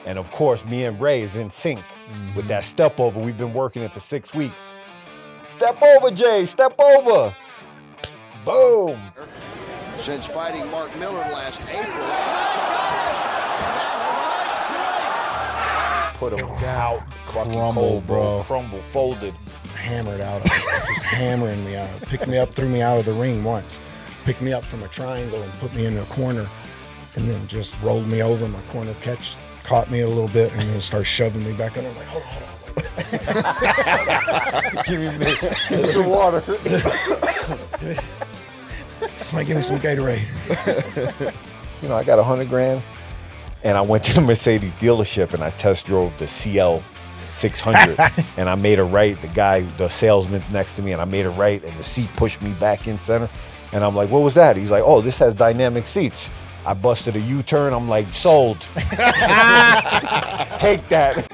And of course, me and Ray is in sync with that step over. We've been working it for 6 weeks. Step over, Jay, step over. Boom. Since fighting Mark Miller last April. Put him out. Fucking Crumble, cold, bro. Crumble, folded. Hammered out, just hammering me out. Picked me up, threw me out of the ring once. Picked me up from a triangle and put me in a corner, and then just rolled me over. My corner caught me a little bit, and then started shoving me back under. I'm like, hold on. Give me some water. Somebody give me some Gatorade. You know, I got $100,000, and I went to the Mercedes dealership and I test drove the CL 600, and I made a right. The salesman's next to me, and I made a right, and the seat pushed me back in center. And I'm like, what was that? He's like, oh, this has dynamic seats. I busted a U-turn. I'm like, sold. Take that.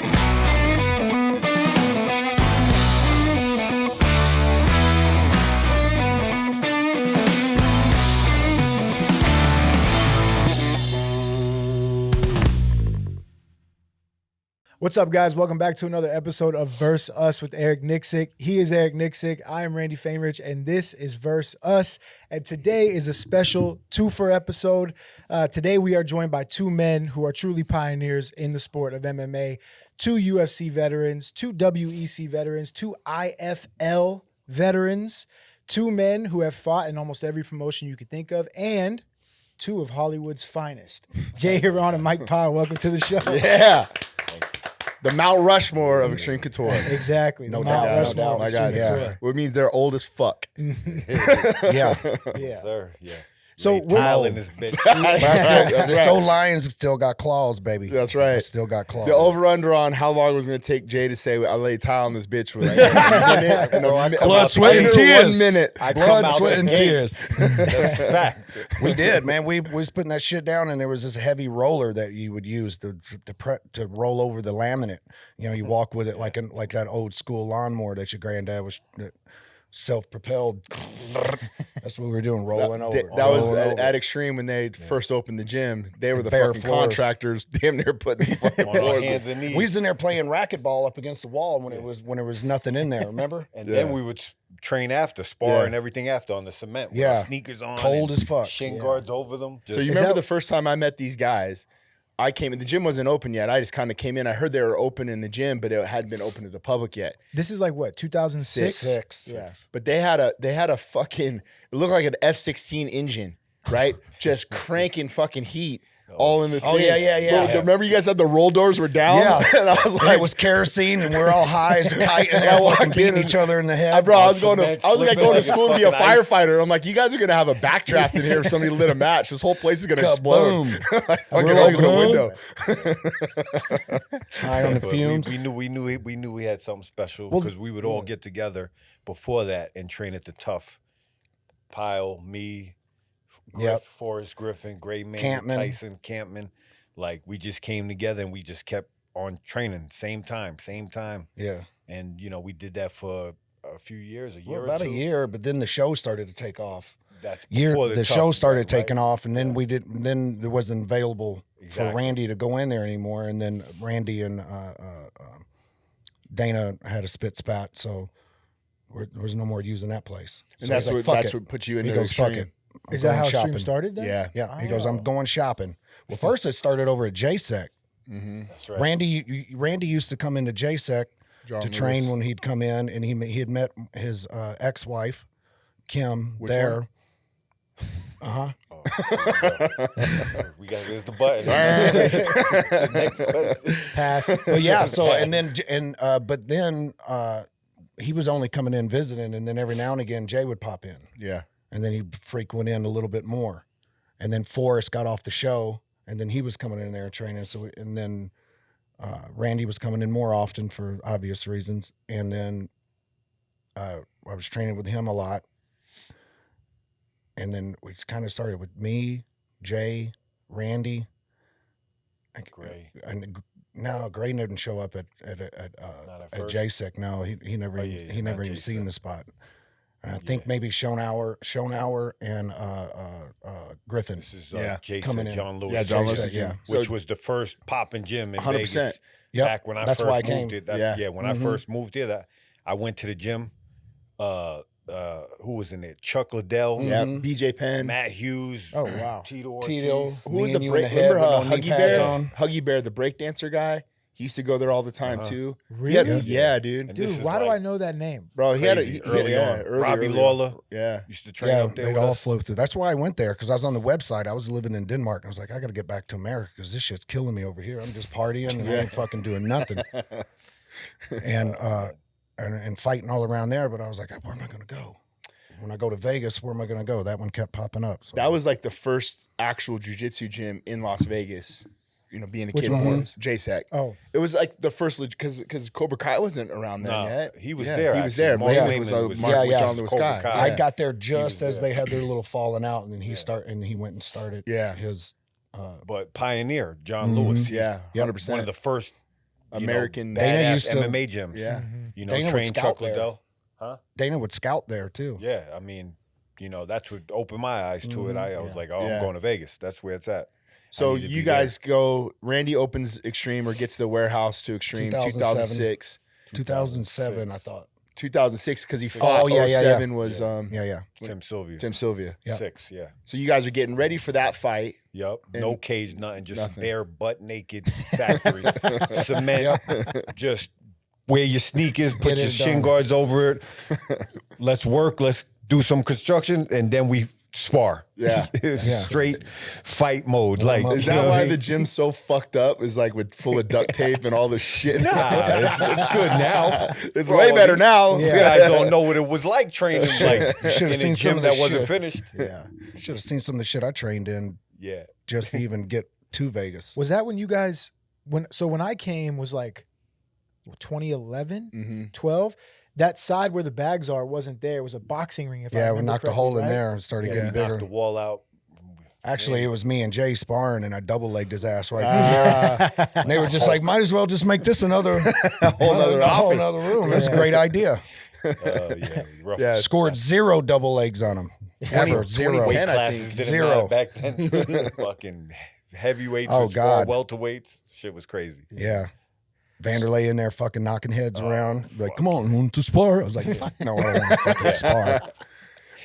What's up, guys? Welcome back to another episode of Verse Us with Eric Nicksick. He is Eric Nicksick. I am Randy Fainrich, and this is Verse Us. And today is a special two-for episode. Today we are joined by two men who are truly pioneers in the sport of MMA, two UFC veterans, two WEC veterans, two IFL veterans, two men who have fought in almost every promotion you could think of, and two of Hollywood's finest. Jay Hieron and Mike Pyle, welcome to the show. Yeah. The Mount Rushmore of Xtreme Couture. Exactly. No Mount doubt, Rushmore no of My doubt. God, Extreme Yeah. Couture. Which means they're old as fuck. Yeah. Yeah. Yes, sir. Yeah. So Ray we're- Pyle in this bitch. That's So right. lions still got claws, baby. That's right. They still got claws. The over-under on how long it was going to take Jay to say, I lay tile on this bitch for like a minute. And Blood, sweat, and tears. 1 minute. I come Blood, out sweat, the and gate. tears. That's a fact. We did, man. We was putting that shit down, and there was this heavy roller that you would use to roll over the laminate. You know, you walk with it like that old school lawnmower that your granddad was self-propelled. That's what we were doing, rolling over. That was rolling over. at Xtreme when they first opened the gym. They were the bare fucking floors. contractors damn near putting the fucking On our floors. hands and knees. We was in there playing racquetball up against the wall when there was nothing in there. Remember? And Yeah. then we would train after, spar Yeah. and everything after on the cement. With Yeah. our sneakers on. Cold and as fuck. Shin Yeah. guards over them. So you Is remember that- the first time I met these guys? I came in, the gym wasn't open yet. I just kind of came in. I heard they were open in the gym, but it hadn't been open to the public yet. This is like what, 2006? Six. Yeah. But they had a fucking, it looked like an F-16 engine, right? Just cranking fucking heat all in the thing. Oh, yeah. But remember you guys said the roll doors were down? Yeah. And I was And like, it was kerosene, and we're all high as a kite, and I they're walked fucking beating in each other in the head. bro, I was Cement like slipping going to like school to be a fucking ice. firefighter. I'm like, you guys are gonna have a backdraft in here if somebody lit a match. This whole place is gonna explode. Like, fucking We're like, open a huh? window. High on the But fumes. we knew we had something special because we would all get together before that and train at the Tough. Pyle, me, Yep. Forrest Griffin, Gray Man, Kampmann. Tyson, Kampmann. Like we just came together and we just kept on training same time. Yeah. And you know, we did that for a few years, a year Well, or about two. a year, but then the show started to take off. That's The before the show Tough, started right? taking off, and then then there wasn't available Exactly. for Randy to go in there anymore. And then Randy and Dana had a spit spat, so there was no more using that place. And So that's he's what like, "Fuck that's it." what put you He into goes, "Fuck Xtreme. it." I'm Is that going how shopping. Extreme started then? Yeah. Yeah. He goes, "I'm going shopping." Well, first it started over at JSEC. That's right. Randy used to come into JSEC John to train Lewis. when he'd come in, and he had met his ex-wife, Kim, Which there. one? We got there's the button. Next question. Pass. But yeah, so but then he was only coming in visiting, and then every now and again Jay would pop in, Yeah. and then he'd frequent in a little bit more, and then Forrest got off the show, and then he was coming in there training. So and then Randy was coming in more often for obvious reasons, and then I was training with him a lot, and then we kind of started with me, Jay, Randy, Gray. and no, Gray didn't show up at Not at at first? JSEC. No, he never Oh, yeah, he never not even JSEC. seen the spot. And I think maybe Schoenauer and Griffin. This is Yeah. Jason John Lewis. Yeah, John Lewis, Jason, yeah. which So- was the first poppin' gym in 100%. Vegas. Yep. Back when I That's first why I moved came. it. When I first moved here, I went to the gym. Who was in there? Chuck Liddell. Yeah, Mhm. BJ Penn. Matt Hughes. Oh, wow. Tito Ortiz. Tito. Who was Me the and you in break? head Remember with no knee Huggy pads Bear? on. Huggy Bear, the breakdancer guy. He used to go there all the time too. Really? Yeah, dude. And this Dude, is why do like I know that name? Bro, he had a crazy early on. early, Robbie early Lawler. on. Yeah. used to train Yeah, up there they'd with all us. flew through. That's why I went there, because I was on the website. I was living in Denmark. And I was like, I got to get back to America because this shit's killing me over here. I'm just partying and I ain't fucking doing nothing. and fighting all around there. But I was like, where am I going to go? When I go to Vegas, where am I going to go? That one kept popping up. So That was like the first actual jiu-jitsu gym in Las Vegas. You know, being a Which kid, one born, was? JSEC. Oh, It was like the first because Cobra Kai wasn't around then No, yet. he was Yeah, there, He was actually. there. Mark But Lehman was was Mark yeah, with yeah. John Lewis Cobra Guy. Kai. I got there just was as there. they had their little falling out, and then he went and started. Yeah. his. But Pioneer, John Lewis. he's Yeah, 100%. One of the first American. badass Dana used to- MMA gyms. Yeah. You know, Dana would train scout Chuck there. Liddell. Dana would scout there too. Yeah, I mean, you know, that's what opened my eyes to it. I was like, oh, Yeah. I'm going to Vegas. That's where it's at. So need to you be guys go. Randy opens Xtreme or gets the warehouse to Xtreme 2006, 2007, I thought. 2006 because he fought. Oh, yeah, yeah, 07 was Yeah. Tim Sylvia. Tim Sylvia. Yeah. 6, yeah. So you guys are getting ready for that fight. Yep. And No cage, nothing. Just nothing. bare butt naked factory. Cement. Just wear your sneakers, put Get your it shin done. guards over it. Let's work. Let's do some construction. And then we spar. Yeah. It's Yeah. straight fight mode. Like, Is you that know what I why mean? the gym's so fucked up? Is like with full of duct tape and all this shit. Nah, it's good now. It's Bro, way better now. You guys don't know what it was like training like should've in a seen some gym of the that wasn't shit. finished. Yeah. Should have seen some of the shit I trained in Yeah. just to even get to Vegas. was that when you guys when I came was like 2011, Mm-hmm. 12? That side where the bags are wasn't there. It was a boxing ring. If I Yeah, we remember knocked a correctly, hole in right? there and started getting Knocked bigger. the wall out. Actually, it was me and Jay sparring, and I double legged his ass right Ah. there. And they were just like, might as well just make this another whole nother office. another room. That's a great idea. Yeah, rough. Yeah. Scored 0 double legs on him. Ever. 0. 2010. Weight 10, I classes think. didn't 0. matter back then. Fucking heavyweights, Oh, would spar God. welterweights. Shit was crazy. Yeah. Vanderlei in there fucking knocking heads around. Like, come on, want to spar? I was like, fuck no, I don't want to fucking spar.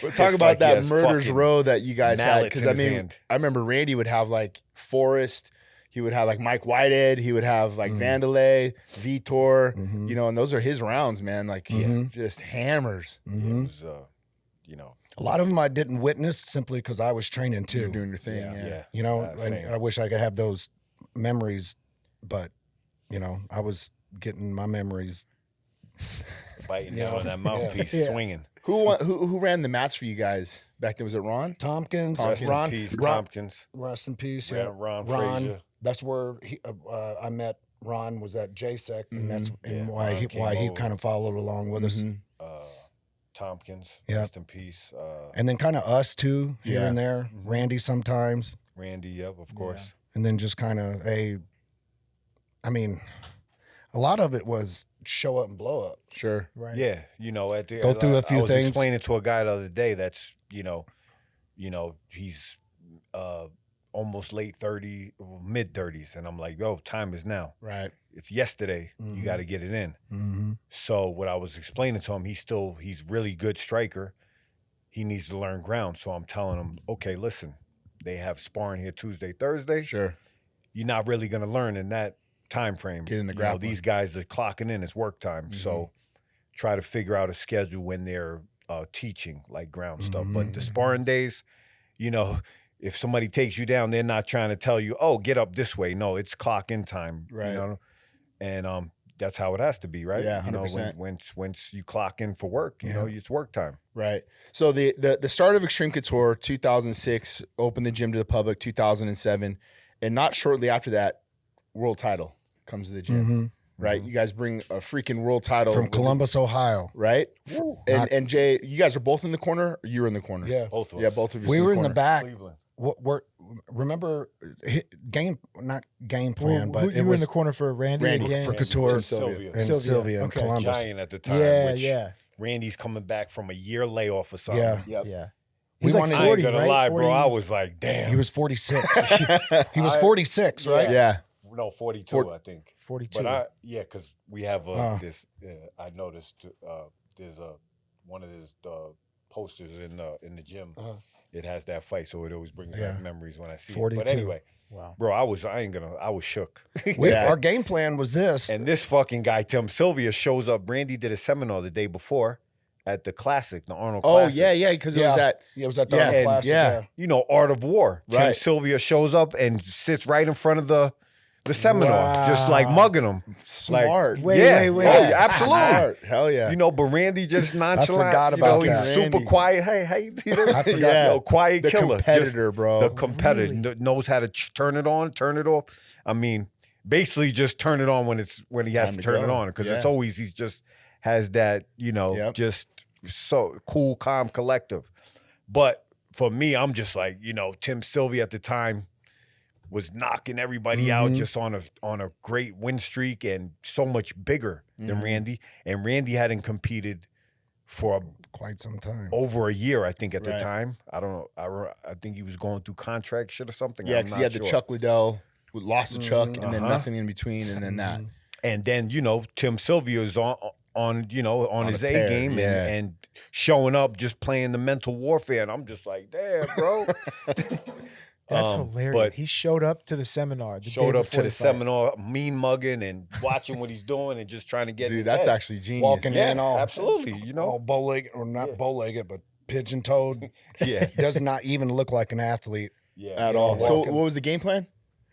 But talk It's about like he that has murder's fucking row that you guys had. mallets Because in I his mean, hand. I remember Randy would have like Forrest. He would have like Mike Whitehead. He would have like Vanderlei, Vitor. You know, and those are his rounds, man. Like just hammers. It was, you know, A lot of them I didn't witness simply because I was training too. You're doing your thing. Yeah. yeah. You know, Yeah, and same. I wish I could have those memories, but you know, I was getting my memories. Biting down on that mouthpiece, Yeah. swinging. Who ran the mats for you guys back then? Was it Ron? Tompkins, Rest in Ron, peace, Ron, Tompkins. rest in peace. Yeah, Yeah, Ron Frazier. That's where I met Ron. Was at JSEC, and that's Yeah, why Ron he came why he over. kind of followed along with us. Tompkins, Yeah. rest in peace. And then kind of us too, here Yeah. and there. Randy sometimes, Randy, yep, of course. and then just kind of I mean, a lot of it was show up and blow up. Sure. Right. Yeah, you know, at the Go through a few I was things. explaining to a guy the other day that's he's almost late 30, mid 30s, and I'm like, yo, time is now. Right. It's yesterday. You got to get it in. Mm-hmm. So what I was explaining to him, he's really good striker. He needs to learn ground. So I'm telling him, okay, listen, they have sparring here Tuesday, Thursday. Sure. You're not really going to learn in that time frame. Get in the You know, grappling. these guys are clocking in. It's work time. So try to figure out a schedule when they're teaching like ground stuff. But the sparring days, you know, if somebody takes you down, they're not trying to tell you, oh, get up this way. No, it's clock in time. Right. You know? And that's how it has to be, right? Yeah, You know, 100%. once you clock in for work, you know, it's work time. Right. So the start of Xtreme Couture, 2006, opened the gym to the public, 2007, and not shortly after that, world title comes to the gym. Right. You guys bring a freaking world title From with the- Columbus, Ohio. right? And Jay, you guys are both in the corner. Or you were in the corner. Yeah. Both of us. Yeah, both of you. We were in the back. Cleveland. Remember not game plan, but you it were was in the corner for Randy, Randy, again. for Couture Sylvia. and Sylvia, Sylvia in okay. Columbus. Giant at the time. Yeah, which yeah. Randy's coming back from a year layoff or something. Yeah. Yeah. We He's like wanted- 40, I ain't gonna right? lie, 40. bro. I was like, damn. He was 46. He was 46, right? Yeah. No, 42, I think. 42. But because we have this. I noticed there's one of his posters in the gym. It has that fight, so it always brings back memories when I see 42. it. But anyway, Wow. bro, I was shook. Our game plan was this. And this fucking guy, Sylvia, shows up. Randy did a seminar the day before at the Classic, the Arnold Oh, Classic. yeah, because it was at. It was at the Yeah, Arnold and- Classic. yeah. You know, Art of War. Right. Sylvia shows up and sits right in front of the seminar, just like Wow. mugging him. Smart. Wait, yeah. wait. Oh, absolutely. Smart. Hell yeah. You know, but Randy just nonchalant. forgot about He's that. super Randy. quiet. Hey, how you doing? I forgot. Yeah. Yo, quiet The killer. competitor, Just bro. The competitor Really? knows how to turn it on, turn it off. I mean, basically just turn it on when he has Time to to turn it go. on because it's Yeah. always he's just has that just so cool, calm, collective. But for me, I'm just like Tim Sylvia at the time was knocking everybody out just on a great win streak and so much bigger than Randy. And Randy hadn't competed for Quite some time. over a year, I think, at the Right. time. I don't know. I think he was going through contract shit or something. Yeah, I'm because not he had the sure. Chuck Liddell, who lost to Chuck, and then Uh-huh. nothing in between, and then that. And then Tim Sylvia is on his a A tear, game yeah. and showing up, just playing the mental warfare, and I'm just like, damn, bro. That's hilarious. but- He showed up to the seminar. The day Showed up before to the fight. seminar, mean mugging and watching what he's doing and just trying to get in Dude, his that's head. actually genius. Walking Yeah, in all absolutely. all bow-legged, or not bow-legged, but pigeon-toed. Yeah. Does not even look like an athlete. Yeah, At all. So, walking. what was the game plan?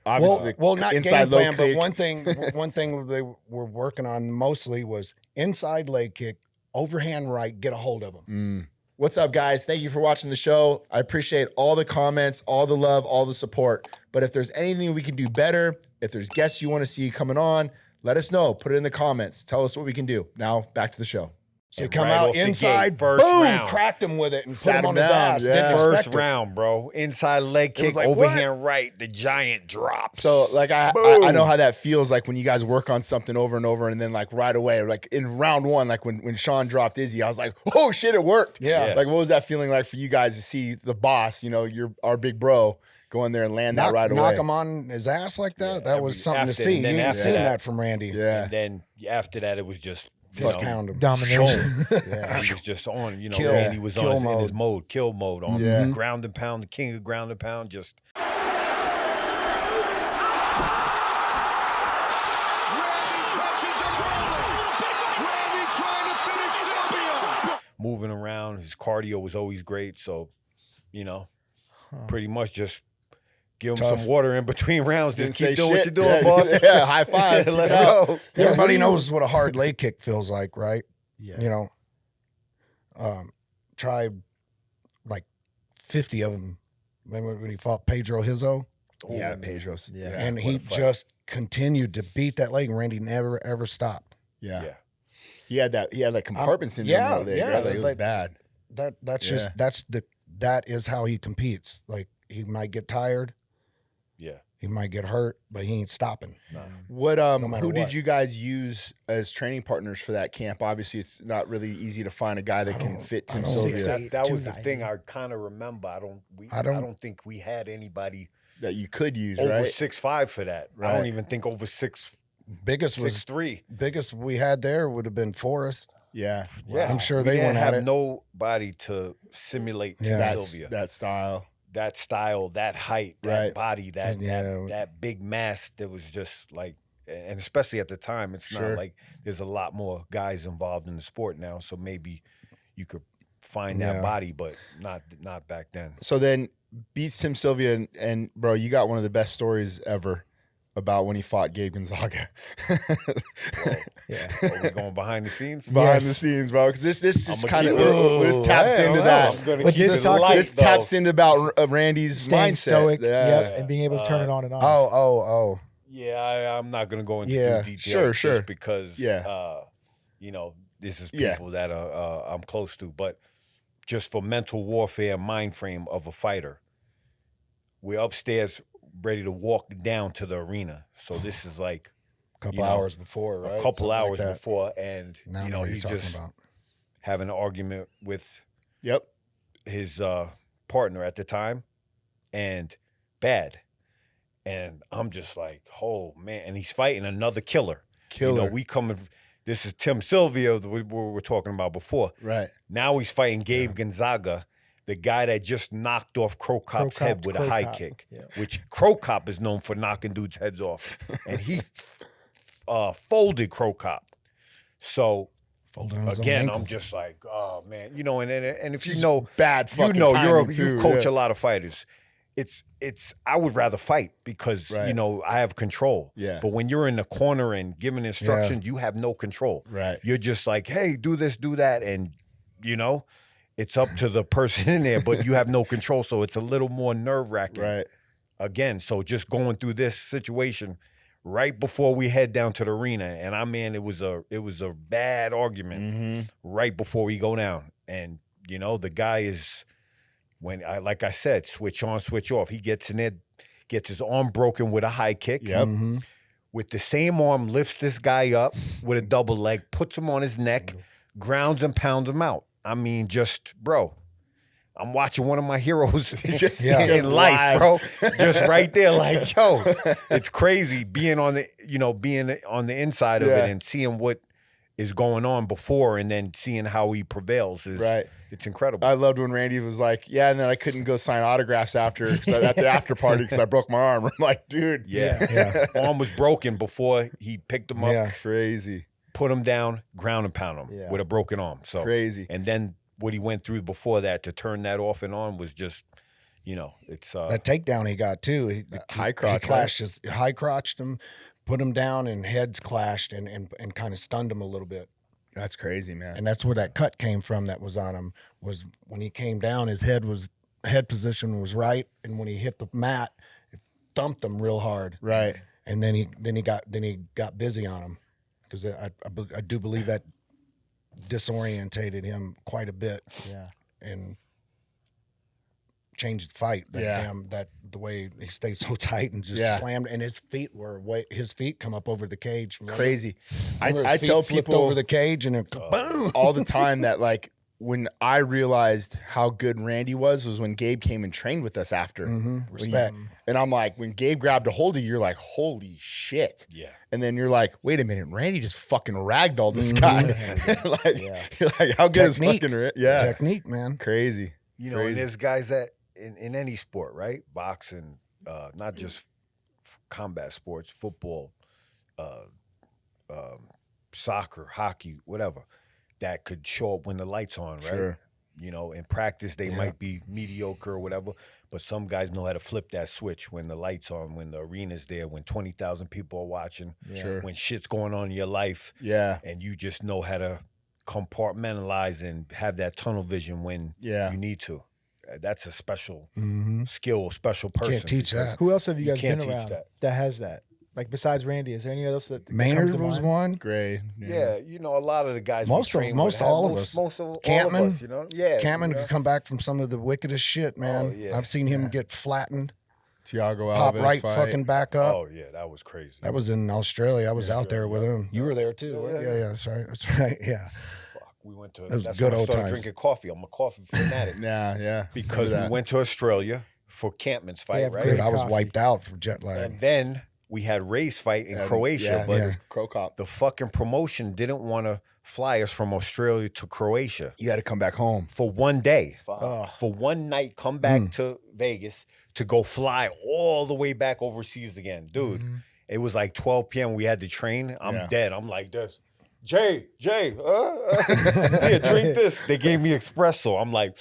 Obviously, Well, not inside game low plan, but kick. one thing they were working on mostly was inside leg kick, overhand right, get a hold of them. What's up, guys? Thank you for watching the show. I appreciate all the comments, all the love, all the support. But if there's anything we can do better, if there's guests you want to see coming on, let us know. Put it in the comments. Tell us what we can do. Now, back to the show. So he And come right out off the gate, inside, first boom, round. cracked him with it and Sat put him him on his down, ass. yeah. Didn't First expect it. round, bro. Inside leg kick, was like, overhand right. The giant drops. So, like, I Boom. know how that feels like when you guys work on something over and over, and then like right away, like in round one, like when Sean dropped Izzy, I was like, oh shit, it worked. Yeah. Like, what was that feeling like for you guys to see the boss, you're our big bro, go in there and land that right away? Knock him on his ass like that. That was something to after- see. and then You ain't after seen that- that from Randy. Yeah. And then after that, it was just Just pound him. Domination. He was just on, Kill. Randy was Kill in his mode, kill mode, on Yeah. ground and pound, the king of ground and pound, just moving around. His cardio was always great, so pretty much just give him Tough. some water in between rounds. Just Didn't keep say doing what shit. you're doing, Yeah, boss. Yeah, high five. Let's Yeah. go. Everybody knows what a hard leg kick feels like, right? Yeah. Tried like 50 of them. Remember when he fought Pedro Hizzo? Yeah, Pedro's. Yeah. And what he a fight. just continued to beat that leg, and Randy never, ever stopped. Yeah. Yeah. He had that compartment syndrome. yeah, that leg, yeah, right? Like, it was like- bad. That's Yeah. just that is how he competes. Like, he might get tired, Yeah. he might get hurt, but he ain't stopping. What matter who did what. you guys use as training partners for that camp? Obviously, it's not really easy to find a guy that can fit Tim I don't- Sylvia 6'8", That was the 290. thing I kind of remember. I I don't don't- think we had anybody that you could use, over right? 6'5" for that. I Right. don't even think over 6'3". Biggest we had there would have been Forrest. Yeah. Yeah, I'm sure we they didn't went at have it. nobody to simulate Tim Yeah. Sylvia. That style. That style, that height, that Right. body, that Yeah. that big mass. That was just like, and especially at the time, it's Sure. not like there's a lot more guys involved in the sport now. So maybe you could find Yeah. that body, but not back then. So then beats Tim Sylvia, and bro, you got one of the best stories ever about when he fought Gabe Gonzaga. Yeah. Are we going behind the scenes? Behind the scenes, bro. Because this just I'ma kind of keep it- this taps Hey, into I'm that. gonna But keep this it talks- light, This though. taps into about Randy's Staying mindset. stoic. Yeah. Yep. And being able to turn it on and off. Oh. Yeah, I'm not gonna go into Yeah. detail Sure. just because Yeah. this is Yeah. people that I'm close to, but just for mental warfare, mind frame of a fighter, we're upstairs ready to walk down to the arena. So this is like Couple You know, hours before, right? a couple Something like hours that. before, and Now I know what he's you're talking just about. having an argument with Yep. his partner at the time, and bad. And I'm just like, oh man! And he's fighting another killer. You know, we coming. This is Tim Sylvia that we were talking about before. Right. Now he's fighting Gabe Gonzaga, the guy that just knocked off Crow Cop's head with a high kick, which Crow Cop is known for knocking dudes' heads off, and he folded Crow Cop. So again, I'm just like, oh man, you know, and if you know, bad fucking you know, timing you too, coach a lot of fighters. It's I would rather fight because Right. you know I have control. Yeah. But when you're in the corner and giving instructions, you have no control. Right. You're just like, hey, do this, do that, and you know, it's up to the person in there, but you have no control, so it's a little more nerve-wracking. Right. Again, so just going through this situation right before we head down to the arena, and I mean, it was a bad argument right before we go down, and you know, the guy is. When like I said, switch on, switch off. He gets in there, gets his arm broken with a high kick. Yep. With the same arm, lifts this guy up with a double leg, puts him on his neck, grounds and pounds him out. I mean, just, bro, I'm watching one of my heroes Just in life, bro. Just right there, like, yo, it's crazy being on the inside of it and seeing what is going on before and then seeing how he prevails is it's incredible. I loved when Randy was like, yeah, and then I couldn't go sign autographs at the after party because I broke my arm. I'm like, dude. Arm was broken before he picked him up. Yeah. Crazy. Put him down, ground and pound him with a broken arm. So crazy. And then what he went through before that to turn that off and on was just, you know, it's that takedown he got too. He high crotch, he clashed high crotched him, put him down, and heads clashed and kind of stunned him a little bit. That's crazy, man. And that's where that cut came from that was on him, was when he came down, his head position was right, and when he hit the mat, it thumped him real hard. Right. And then he got busy on him, because I do believe that disorientated him quite a bit. Yeah. And changed the fight. The way he stayed so tight and just slammed, and his feet come up over the cage. Remember? Crazy. Remember I his feet tell flipped people over the cage and it boom all the time that, like, when I realized how good Randy was when Gabe came and trained with us after. Respect. And I'm like, when Gabe grabbed a hold of you, you're like, holy shit. Yeah. And then you're like, wait a minute, Randy just fucking ragdolled this guy. You're like, how good Technique. is fucking Technique, man. Crazy. You know, and there's guys that in any sport, right? Boxing, not just combat sports, football, soccer, hockey, whatever, that could show up when the light's on, right? Sure. You know, in practice they might be mediocre or whatever, but some guys know how to flip that switch when the light's on, when the arena's there, when 20,000 people are watching, when shit's going on in your life, and you just know how to compartmentalize and have that tunnel vision when you need to. That's a special skill, special person. Can't teach that. Who else have you guys can't been teach around that. that has that? Like, besides Randy, is there any else that Maynard comes to was mind? one. Gray. Yeah, you know, a lot of the guys. Most all of us. Kampmann, you know, Kampmann could come back from some of the wickedest shit, man. Oh, yeah. I've seen him get flattened, Tiago pop Alves right fight. fucking back up. Oh yeah, that was crazy. That was in Australia. I was out there with him. You were there too. Yeah, Yeah, that's right. That's right. Yeah. We went to. was That's good when I old started times. drinking coffee. I'm a coffee fanatic. Yeah. Because we went to Australia for Kampmann's fight, have right? Dude, I was coffee. wiped out from jet lag. And then we had Ray's fight in Croatia, but Crow Cop. the fucking promotion didn't want to fly us from Australia to Croatia You had to come back home. for one day. For one night, come back to Vegas to go fly all the way back overseas again. Dude, it was like 12 p.m. We had to train. I'm dead. I'm like this. Jay, here, drink this. They gave me espresso. I'm like,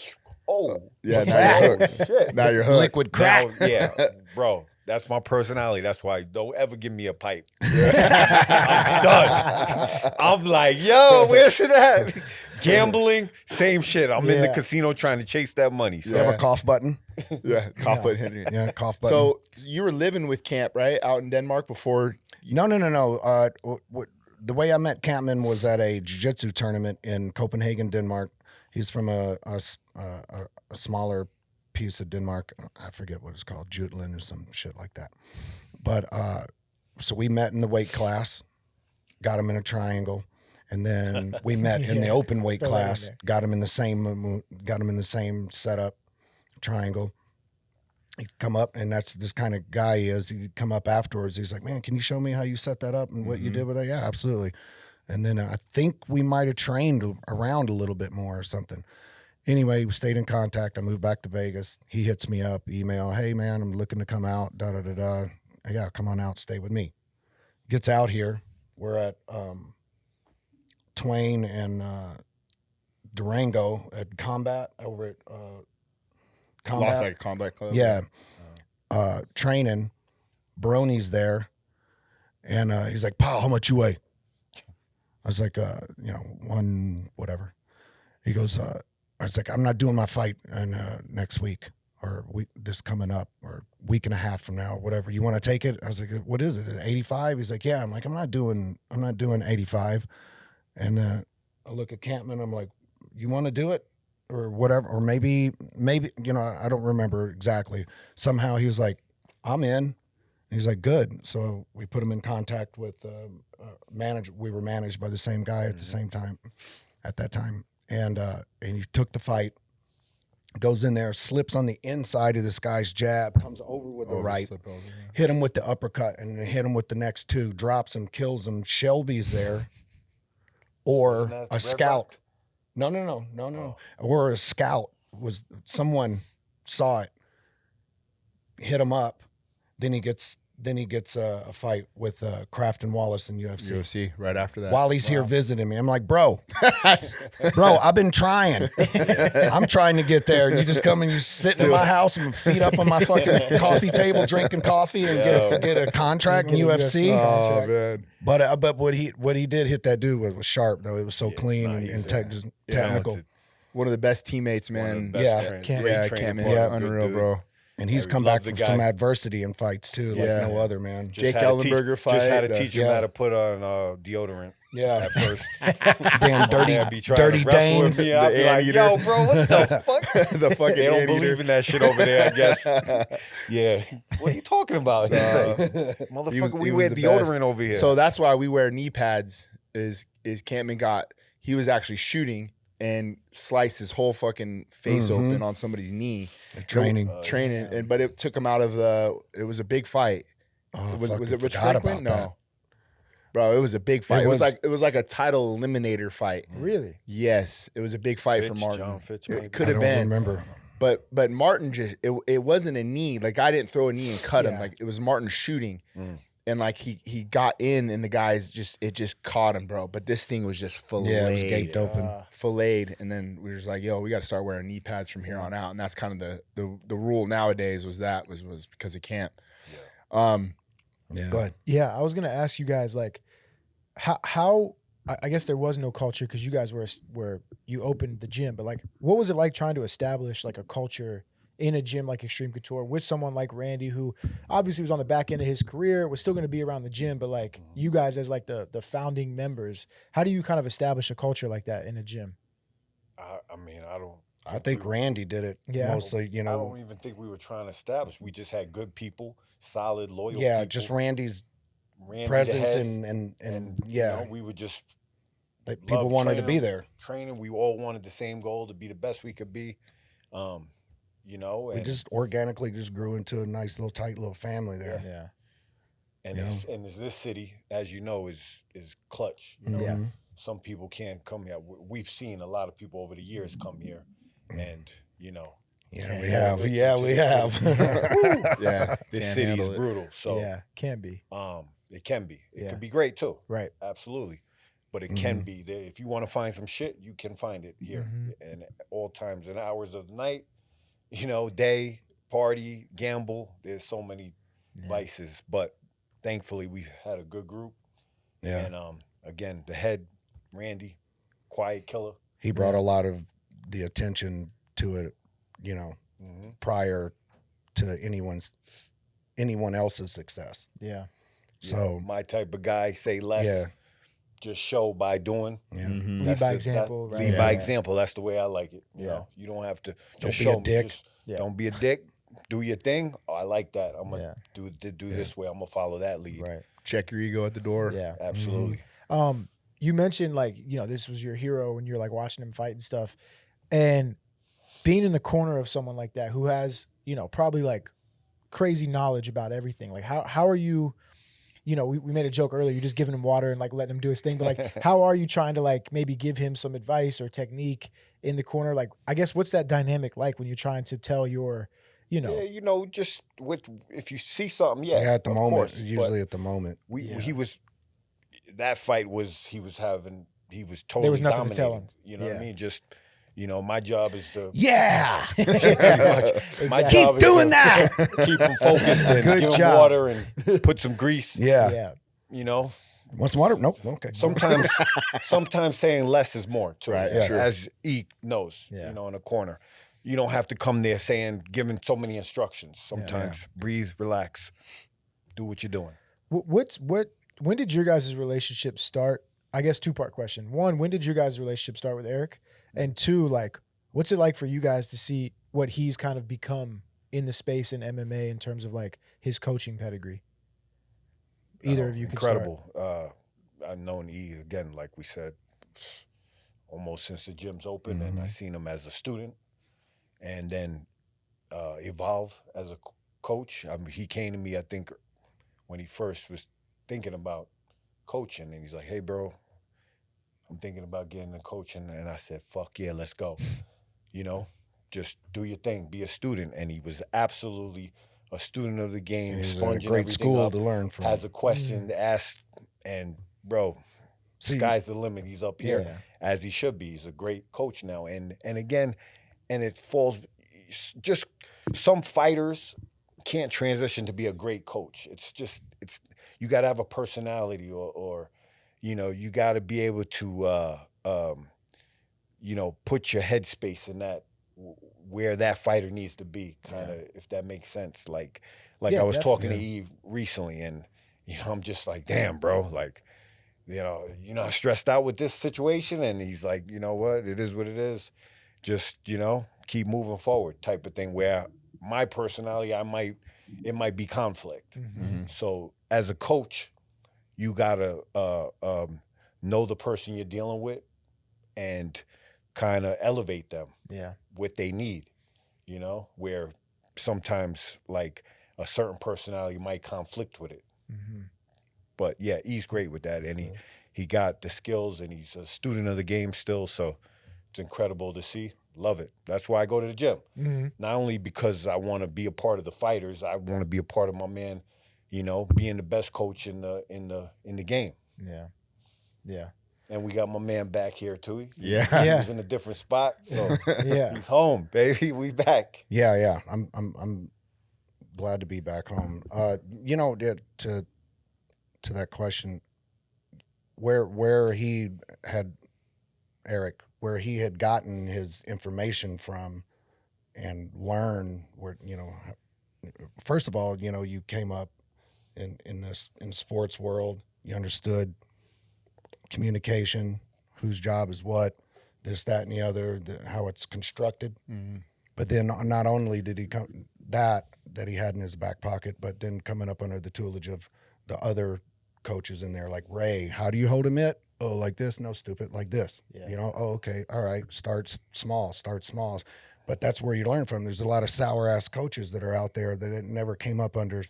oh. Yeah, what's now that? you're hooked. Shit. Now you're hooked. Liquid crack. Now, yeah, bro. That's my personality. That's why don't ever give me a pipe. I'm done. I'm like, yo, where's it at? Gambling, same shit. I'm in the casino trying to chase that money. So You have a cough button? Cough button Henry. Yeah, cough button. So you were living with Camp, right? Out in Denmark before. No. The way I met Kampmann was at a jiu-jitsu tournament in Copenhagen, Denmark. He's from a smaller piece of Denmark. I forget what it's called, Jutland or some shit like that. But so we met in the weight class, got him in a triangle, And then we met in the open weight Throw that in class, there. got him in the same setup, triangle. He'd come up, and that's this kind of guy he is. He'd come up afterwards. He's like, man, can you show me how you set that up and what you did with it? Yeah, absolutely. And then I think we might have trained around a little bit more or something. Anyway, we stayed in contact. I moved back to Vegas. He hits me up, email, hey, man, I'm looking to come out, da-da-da-da. Yeah, come on out, stay with me. Gets out here. We're at Twain and Durango at Combat over at Combat. Lost like Combat Club. Yeah. Training. Brony's there. And he's like, Pyle, how much you weigh? I was like, one whatever. He goes, I was like, I'm not doing my fight next week or this coming up or week and a half from now, whatever. You want to take it? I was like, what is it? An 85? He's like, yeah. I'm like, I'm not doing 85. And I look at Kampmann. I'm like, you want to do it or whatever? Or maybe, I don't remember exactly. Somehow he was like, I'm in. He's like, good. So we put him in contact with manager. We were managed by the same guy at the same time, at that time. And he took the fight, goes in there, slips on the inside of this guy's jab, comes over with the right, hit him with the uppercut, and then hit him with the next two, drops him, kills him. Shelby's there, or a scout. No. Or a scout someone saw it, hit him up. Then he gets a fight with Kraft and Wallace in UFC. UFC right after that. While he's here visiting me, I'm like, bro, I've been trying. I'm trying to get there, and you just come and you sitting in my house and feet up on my fucking coffee table, drinking coffee, and get a contract in UFC. Oh man! But what he did hit that dude was sharp though. It was so clean and technical. One of the best teammates, man. Kampmann, unreal, bro. And he's come back from some adversity in fights too, like no other, man. Jake Ellenberger fight. Just had to teach him how to put on deodorant. Yeah, at first. Damn dirty Danes. I'd be like, yo, bro, what the fuck? The fucking they don't believe in that shit over there, I guess. Yeah. What are you talking about? Motherfucker, we wear deodorant over here. So that's why we wear knee pads. Is Kampmann he was actually shooting and sliced his whole fucking face open on somebody's knee. Training. But it took him out of it was a big fight. Oh, was it Rich Franklin? Franklin? No. Bro, it was a big fight. It was like a title eliminator fight. Really? Yes. It was a big fight for Martin. John Fitch, it could have been. I don't remember. But Martin it wasn't a knee. Like I didn't throw a knee and cut him. Like it was Martin shooting. And like he got in and the guys just caught him, bro. But this thing was just filleted. Yeah, it was gaped open. Filleted. And then we were just like, yo, we got to start wearing knee pads from here on out. And that's kind of the rule nowadays was because of camp. Yeah. Go ahead. Yeah, I was gonna ask you guys like how I guess there was no culture because you guys were you opened the gym, but like what was it like trying to establish like a culture in a gym like Xtreme Couture with someone like Randy, who obviously was on the back end of his career, was still going to be around the gym, but like you guys as like the founding members, how do you kind of establish a culture like that in a gym? I think Randy did it mostly, I don't even think we were trying to establish. We just had good people, solid, loyal people. Yeah, just Randy's presence and we would just like people wanted to be there. Training, we all wanted the same goal, to be the best we could be. We just organically just grew into a nice little tight little family there. Yeah. And this city, as you know, is clutch. Yeah. Some people can't come here. We've seen a lot of people over the years come here, and Yeah, we have. Yeah. This city is brutal. So can be. It can be. It can be great too. Right. Absolutely. But it can be there. If you want to find some shit, you can find it here. And at all times and hours of the night, day, party, gamble. There's so many vices. But thankfully, we've had a good group. Yeah. And again, the head, Randy, quiet killer. He brought a lot of the attention to it, prior to anyone else's success. Yeah. So my type of guy, say less. Yeah. Just show by doing. Yeah. Lead by example. Right? Lead by example. That's the way I like it. You know, you don't have to Don't just be show a dick. Don't be a dick. Do your thing. Oh, I like that. I'm gonna do this way. I'm gonna follow that lead. Right. Check your ego at the door. Yeah. Absolutely. you mentioned like, you know, this was your hero when you're like watching him fight and stuff, and being in the corner of someone like that who has, you know, probably like crazy knowledge about everything. Like how are you, you know, we made a joke earlier, you're just giving him water and like letting him do his thing, but like how are you trying to like maybe give him some advice or technique in the corner? Like, I guess what's that dynamic like when you're trying to tell your, you know, Yeah, you know, just if you see something, Yeah, at the of moment, course, usually at the moment. he was that fight was he was totally there was nothing to tell dominating. him. You know what I mean? Just you know, my job is to Yeah. pretty much my Exactly. job Keep doing is that. to keep him focused and Good give him job. water and put some grease. Yeah. Yeah. You know, Want some water? Nope. Okay. sometimes saying less is more too. Right, Yeah. sure. As E knows, Yeah. you know, in a corner. You don't have to come there giving so many instructions. Sometimes breathe, relax, do what you're doing. When did your guys' relationship start? I guess 2-part question. 1, when did your guys' relationship start with Eric? And 2, like, what's it like for you guys to see what he's kind of become in the space in MMA in terms of like his coaching pedigree? Either of you can Incredible. I've known E again, like we said, almost since the gym's open, and I seen him as a student, and then evolve as a coach. I mean, he came to me, I think, when he first was thinking about coaching, and he's like, "Hey, bro, I'm thinking about getting into coaching," and I said, "Fuck yeah, let's go." You know, just do your thing, be a student, and he was absolutely a student of the game. It was a sponging great everything school up, to learn from. has a question to ask, and bro, See, sky's the limit. He's up here Yeah. as he should be. He's a great coach now, and again, and it falls. Just some fighters can't transition to be a great coach. It's you got to have a personality, or you know, you got to be able to you know, put your headspace in that where that fighter needs to be, kind of, if that makes sense. Like Yeah, I was talking to definitely. Eve recently, and you know, I'm just like, damn, bro, like, you know, you're not stressed out with this situation, and he's like, you know what, it is what it is. Just, you know, keep moving forward, type of thing. Where my personality, it might be conflict. So as a coach, you gotta know the person you're dealing with and kind of elevate them. Yeah. What they need, you know, where sometimes like a certain personality might conflict with it. But yeah, he's great with that, and he got the skills, and he's a student of the game still, so it's incredible to see. Love it. That's why I go to the gym. Not only because I want to be a part of the fighters, I want to be a part of my man, you know, being the best coach in the game. Yeah. Yeah. And we got my man back here too. He Yeah. was in a different spot, so Yeah. he's home, baby. We back. Yeah. I'm glad to be back home. You know, to that question, where he had Eric, where he had gotten his information from, and learn where, you know, first of all, you know, you came up in the sports world, you understood communication, whose job is what, this, that, and the other, how it's constructed. But then not only did he come that he had in his back pocket, but then coming up under the tutelage of the other coaches in there, like Ray, how do you hold a mitt? Oh, like this? No, stupid, like this. Yeah. You know, oh, okay, all right, start small. But that's where you learn from. There's a lot of sour-ass coaches that are out there that it never came up under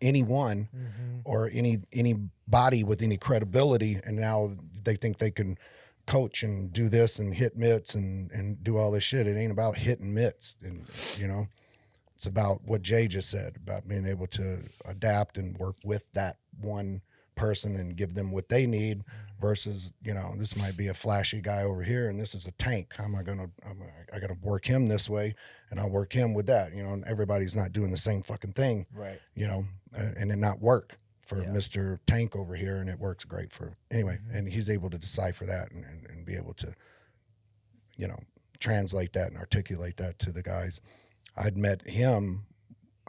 anyone or anybody with any credibility, and now they think they can coach and do this and hit mitts and do all this shit. It ain't about hitting mitts, and you know, it's about what Jay just said, about being able to adapt and work with that one person and give them what they need, versus, you know, this might be a flashy guy over here and this is a tank. I gotta work him this way, and I'll work him with that, you know, and everybody's not doing the same fucking thing, Right. you know, and it not work for Mr. Tank over here, and it works great for, anyway, and he's able to decipher that and be able to, you know, translate that and articulate that to the guys. I'd met him,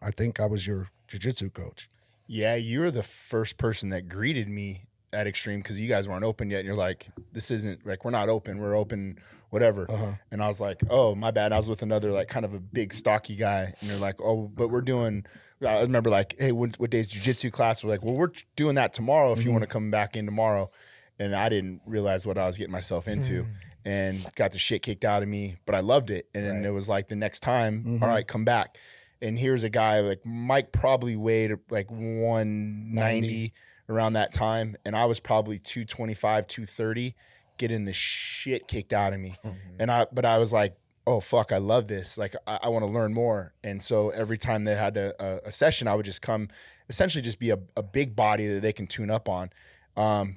I think I was your jiu-jitsu coach. Yeah, you were the first person that greeted me at Xtreme, because you guys weren't open yet. And you're like, this isn't, like, we're not open. We're open, whatever. And I was like, oh, my bad. I was with another, like, kind of a big, stocky guy. And you're like, oh, but we're doing, I remember, like, hey, what day's jiu-jitsu class? We're like, well, we're doing that tomorrow if you want to come back in tomorrow. and I didn't realize what I was getting myself into, and got the shit kicked out of me. But I loved it, and then it was like the next time, all right, come back. And here's a guy like Mike, probably weighed like 190 around that time, and I was probably 225, 230, getting the shit kicked out of me. But I was like, oh fuck, I love this. Like I want to learn more. And so every time they had a session, I would just come, essentially just be a big body that they can tune up on.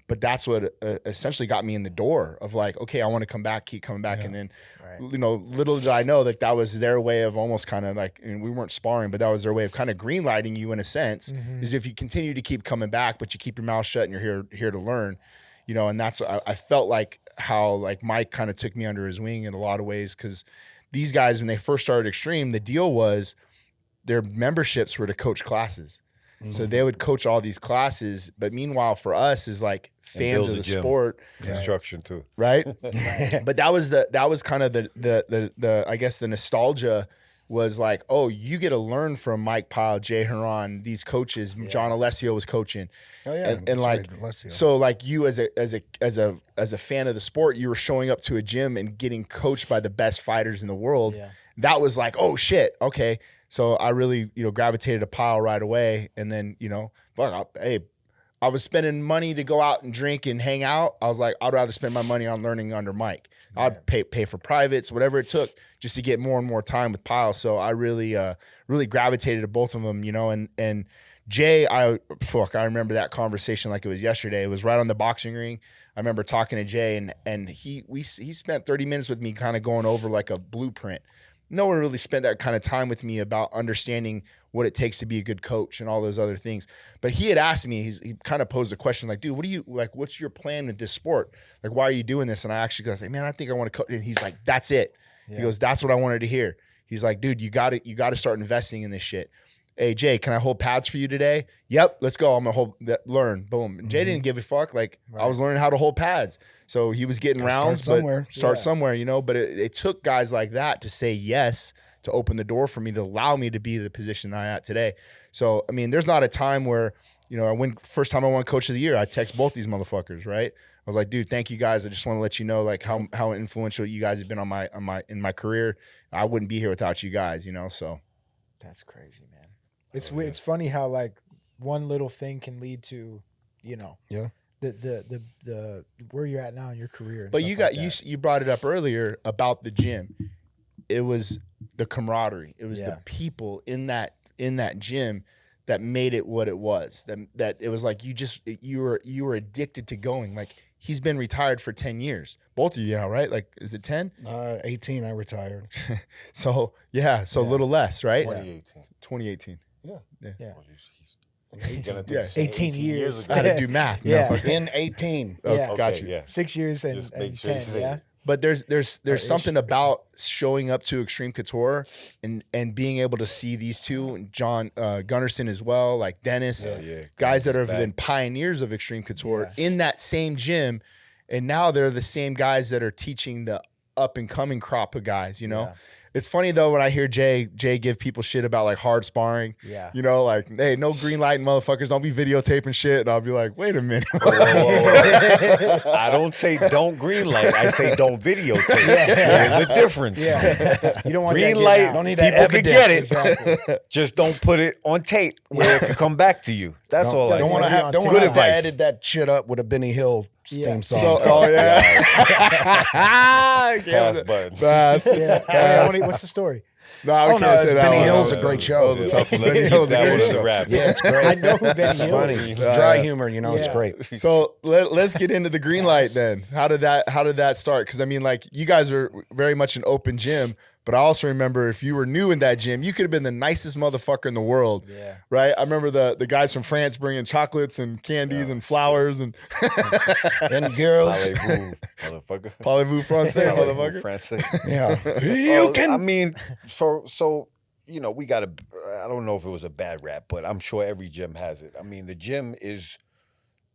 But that's what essentially got me in the door of like, okay, I want to come back, keep coming back. And then, you know, little did I know that was their way of almost kind of like, and we weren't sparring, but that was their way of kind of green lighting you in a sense, is if you continue to keep coming back, but you keep your mouth shut and you're here to learn, you know. And that's, I felt like how like Mike kind of took me under his wing in a lot of ways. Cause these guys, when they first started Xtreme, the deal was their memberships were to coach classes. So they would coach all these classes, but meanwhile for us is like fans of the sport, construction too, right? But that was kind of the I guess the nostalgia was like, oh, you get to learn from Mike Pyle, Jay Hieron, these coaches. John Alessio was coaching, and like so like you as a fan of the sport, you were showing up to a gym and getting coached by the best fighters in the world. That was like, oh shit, okay. So I really, you know, gravitated to Pyle right away. And then, you know, I was spending money to go out and drink and hang out. I was like, I'd rather spend my money on learning under Mike. I'd pay for privates, whatever it took, just to get more and more time with Pyle. So I really, really gravitated to both of them, you know. And Jay, I remember that conversation like it was yesterday. It was right on the boxing ring. I remember talking to Jay, and he spent 30 minutes with me, kind of going over like a blueprint. No one really spent that kind of time with me about understanding what it takes to be a good coach and all those other things. But he had asked me, he kind of posed a question like, dude, what's your plan with this sport? Like, why are you doing this? And I actually was like, man, I think I want to coach. And he's like, that's it. He goes, that's what I wanted to hear. He's like, dude, you got to start investing in this shit. Hey, Jay, can I hold pads for you today? Yep, let's go. I'm going to learn. Boom. And Jay didn't give a fuck. Like, I was learning how to hold pads. So he was getting rounds, start somewhere, you know. But it took guys like that to say yes, to open the door for me, to allow me to be the position I'm at today. So, I mean, there's not a time where, you know, first time I won Coach of the Year, I text both these motherfuckers, right? I was like, dude, thank you guys. I just want to let you know like how influential you guys have been in my career. I wouldn't be here without you guys, you know. So that's crazy, man. It's funny how like one little thing can lead to, you know, the where you're at now in your career. And but you brought it up earlier about the gym. It was the camaraderie. It was the people in that gym that made it what it was. That it was like you were addicted to going. Like, he's been retired for 10 years. Both of you now, right? Like, is it 10? 18 I retired. So a little less, right? 2018. Yeah. 18 years. I had to do math. In 18. Oh, got you. 6 years and 10. But there's something about showing up to Xtreme Couture and being able to see these two, John Gunnarsson as well, like Dennis, guys that have been pioneers of Xtreme Couture in that same gym, and now they're the same guys that are teaching the up and coming crop of guys, you know. Yeah. It's funny though when I hear Jay give people shit about like hard sparring. Yeah. You know, like, hey, no green light motherfuckers, don't be videotaping shit. And I'll be like, wait a minute. I don't say don't green light. I say don't videotape. There's a difference. Yeah. You don't want green that light. Don't need that people evidence. Can get it. Exactly. Just don't put it on tape where it can come back to you. That's all. Don't want to have to edit that shit up with a Benny Hill theme song. So, What's the story? No, I can't say that. Benny Hill's a great show. He's that one of the rap. Yeah, it's great. I know who Benny Hill is. Funny. Dry humor, you know, it's great. So let's get into the green light then. How did that start? Because I mean, like, you guys are very much an open gym. But I also remember if you were new in that gym, you could have been the nicest motherfucker in the world. Yeah. Right? I remember the guys from France bringing chocolates and candies and flowers and and girls. Parlez-vous français, motherfucker. Français. Yeah. I mean, so you know, we got I don't know if it was a bad rap, but I'm sure every gym has it. I mean, the gym is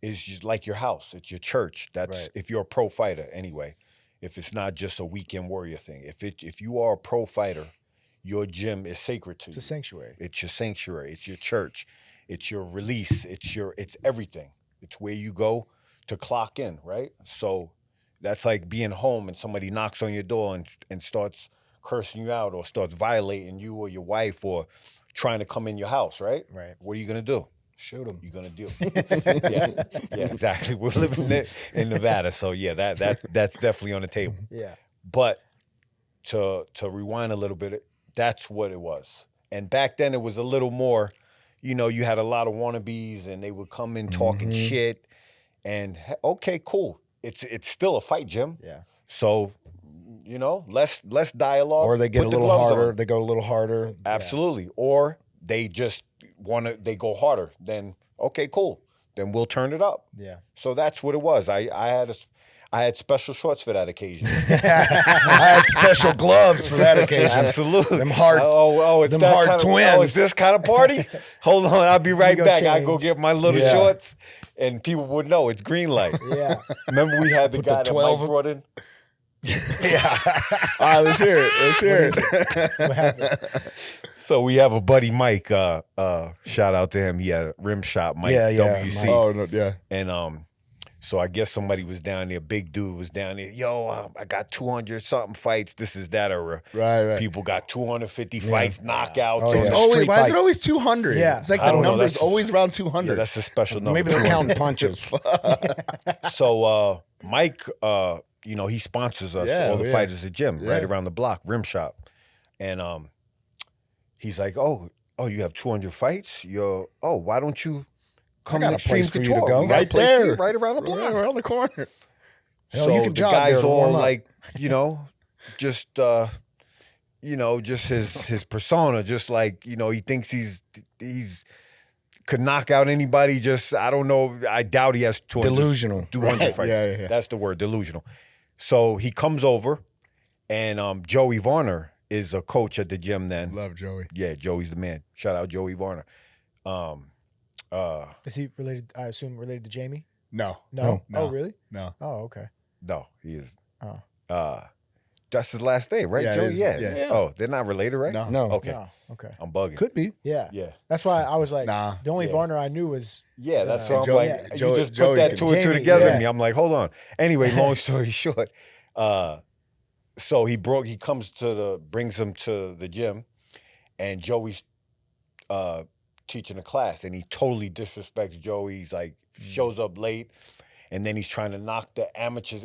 just like your house. It's your church. That's if you're a pro fighter anyway. If it's not just a weekend warrior thing. If you are a pro fighter, your gym is sacred to you. It's a sanctuary. It's your sanctuary. It's your church. It's your release. It's everything. It's where you go to clock in, right? So that's like being home and somebody knocks on your door and starts cursing you out or starts violating you or your wife or trying to come in your house, right? Right. What are you gonna do? Shoot him. You're gonna do. Yeah, exactly. We're living in Nevada, so yeah, that's definitely on the table. Yeah. But to rewind a little bit, that's what it was. And back then it was a little more, you had a lot of wannabes and they would come in talking shit. And okay, cool. It's still a fight, Jim. Yeah. So, less dialogue. Or they get Put a the little gloves harder. on. They go a little harder. Absolutely. Or they just they go harder. Then okay, cool. Then we'll turn it up. Yeah. So that's what it was. I had special shorts for that occasion. I had special gloves for that occasion. Absolutely. Them hard, it's them that hard kind of, twins. Oh, it's this kind of party? Hold on, I'll be right go back. I go change. get my little Yeah. shorts, and people would know it's green light. Yeah. Remember we had the guy that 12 Mike brought in? All right, let's hear it. Let's hear it. What happened? So we have a buddy Mike. Shout out to him. He had a rim shop, Mike Yeah, WC. Mike. Oh no, yeah. And so I guess somebody was down there. Big dude was down there. Yo, I got 200 something fights. This is that era. Right. People got 250 fights, knockouts. Oh, on yeah. the Always, street why is fights. it always 200? Yeah. It's like I the don't know, number's that's- always around 200. Yeah, that's a special number. Maybe they're counting punches. So Mike, he sponsors us, Yeah, all the yeah. fighters at gym, right Yeah. around the block, rim shop. And he's like, oh, you have 200 fights? Why don't you come got to a place Xtreme for you to Couture? go. We got a Right place for you there. right around the block. Yeah, around the corner. Hell, So you can the jog guy's there to all warm up. like, just just his persona, just like, he thinks he's could knock out anybody. Just, I don't know. I doubt he has 200 Delusional. 200 Right. fights. Yeah. That's the word, delusional. So he comes over, and Joey Varner is a coach at the gym then. Love Joey. Yeah, Joey's the man. Shout out Joey Varner. Is he related? I assume related to Jamie? No. No. No. Oh, really? No. Oh, okay. No, he is. Oh. That's his last name, right, Yeah, it Joey? is. Yeah. Yeah. Oh, they're not related, right? No. No. Okay. No. Okay. I'm bugging. Could be. Yeah. Yeah. That's why I was like, Nah. the only Yeah. Varner I knew was Yeah, that's what I'm Joey- like. Joey- You just put Joey's that good. two and two Jamie, together yeah. in me. I'm like, hold on. Anyway, long story short, so he brings him to the gym, and Joey's teaching a class, and he totally disrespects Joey. He's like, shows up late, and then he's trying to knock the amateurs.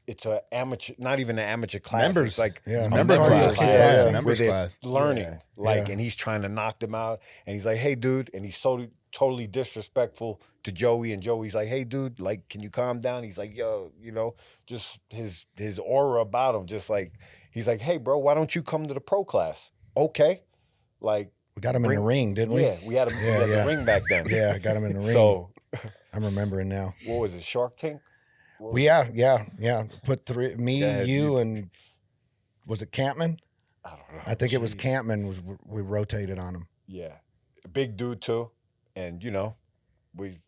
It's an amateur, not even an amateur class. Members. It's like Yeah. a Member members class. Yeah. where Members they're class. learning, Yeah. and he's trying to knock them out, and he's like, hey, dude, and he's so totally disrespectful to Joey, and Joey's like, hey, dude, like, can you calm down? He's like, yo, just his aura about him, just like, he's like, hey, bro, why don't you come to the pro class? Okay. Like, We got him in the ring, didn't we? yeah, we had him Yeah, we had yeah. the ring back then. Yeah, got him in the ring. So, I'm remembering now. what was it, Shark Tank? Well, yeah. Put me, Yeah, you, you- and was it Kampmann? I don't know. I think it was Jeez. Kampmann. We rotated on him. Yeah. Big dude, too. And, we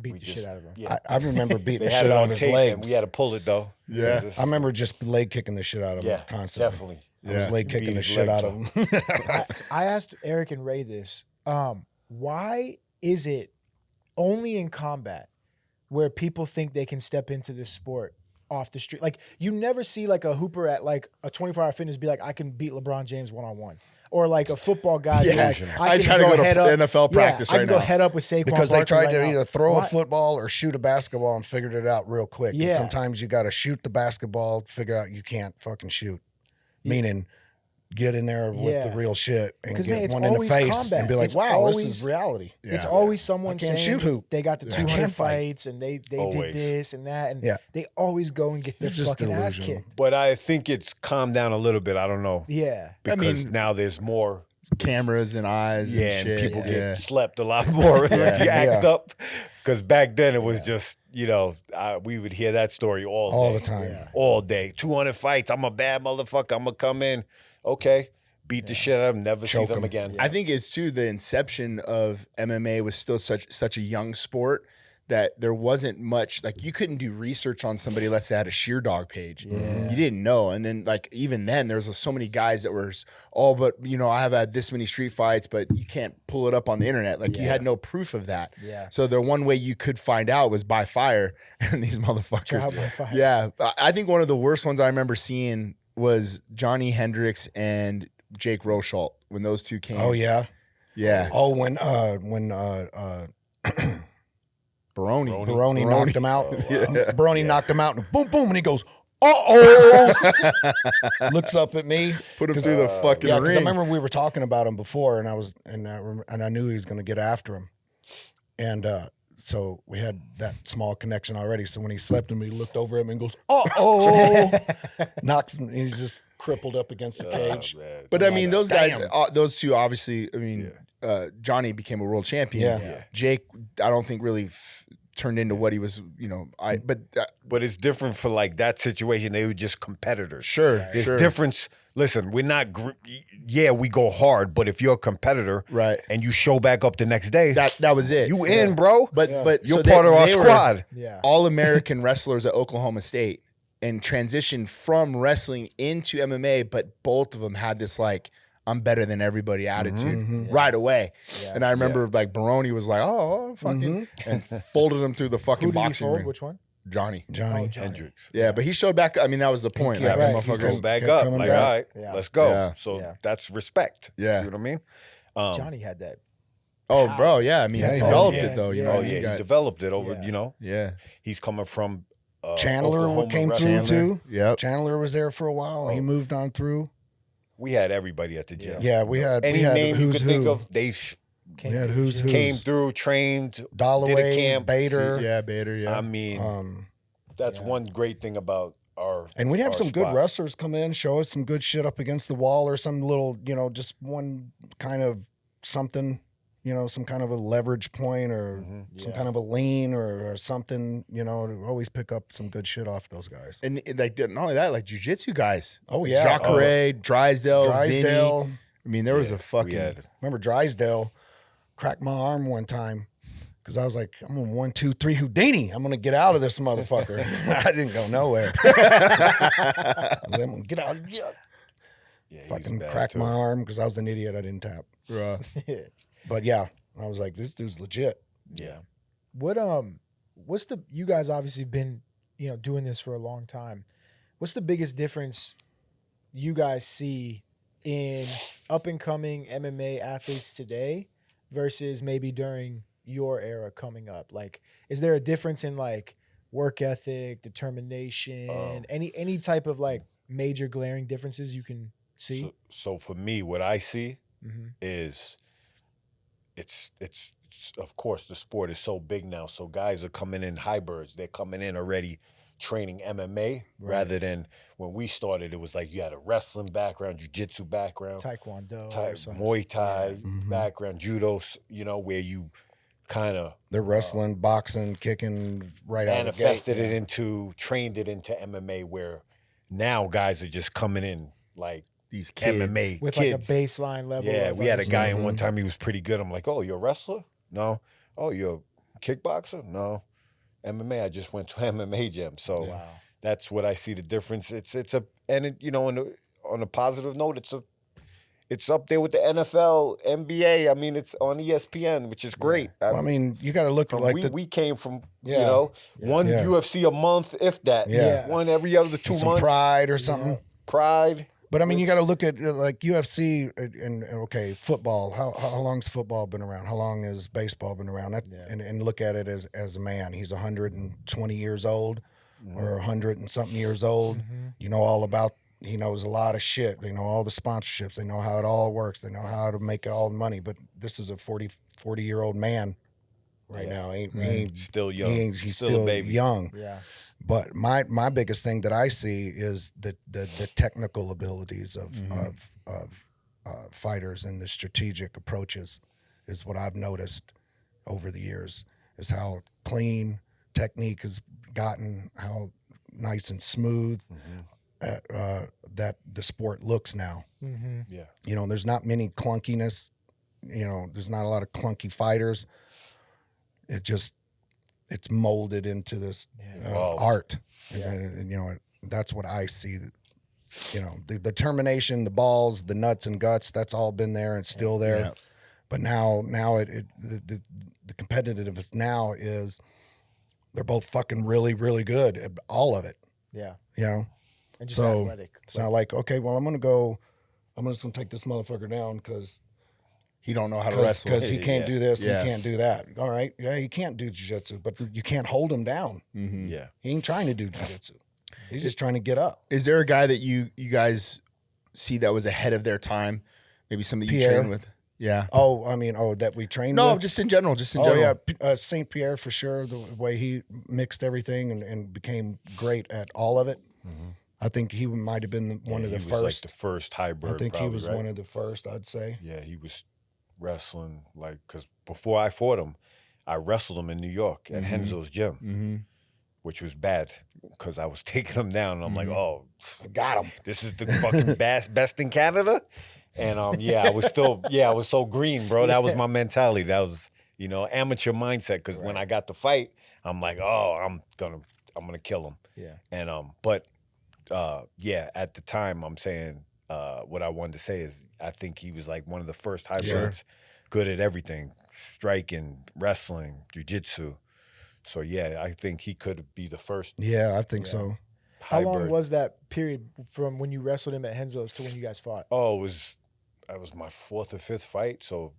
beat we the just- shit out of him. Yeah. I remember beating They the had shit it out on of his tape, and legs. we had to pull it, though. Yeah. Just- I remember just leg kicking the shit out of him Yeah, constantly. definitely. I was Yeah. leg Beat kicking the his shit legs out of him. I asked Eric and Ray this. Why is it only in combat where people think they can step into this sport off the street? Like, you never see like a hooper at like a 24-hour fitness be like, I can beat LeBron James one-on-one. Or like a football guy be like, I can try to go to head up. NFL practice I can right go now. head up with Saquon Because they Barkley tried right to now. either throw Why- a football or shoot a basketball and figured it out real quick. And Yeah. sometimes you got to shoot the basketball, figure out you can't fucking shoot. Meaning, get in there with Yeah. the real shit and 'Cause, get man, it's one in the always face combat. and be like, It's wow, always- this is reality. It's Yeah. always someone I can't saying shoot hoop. they got the I 200 can't fight. fights and they did Always. this and that. And Yeah. they always go and get their It's just fucking ass delusional. kicked. But I think it's calmed down a little bit. I don't know. Yeah. Because mean- now there's more. Cameras and eyes Yeah, and and shit. people yeah. get slept a lot more if you act Yeah. up. Because back then it was just, we would hear that story all the time. Yeah. All day. 200 fights. I'm a bad motherfucker. I'm going to come in. Okay. Beat the shit out of them. Never Choke see them 'em. again. I think it's too the inception of MMA was still such a young sport that there wasn't much, like you couldn't do research on somebody unless they had a sheer dog page. Yeah. You didn't know. And then like, even then there's so many guys that were, oh, but you know, I have had this many street fights, but you can't pull it up on the internet. Like you had no proof of that. Yeah. So the one way you could find out was by fire. And these motherfuckers. Trial by fire. Yeah. I think one of the worst ones I remember seeing was Johnny Hendricks and Jake Rochelt when those two came. Oh yeah. Yeah. Oh, when Baroni knocked him out. Baroni knocked him out and boom, boom, and he goes, looks up at me, Put him through the fucking because I ring. remember we were talking about him before, and I knew he was going to get after him, and so we had that small connection already. So when he slept him, he looked over at him and goes, knocks him. He's just crippled up against the cage. But I mean, those guys, Damn. those two, obviously. I mean, Johnny became a world champion. Yeah. Jake, I don't think really turned into what he was. You know, But it's different for like that situation. They were just competitors. sure, There's sure. difference. Listen, we're not. We go hard, but if you're a competitor, Right. and you show back up the next day, That was it. you in, bro. But You're so part of our they were squad. Yeah. All American wrestlers at Oklahoma State and transitioned from wrestling into MMA. But both of them had this like, I'm better than everybody attitude right away. Yeah. And I remember like Baroni was like, oh fucking, and folded him through the fucking Who did he boxing fold? ring. Which one? Johnny. Johnny. Hendricks. Yeah, but he showed back. I mean, that was the point. Yeah, Like, right. motherfuckers- Goes back kept up. coming Like, back. all right, Yeah. let's go. Yeah. So Yeah. that's respect. Yeah. See what I mean? Johnny had that. Oh, bro, yeah. I mean, Yeah, he he developed did. it though. You Yeah. know, Oh, yeah. He got- developed it over, Yeah. yeah. he's coming from Chandler Oklahoma came wrestling. through too. Yep. Chandler was there for a while. And he moved on through. We had everybody at the gym. Yeah, we had Any name you who's could think who. of, they We had who's who. came through, trained, did a Dalloway, camp. Bader. Yeah, Bader. Yeah. I mean, that's one great thing about our And we'd have our some good spot. wrestlers come in, show us some good shit up against the wall or some little, just one kind of something, some kind of a leverage point or some kind of a lean or something, always pick up some good shit off those guys. And like not only that, like jujitsu guys. Oh, yeah. Jacare, Drysdale, Drysdale. Vinny. I mean, there was a We fucking. had Remember Drysdale cracked my arm one time because I was like, I'm on 1, 2, 3 Houdini. I'm going to get out of this motherfucker. I didn't go nowhere. I was like, I'm going to get out. Yeah. yeah, he's Fucking bad, cracked too. my arm because I was an idiot. I didn't tap. But yeah, I was like, this dude's legit. Yeah. What's you guys obviously been, doing this for a long time. What's the biggest difference you guys see in up and coming MMA athletes today versus maybe during your era coming up? Like, is there a difference in like work ethic, determination, any type of like major glaring differences you can see? So for me, what I see Mhm. is it's of course the sport is so big now. So guys are coming in hybrids. They're coming in already training MMA rather than when we started. It was like you had a wrestling background, jiu-jitsu background, Taekwondo, or something. Muay Thai background, judo. Where you kind of They're wrestling, boxing, kicking right out of the gate. manifested it into, trained it into MMA. Where now guys are just coming in like These kids. MMA with kids. like a baseline level. Yeah, of we had a guy in understanding. one time, he was pretty good. I'm like, oh, you're a wrestler? No. Oh, you're a kickboxer? No. MMA, I just went to MMA gym. So that's what I see the difference. On a positive note, it's up there with the NFL, NBA. I mean, it's on ESPN, which is great. Well, I mean, you got to look like we came from, Yeah. one Yeah. UFC a month, if that. Yeah. One every other 2 some months. pride or something. Pride. But I mean, you got to look at like UFC and okay, football. How long's football been around? How long has baseball been around? And look at it as a man. He's 120 years old or 100 and something years old. You know all about. He knows a lot of shit. They know all the sponsorships. They know how it all works. They know how to make all the money. But this is a 40-year-old man right now. He ain't Still young. He's Still a still baby. young. Yeah. But my biggest thing that I see is the technical abilities of fighters and the strategic approaches is what I've noticed over the years, is how clean technique has gotten, how nice and smooth that the sport looks now. Yeah. There's not many clunkiness. There's not a lot of clunky fighters. It just it's molded into this art. And, you know, that's what I see. You know, the determination, the balls, the nuts and guts, that's all been there and still there. Yeah. But now the competitiveness now is they're both fucking really, really good at all of it. Yeah. You know? And just athletic. It's not like, okay, well, I'm just going to take this motherfucker down because He don't know how to wrestle. Because he can't do this, Yeah. he can't do that. All right, yeah, he can't do jiu-jitsu, but you can't hold him down. Mm-hmm. Yeah. He ain't trying to do jiu-jitsu. He's just trying to get up. Is there a guy that you guys see that was ahead of their time? Maybe somebody you Pierre. trained with? Yeah. That we trained No, with? just in general. St Pierre for sure. The way he mixed everything and became great at all of it. Mm-hmm. I think he might have been one of the he was first. like the first hybrid. I think he probably, was right? one of the first, I'd say. Yeah, he was wrestling because before I fought him, I wrestled him in New York at Henzo's gym, which was bad because I was taking him down, and I'm like, oh, I got him. this is the fucking best in Canada. And I was so green, bro. That was my mentality. That was, amateur mindset. Because when I got the fight, I'm like, oh, I'm gonna kill him. Yeah. And at the time, I'm saying what I wanted to say is I think he was like one of the first hybrids, good at everything, striking, wrestling, jiu-jitsu. So yeah, I think he could be the first. Yeah, I think so. How long hybrid. was that period from when you wrestled him at Henzo's to when you guys fought? Oh, that was my fourth or fifth fight, so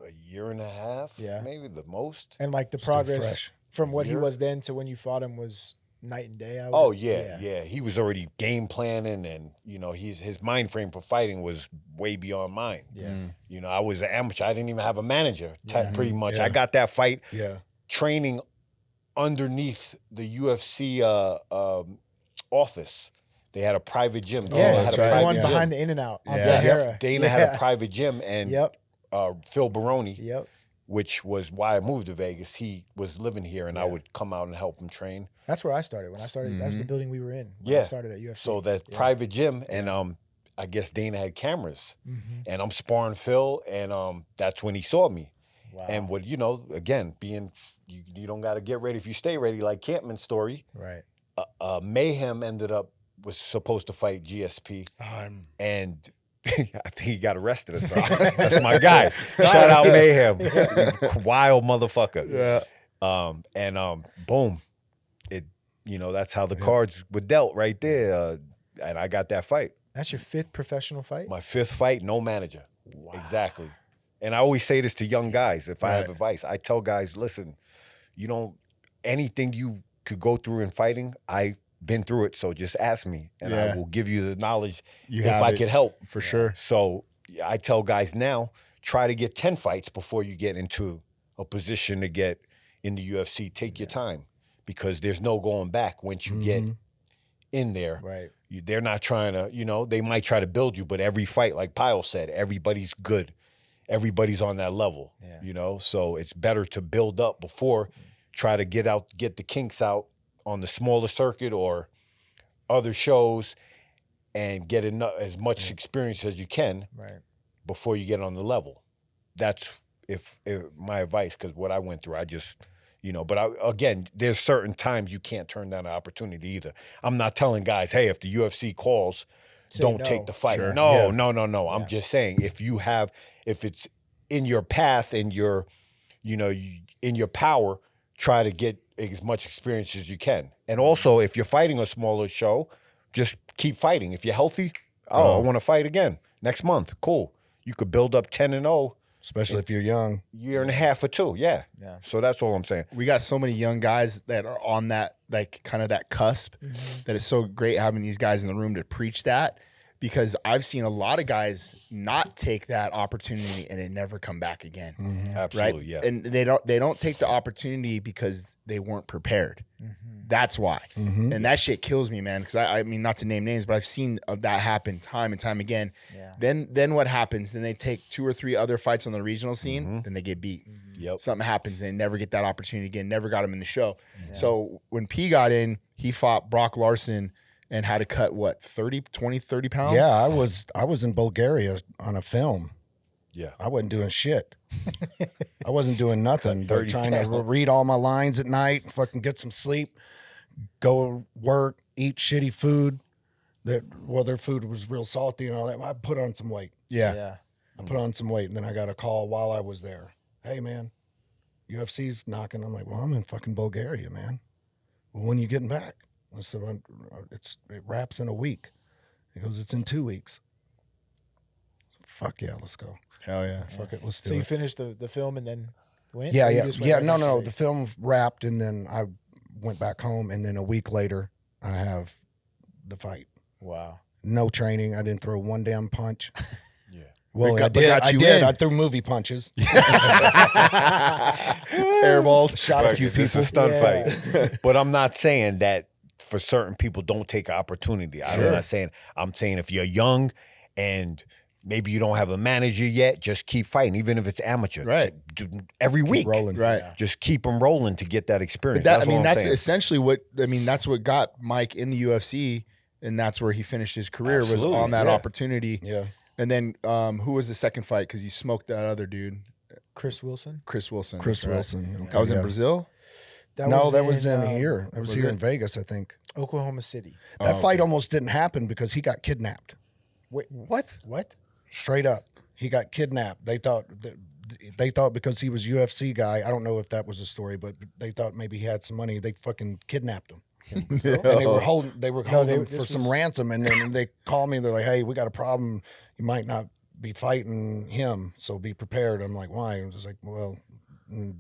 a year and a half, maybe the most. And like the Still progress fresh. from what he Year? was then to when you fought him was night and day. Yeah. He was already game planning, and his mind frame for fighting was way beyond mine. Yeah. I was an amateur. I didn't even have a manager. Pretty much, Yeah. I got that fight training underneath the UFC office. They had a private gym. Yes, had a the private one gym. behind the In-N-Out on Yeah. Sahara. Dana had a private gym, and Phil Baroni, Yep. which was why I moved to Vegas. He was living here, and I would come out and help him train. That's where I started. When I started, that's the building we were in. When Yeah. I started at UFC. So that private gym, and I guess Dana had cameras, and I'm sparring Phil, and that's when he saw me. Wow. And what again, being you don't got to get ready if you stay ready, like Kampmann's story. Right. Mayhem was supposed to fight GSP, and I think he got arrested. So that's my guy. Shout out Mayhem, wild motherfucker. Yeah. Boom, it that's how the cards were dealt right there, and I got that fight. That's your fifth professional fight? My fifth fight, no manager. Wow. Exactly. And I always say this to young guys. If I have advice, I tell guys, listen, anything you could go through in fighting, I've been through it. So just ask me, and I will give you the knowledge if I could help. For sure. So I tell guys now, try to get 10 fights before you get into a position to get in the UFC. Take your time, because there's no going back once you get in there. Right. They're not trying to, they might try to build you, but every fight, like Pyle said, everybody's good. Everybody's on that level, so it's better to build up before try to get the kinks out on the smaller circuit or other shows and get as much experience as you can before you get on the level. That's if my advice, because what I went through, I just, again, there's certain times you can't turn down an opportunity either. I'm not telling guys, hey, if the UFC calls, don't take the fight. Sure. No. I'm just saying if it's in your path and in your power, try to get as much experience as you can. And also, if you're fighting a smaller show, just keep fighting. If you're healthy, I want to fight again next month. Cool. You could build up 10-0. Especially if you're young. Year and a half or two, yeah. So that's all I'm saying. We got so many young guys that are on that, like, kind of that cusp, that it's so great having these guys in the room to preach that, because I've seen a lot of guys not take that opportunity and it never come back again. Absolutely, right? yeah. And they don't take the opportunity because they weren't prepared. That's why. And that shit kills me, man, because I mean, not to name names, but I've seen that happen time and time again. Then what happens? Then they take 2 or 3 other fights on the regional scene, then they get beat. Something happens and they never get that opportunity again, never got him in the show. So when P got in, he fought Brock Larson and had to cut, what, 30 pounds? Yeah, I was in Bulgaria on a film. Yeah. I wasn't doing shit. I wasn't doing nothing but 30 trying to pounds. read all my lines at night, fucking get some sleep, go work, eat shitty food. Their food was real salty and all that. I put on some weight. Yeah. I put on some weight, and then I got a call while I was there. Hey, man, UFC's knocking. I'm like, well, I'm in fucking Bulgaria, man. Well, when you getting back? I said, it wraps in a week. He goes, it's in 2 weeks. Fuck yeah, let's go. Hell yeah. Fuck it, let's do So it. you finished the film and then went? Yeah, Or you yeah, just went yeah. right No, back no. straight? The film wrapped, and then I went back home, and then a week later, I have the fight. Wow. No training. I didn't throw one damn punch. Yeah. Well, But I did. got I you did. in. I threw movie punches. Airballed. Shot a few people. It's a stunt Yeah. fight. But I'm not saying that for certain people don't take opportunity. I'm not saying. I'm saying if you're young and maybe you don't have a manager yet, just keep fighting, even if it's amateur. Right. Every week. rolling. Right. Just keep them rolling to get that experience. But what I'm that's saying. essentially that's what got Mike in the UFC, and that's where he finished his career was Absolutely, on that yeah. opportunity. Yeah. And then who was the second fight? Because you smoked that other dude, Chris Wilson? Chris Wilson. Chris right? Wilson. That was in Yeah. Brazil. That was in here. That was here in Vegas, I think. Oklahoma City. That fight almost didn't happen because he got kidnapped. Wait, What? what? Straight up, he got kidnapped. They thought because he was UFC guy. I don't know if that was a story, but they thought maybe he had some money. They fucking kidnapped him. And they were holding him for some ransom, and then they called me. They're like, "Hey, we got a problem. You might not be fighting him, so be prepared." I'm like, "Why?" I was like, "Well,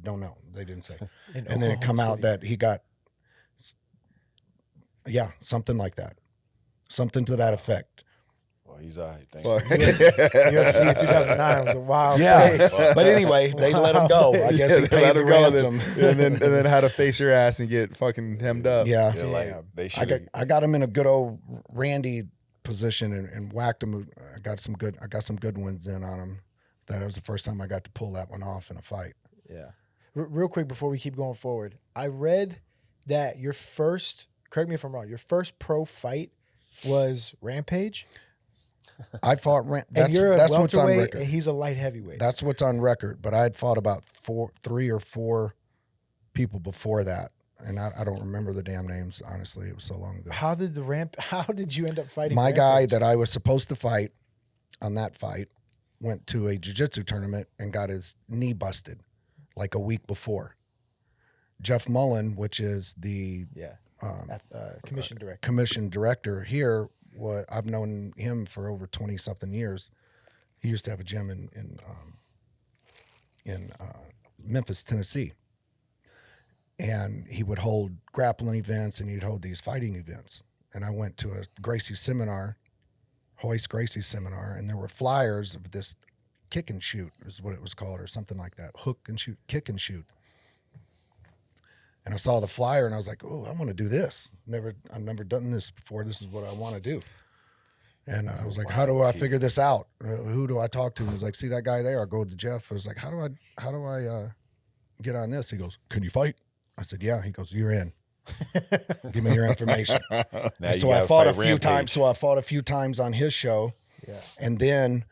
don't know." They didn't say. In And then it come Oklahoma out City. that he got, something like that, something to that effect. Well, he's all right. Thanks. UFC in 2009 was a wild Yeah, place. but anyway, they let him go. I guess he paid Let the him go, ransom. and then had to face your ass and get fucking hemmed up. Yeah, Yeah, like, they I should. got him in a good old Randy position and whacked him. I got some good ones in on him. That was the first time I got to pull that one off in a fight. Yeah. Real quick before we keep going forward, I read that your first, correct me if I'm wrong, your first pro fight was Rampage, I fought. and That's you're a what's on welterweight, record. and he's a light heavyweight. That's what's on record. But I had fought about 3 or 4 people before that, and I don't remember the damn names. Honestly, it was so long ago. How did you end up fighting? My guy Rampage? that I was supposed to fight on that fight went to a jiu-jitsu tournament and got his knee busted like a week before. Jeff Mullen, which is the commission director. commission director here, I've known him for over 20-something years. He used to have a gym in Memphis, Tennessee. And he would hold grappling events and he'd hold these fighting events. And I went to a Gracie seminar, Hoist Gracie seminar, and there were flyers of this kick and shoot is what it was called, or something like that. Hook and shoot, kick and shoot. And I saw the flyer and I was like, oh, I want to do this. I've never done this before. This is what I want to do. And I was like, how do I figure this out? Who do I talk to? And he was like, see that guy there? I'll go to Jeff. I was like, how do I get on this? He goes, can you fight? I said, yeah. He goes, you're in. Give me your information. Now So you I gotta fought fight a few Rampage. times. So I fought a few times on his show. Yeah. And then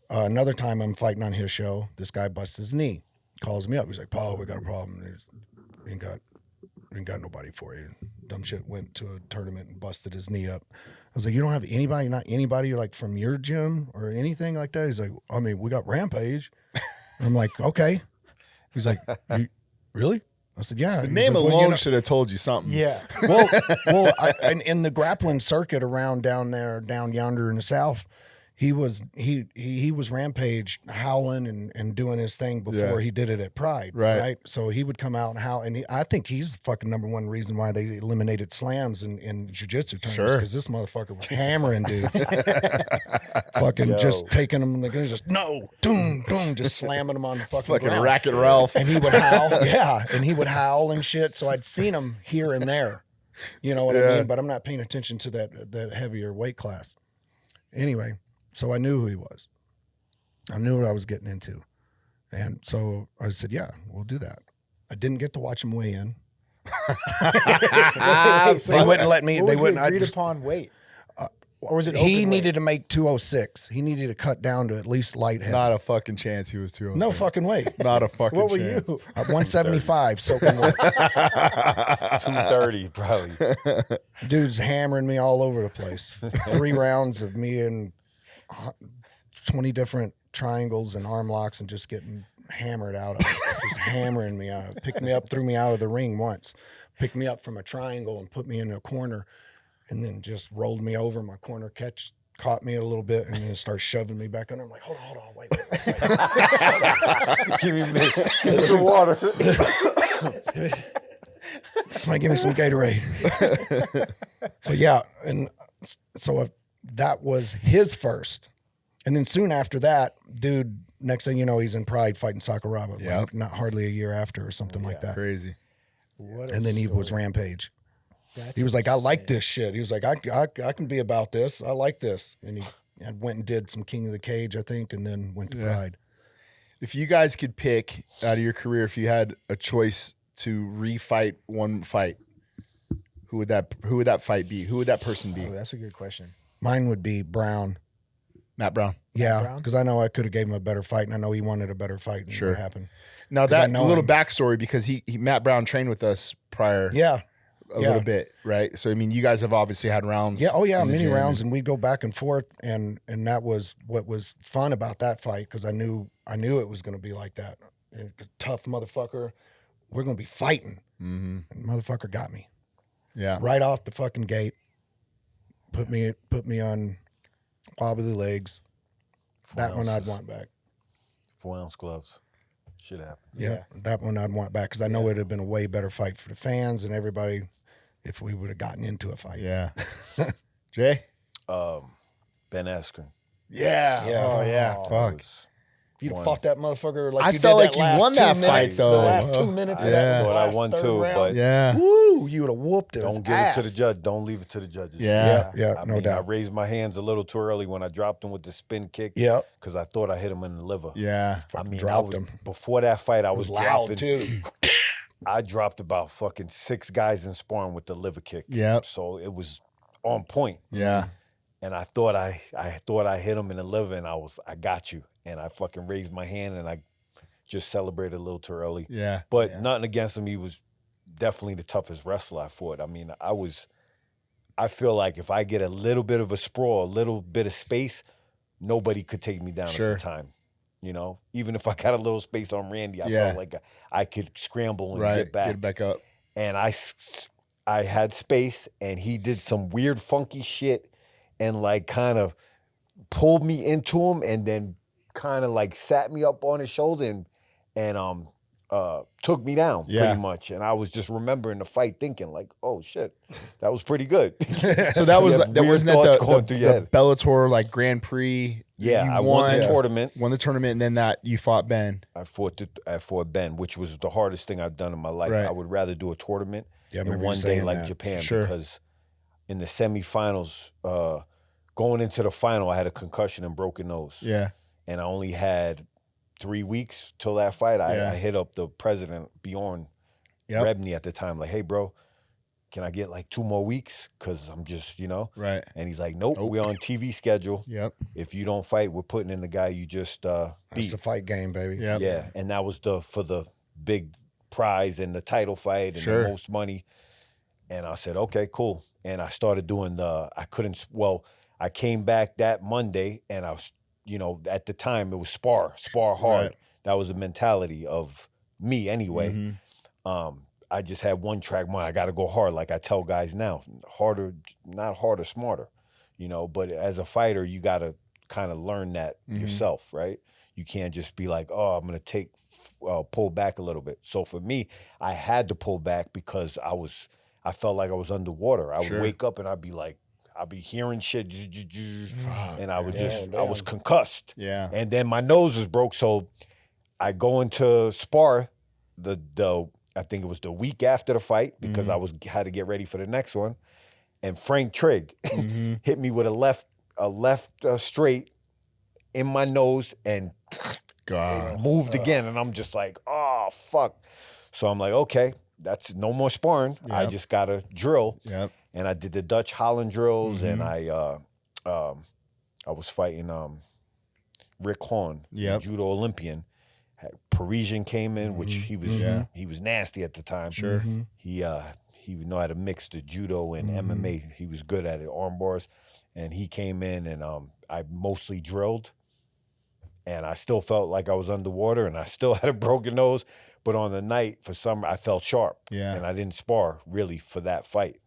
another time I'm fighting on his show, this guy busts his knee, calls me up. He's like, Paul, we got a problem. We ain't got nobody for you. Dumb shit went to a tournament and busted his knee up. I was like, you don't have anybody, not anybody like from your gym or anything like that? He's like, I mean, we got Rampage. And I'm like, okay. He's like, really? I said, yeah. The He's name like, well, alone you know- should have told you something. Yeah. and in the grappling circuit around down yonder in the South, he was Rampage howling and doing his thing before he did it at Pride. Right. So he would come out and howl, and I think he's the fucking number one reason why they eliminated slams in jiu-jitsu tournaments, because this motherfucker was hammering dudes. Fucking just taking them in the gun, just no, doom, boom, just slamming them on the fucking ground. Racket Ralph. And he would howl, and he would howl and shit. So I'd seen him here and there, you know what I mean? But I'm not paying attention to that heavier weight class. Anyway, so I knew who he was. I knew what I was getting into. And so I said, yeah, we'll do that. I didn't get to watch him weigh in. They wouldn't let me. What They was wouldn't. the I agreed just, upon weight? Or was it He open needed weight? to make 206. He needed to cut down to at least light heavy. Not a fucking chance he was 206. No fucking way. Not a fucking What were chance. you? 175 soaking wet. 230 probably. Dude's hammering me all over the place. 3 rounds of me in 20 different triangles and arm locks and just getting hammered out of it. Just hammering me out. Picked me up, threw me out of the ring once. Picked me up from a triangle and put me in a corner and then just rolled me over. My corner caught me a little bit and then started shoving me back under. I'm like, hold on, wait. Give me some water. Somebody give me some Gatorade. But yeah, and so that was his first. And then soon after that, dude, next thing you know, he's in Pride fighting Sakuraba. Yep. Like not hardly a year after or something like that. Crazy. And then he was Rampage. He was like, I like this shit. He was like, I can be about this. I like this. And he went and did some King of the Cage, I think, and then went to Pride. If you guys could pick out of your career, if you had a choice to refight one fight, who would that fight be? Who would that person be? Oh, that's a good question. Mine would be Brown. Matt Brown. Yeah, Brown? because I know I could have gave him a better fight, and I know he wanted a better fight, and Sure. what happened. Now 'Cause I that know little him. backstory, because he Matt Brown trained with us prior Yeah. a little bit, right? So I mean, you guys have obviously had rounds. Yeah, oh yeah, in the many gym rounds, and we'd go back and forth, and that was what was fun about that fight because I knew it was going to be like that. And a tough motherfucker, we're going to be fighting. Mm-hmm. And motherfucker got me Yeah. right off the fucking gate. Put me on wobbly legs. That one I'd want back. 4-ounce gloves. Shit happened. Yeah, that one I'd want back because I know it'd have been a way better fight for the fans and everybody if we would have gotten into a fight. Yeah. Jay? Ben Askren. Yeah. Yeah. Oh yeah. Fuck. Was If you'd have One. fought that motherfucker like I you felt did like that you last won 2 that minutes, fight, though. The last 2 minutes of that, I thought I last won third too, round. but Yeah. Woo, you would have whooped his don't give ass. it to the judge. Don't leave it to the judges. Yeah. Yeah, I no mean, doubt. I raised my hands a little too early when I dropped him with the spin kick. Yep. Because I thought I hit him in the liver. Yeah. I mean, dropped him. Before that fight, I It was was loud dropping. too. I dropped about fucking 6 guys in sparring with the liver kick. Yep. So it was on point. Yeah. And I thought I thought I hit him in the liver, and I got you. And I fucking raised my hand, and I just celebrated a little too early. Yeah. But nothing against him. He was definitely the toughest wrestler I fought. I mean, I feel like if I get a little bit of a sprawl, a little bit of space, nobody could take me down Sure. at the time. You know, even if I got a little space on Randy, I Yeah. felt like I could scramble and Right. get back. Get back up. And I had space, and he did some weird, funky shit, and like kind of pulled me into him, and then kind of like sat me up on his shoulder and took me down pretty much. And I was just remembering the fight, thinking like, "Oh shit, that was pretty good." So that was You have that weird wasn't thoughts that going through your the head. Bellator like Grand Prix. Yeah, You I won the won- tournament. Won the tournament, and then that you fought Ben. I fought Ben, which was the hardest thing I've done in my life. Right. I would rather do a tournament Yeah, I than remember you one day saying like that. Japan Sure. because in the semifinals, going into the final, I had a concussion and broken nose. Yeah. And I only had 3 weeks till that fight. I hit up the president, Bjorn Yep. Rebney at the time, like, "Hey, bro, can I get like 2 more weeks? Because I'm just, Right. And he's like, nope, Nope. we're on TV schedule. Yep. If you don't fight, we're putting in the guy you just That's beat. the fight game, baby. Yep. Yeah, and that was for the big prize and the title fight and Sure. the most money. And I said, okay, cool. And I started doing I came back that Monday, and I was, at the time it was spar hard. Right. That was the mentality of me anyway. Mhm. I just had one track mind. I got to go hard, like I tell guys now. Harder, not harder, smarter. But as a fighter, you got to kind of learn that yourself, right? You can't just be like, oh, I'm going to pull back a little bit. So for me, I had to pull back because I felt like I was underwater. I Sure. would wake up and I'd be hearing shit, and I would I was damn. concussed. Yeah. And then my nose was broke, so I go into spar I think it was the week after the fight because I had to get ready for the next one. And Frank Trigg hit me with a left straight in my nose and God. it moved again. And I'm just like, oh, fuck. So I'm like, okay, that's no more sparring. I Yep. just got to drill. Yep. And I did the Dutch Holland drills and I I was fighting Rick Horn, Yep. the judo Olympian. Parisian came in, which he was nasty at the time. Sure. He know how to mix the judo and MMA. He was good at it, arm bars, and he came in and I mostly drilled, and I still felt like I was underwater, and I still had a broken nose. But on the night, for some, I felt sharp, and I didn't spar really for that fight.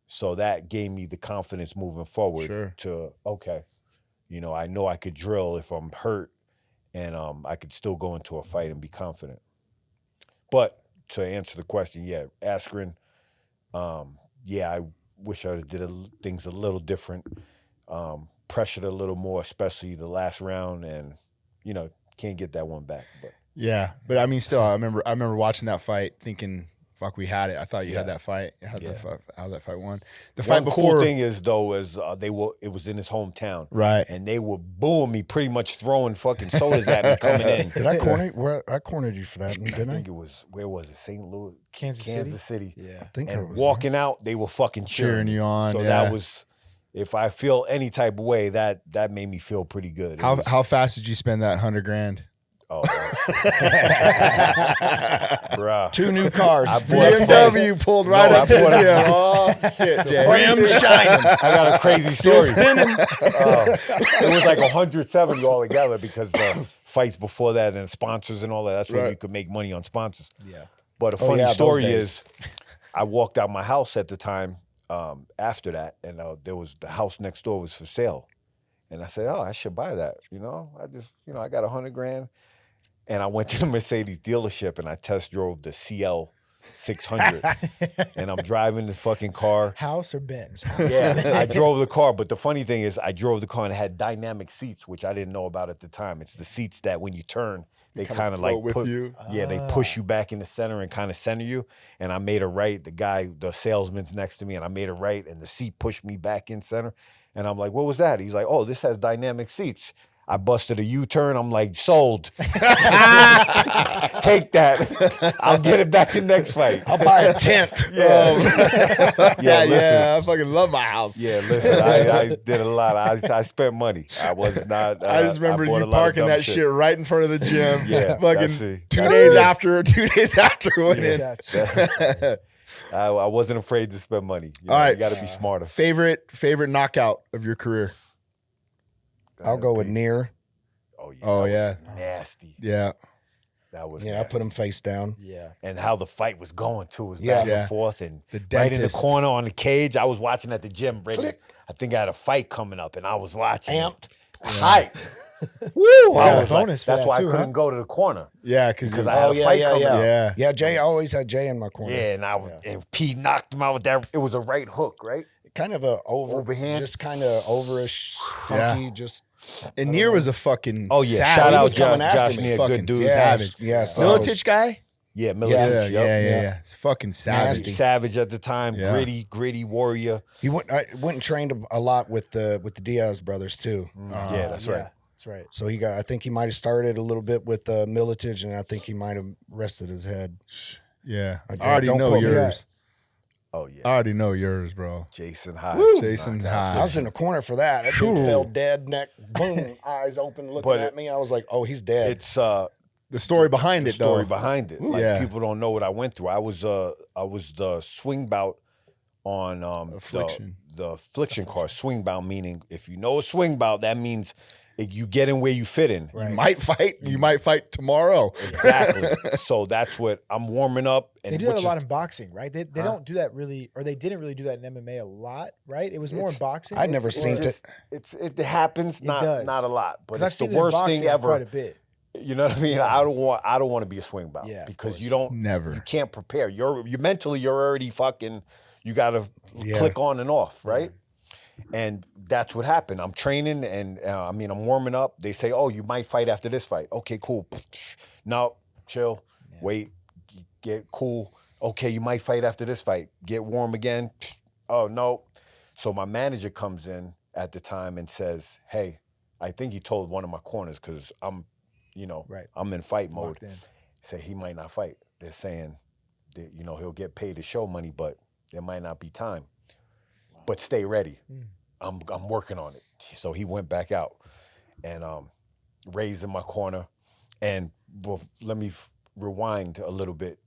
So that gave me the confidence moving forward to, okay, you know I could drill if I'm hurt, and I could still go into a fight and be confident. But to answer the question, Askren, I wish I did things a little different, pressured a little more, especially the last round, and, you know, can't get that one back. But Yeah, but I mean, still, I remember watching that fight, thinking, "Fuck, we had it." I thought you had that fight. How that fight won? The fight before. Cool thing is though is it was in his hometown, right? And they were booing me, pretty much throwing fucking sodas at me coming in. Did I corner? I cornered you for that, didn't I? I think it was, where was it? St. Louis, Kansas City. Yeah, I think and walking out, they were fucking cheering you on. So that was, if I feel any type of way, that made me feel pretty good. How fast did you spend that $100,000? Oh, bruh. 2 new cars. BMW pulled right up to the gym. Oh shit, Jay. Rim shining. I got a crazy story. It was like 170 altogether because the fights before that and sponsors and all that. That's where you could make money on sponsors. Yeah. But a funny story is, I walked out my house at the time after that, and there was the house next door was for sale, and I said, "Oh, I should buy that." You know, I got $100,000. And I went to the Mercedes dealership and I test drove the CL 600. And I'm driving the fucking car. House or Benz? I drove the car. But the funny thing is, I drove the car and it had dynamic seats, which I didn't know about at the time. It's the seats that when you turn, they kind of like with you. Yeah, they push you back in the center and kind of center you. And I made a right. The salesman's next to me, and I made a right, and the seat pushed me back in center. And I'm like, "What was that?" He's like, "Oh, this has dynamic seats." I busted a U-turn. I'm like, "Sold." Take that. I'll get it back the next fight. I'll buy a tent. Listen. I fucking love my house. Yeah, listen, I did a lot. I spent money. I was not. I just remember you parking that shit right in front of the gym. Yeah, fucking 2 days after winning. I wasn't afraid to spend money. All right, you got to be smarter. Favorite knockout of your career? I'll go with Near. Oh yeah. Nasty. Yeah. That was I put him face down. Yeah. And how the fight was going too was back and forth, and the right in the corner on the cage. I was watching at the gym. I think I had a fight coming up, and I was watching. Amped. Hype. Woo! I was like, that's why I couldn't go to the corner. Yeah, because I had a fight coming up. Yeah, Jay, I always had Jay in my corner. Yeah, and Pete knocked him out with that. It was a right hook, right? Kind of a overhand, just kind of overish, funky, just. And Near was a fucking savage. Shout out Josh Near, good dude. Savage. Yeah, Militich guy? Yeah, Militich. Yeah. It's fucking savage. Savage at the time, gritty warrior. He went and trained a lot with the Diaz brothers too. Yeah, that's right. That's right. So I think he might have started a little bit with Militich, and I think he might have rested his head. Yeah, I already know yours. Oh yeah, I already know yours, bro. Jason High. Jason High. I was in the corner for that. That dude fell dead, neck, boom, eyes open, looking at me. I was like, "Oh, he's dead." It's the story behind it, though. Like, people don't know what I went through. I was the swing bout on Affliction. the affliction card. Swing bout meaning, if you know a swing bout, that means you get in where you fit in. Right. You might fight tomorrow. Exactly. So that's what I'm warming up. And they do that a lot in boxing, right? They don't do that really, or they didn't really do that in MMA a lot, right? It was more in boxing. I'd never seen it. It happens, not a lot, but it's the I've worst seen thing ever. Quite a bit. You know what I mean? I don't want to be a swing bout because you can't prepare. You're mentally, you're already fucking. You got to click on and off, right? And that's what happened. I'm training, and I'm warming up. They say, "Oh, you might fight after this fight." Okay, cool. No, chill. Wait, get cool. Okay, you might fight after this fight. Get warm again. Oh no. So my manager comes in at the time and says, "Hey, I think he told one of my corners because I'm in fight mode. Say he might not fight. They're saying that he'll get paid to show money, but there might not be time. But stay ready." I'm working on it. So he went back out, and Ray's in my corner, and let me rewind a little bit.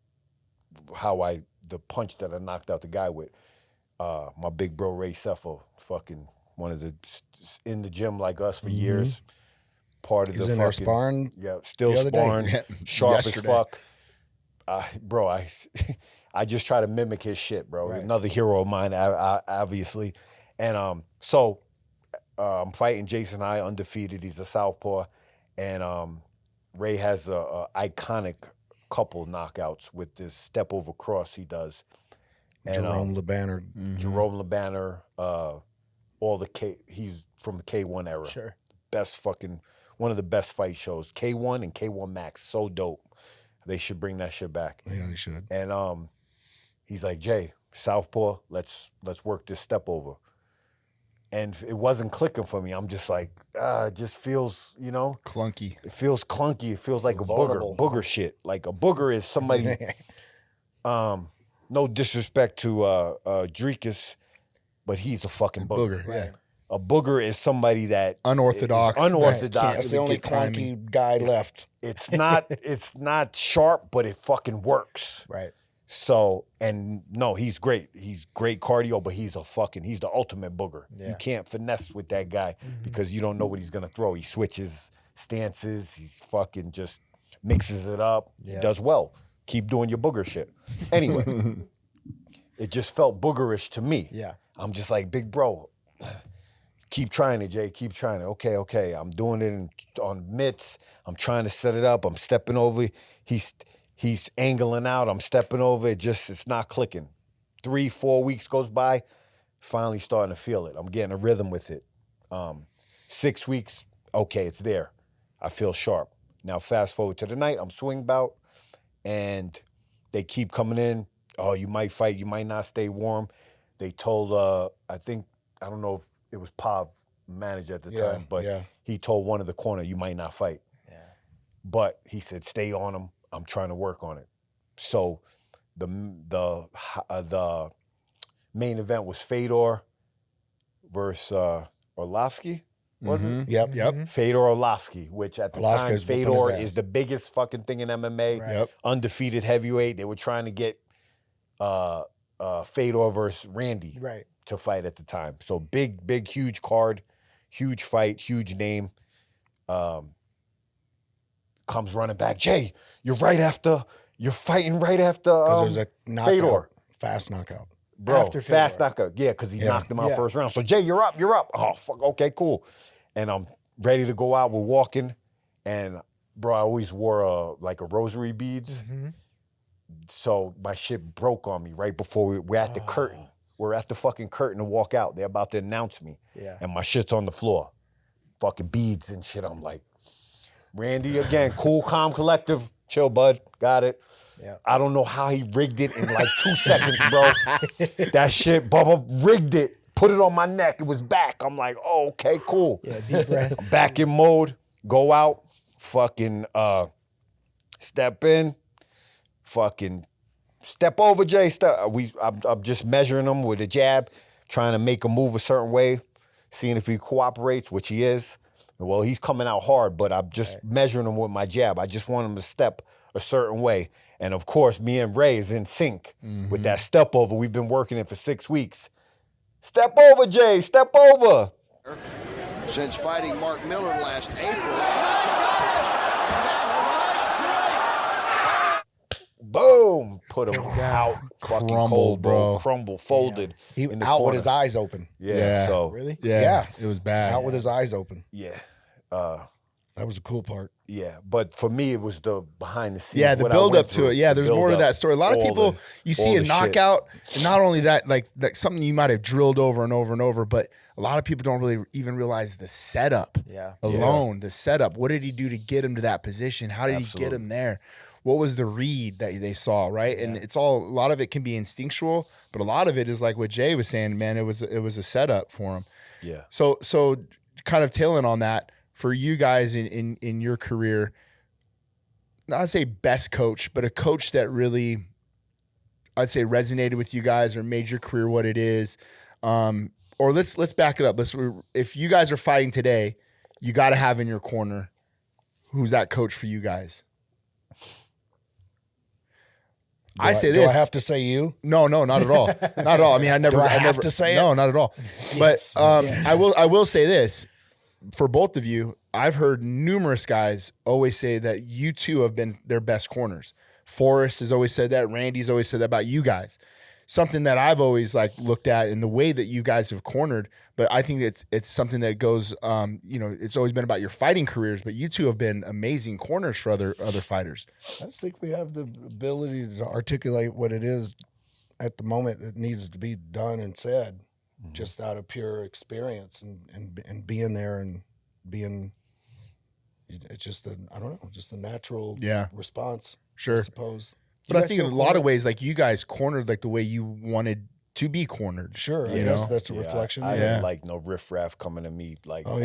The punch that I knocked out the guy with, my big bro Ray Cepho, fucking one of the in the gym like us for years. Part of He was the in fucking there sparring. Yeah, still the other day. sparring, sharp Yesterday. as fuck. Bro, I just try to mimic his shit, bro. Right. Another hero of mine, obviously. And so I'm fighting Jason High, undefeated. He's a southpaw. And Ray has a iconic couple knockouts with this step over cross he does. And, Jerome LeBanner. Jerome LeBanner, he's from the K1 era. Sure. One of the best fight shows. K1 and K1 Max, so dope. They should bring that shit back. Yeah, they should. And he's like, Jay, southpaw, let's work this step over. And it wasn't clicking for me. I'm just like, it just feels, Clunky. it feels clunky. It feels like Vulnerable. a booger shit. Like a booger is somebody, no disrespect to Drekus, but he's a fucking booger. Booger. Yeah. A booger is somebody that Unorthodox. is unorthodox. That's the only Get timing. clunky guy left. It's not sharp, but it fucking works. Right. So, and no, he's great. He's great cardio, but he's the ultimate booger. Yeah. You can't finesse with that guy because you don't know what he's gonna throw. He switches stances. He's fucking just mixes it up. Yeah. He does well. Keep doing your booger shit. Anyway, it just felt boogerish to me. Yeah. I'm just like, big bro, keep trying it, Jay. Keep trying it. Okay. I'm doing it on mitts. I'm trying to set it up. I'm stepping over. He's angling out. I'm stepping over. It's not clicking. 3-4 weeks goes by. Finally starting to feel it. I'm getting a rhythm with it. 6 weeks, okay, it's there. I feel sharp. Now fast forward to the night. I'm swing bout, and they keep coming in. Oh, you might fight. You might not stay warm. They told, I don't know if it was Pav, manager at the time, but he told one of the corner, you might not fight. Yeah. But he said, stay on him. I'm trying to work on it. So the main event was Fedor versus Orlovsky, wasn't it? Yep. Fedor Orlovsky, which at the time, Orlovsky's whooping Fedor his ass. is the biggest fucking thing in MMA. Right. Yep. Undefeated heavyweight. They were trying to get Fedor versus Randy Right. to fight at the time. So big, huge card, huge fight, huge name. Comes running back. Jay, you're fighting right after Because it was a knockout. Fedor. Fast knockout. Bro, After fast Fedor. knockout. Yeah, because he Yeah. knocked him out Yeah. first round. So Jay, you're up. Oh, fuck. Okay, cool. And I'm ready to go out. We're walking. And bro, I always wore a rosary beads. Mm-hmm. So my shit broke on me right before we're at the curtain. We're at the fucking curtain to walk out. They're about to announce me. Yeah. And my shit's on the floor. Fucking beads and shit. I'm like, Randy again, cool, calm, collective. Chill, bud. Got it. Yeah. I don't know how he rigged it in like 2 seconds, bro. That shit, Bubba rigged it. Put it on my neck. It was back. I'm like, oh, okay, cool. Yeah. Deep breath. I'm back in mode. Go out. Fucking step in. Fucking step over, Jay. I'm just measuring him with a jab, trying to make him move a certain way, seeing if he cooperates, which he is. Well, he's coming out hard, but I'm just measuring him with my jab. I just want him to step a certain way. And of course, me and Ray is in sync with that step over. We've been working it for 6 weeks. Step over, Jay. Step over. Since fighting Mark Miller last April. Boom. Put him out. Fucking Crumbled, cold, bro. bro. Crumble, folded. He in the out corner. with his eyes open. Yeah, so. Really? Yeah. It was bad. Out with his eyes open. Yeah. That was the cool part. Yeah, but for me, it was the behind the scenes. Yeah, the what I build went up to through, it. Yeah, the there's more to build-up, that story. A lot of all people, the- you see all a the shit. knockout, and not only that, like something you might have drilled over and over and over, but a lot of people don't really even realize the setup Yeah. alone. The setup. What did he do to get him to that position? How did he get Absolutely. him there? What was the read that they saw, right? And it's all, a lot of it can be instinctual, but a lot of it is like what Jay was saying, man, it was a setup for him. Yeah. So kind of tailing on that, for you guys in your career, not to say best coach, but a coach that really, I'd say, resonated with you guys or made your career what it is. or let's back it up. If you guys are fighting today, you got to have in your corner, who's that coach for you guys? Do I have to say you? No, not at all. Not at all. I mean, I never have to say no, it? not at all. But I will say this for both of you. I've heard numerous guys always say that you two have been their best corners. Forrest has always said that. Randy's always said that about you guys. Something that I've always like looked at in the way that you guys have cornered, but I think it's something that goes, it's always been about your fighting careers, but you two have been amazing corners for other fighters. I just think we have the ability to articulate what it is at the moment that needs to be done and said, just out of pure experience and being there and being. It's just just a natural response. Sure. I suppose. But I think in a lot of ways, like you guys cornered like the way you wanted to be cornered. Sure, I guess that's a reflection. I didn't like no riffraff coming to me like, like,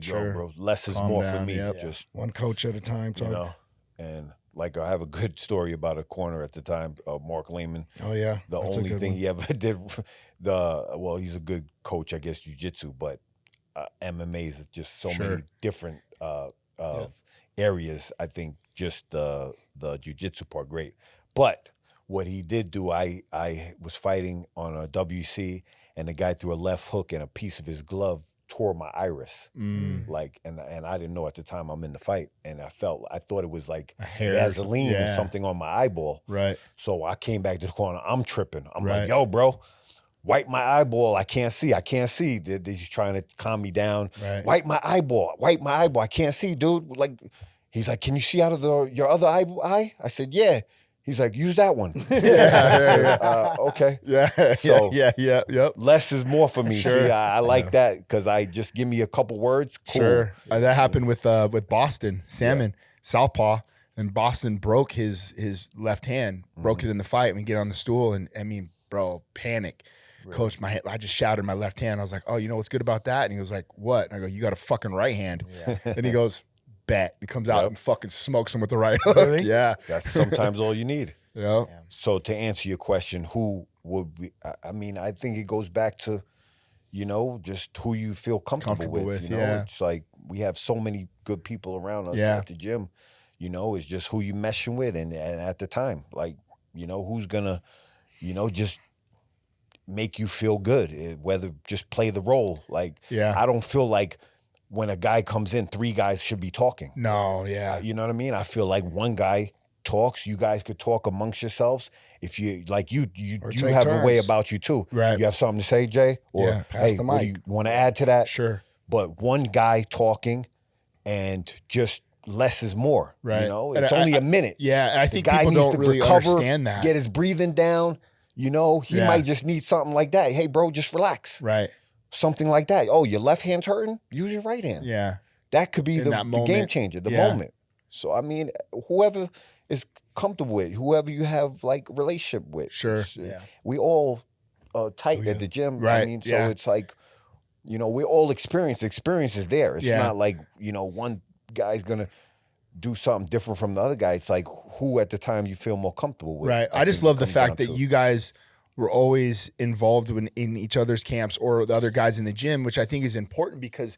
yo, bro, less is more for me. Yep. Just one coach at a time. you know, and like I have a good story about a corner at the time, Mark Lehman. Oh yeah, the only thing he ever did, he's a good coach, I guess, jiu-jitsu, but MMA is just so many different areas. I think just the jiu-jitsu part, great. But what he did do, I was fighting on a WC, and the guy threw a left hook, and a piece of his glove tore my iris. Like, and I didn't know at the time I'm in the fight, and I thought it was like Vaseline or something on my eyeball. Right. So I came back to the corner. I'm tripping. I'm like, yo, bro. Wipe my eyeball. I can't see. He's trying to calm me down. Right. Wipe my eyeball. I can't see, dude. Like, he's like, can you see out of your other eye? I said, yeah. He's like, use that one. Okay. Yeah. So yep. less is more for me. Sure. See, I like that because I just give me a couple words. Cool. Sure. That happened with Boston Salmon, Southpaw, and Boston broke his left hand, broke it in the fight. And we get on the stool, and I mean, bro, panic. Really? Coach, I just shattered my left hand. I was like, oh, you know what's good about that? And he was like, what? And I go, you got a fucking right hand. Yeah. And he goes, bet. He comes out and fucking smokes him with the right hook. Really? Yeah. That's sometimes all you need. Yeah. So to answer your question, who would be, I mean, I think it goes back to, just who you feel comfortable with. It's like we have so many good people around us at the gym. It's just who you meshing with, and at the time, like, who's gonna, just make you feel good, whether just play the role. Like, I don't feel like when a guy comes in, 3 guys should be talking. No, yeah. You know what I mean? I feel like one guy talks, you guys could talk amongst yourselves. If you like, you have turns. a way about you too. Right. You have something to say, Jay? Or pass the mic. You want to add to that? Sure. But one guy talking and just less is more. Right. It's only a minute. Yeah, and I think the guy people needs don't to really recover, understand that. get his breathing down. He might just need something like that. Hey, bro, just relax. Right. Something like that. Oh, your left hand's hurting? Use your right hand. Yeah. That could be the game changer, the moment. So, I mean, whoever is comfortable with, whoever you have, like, relationship with. Sure. We all tight at the gym. Right. I mean, so it's like, we all experience. Experience is there. It's not like, one guy's going to do something different from the other guy. It's like who at the time you feel more comfortable with. Right. I just love the fact that you guys were always involved in each other's camps or the other guys in the gym, which I think is important because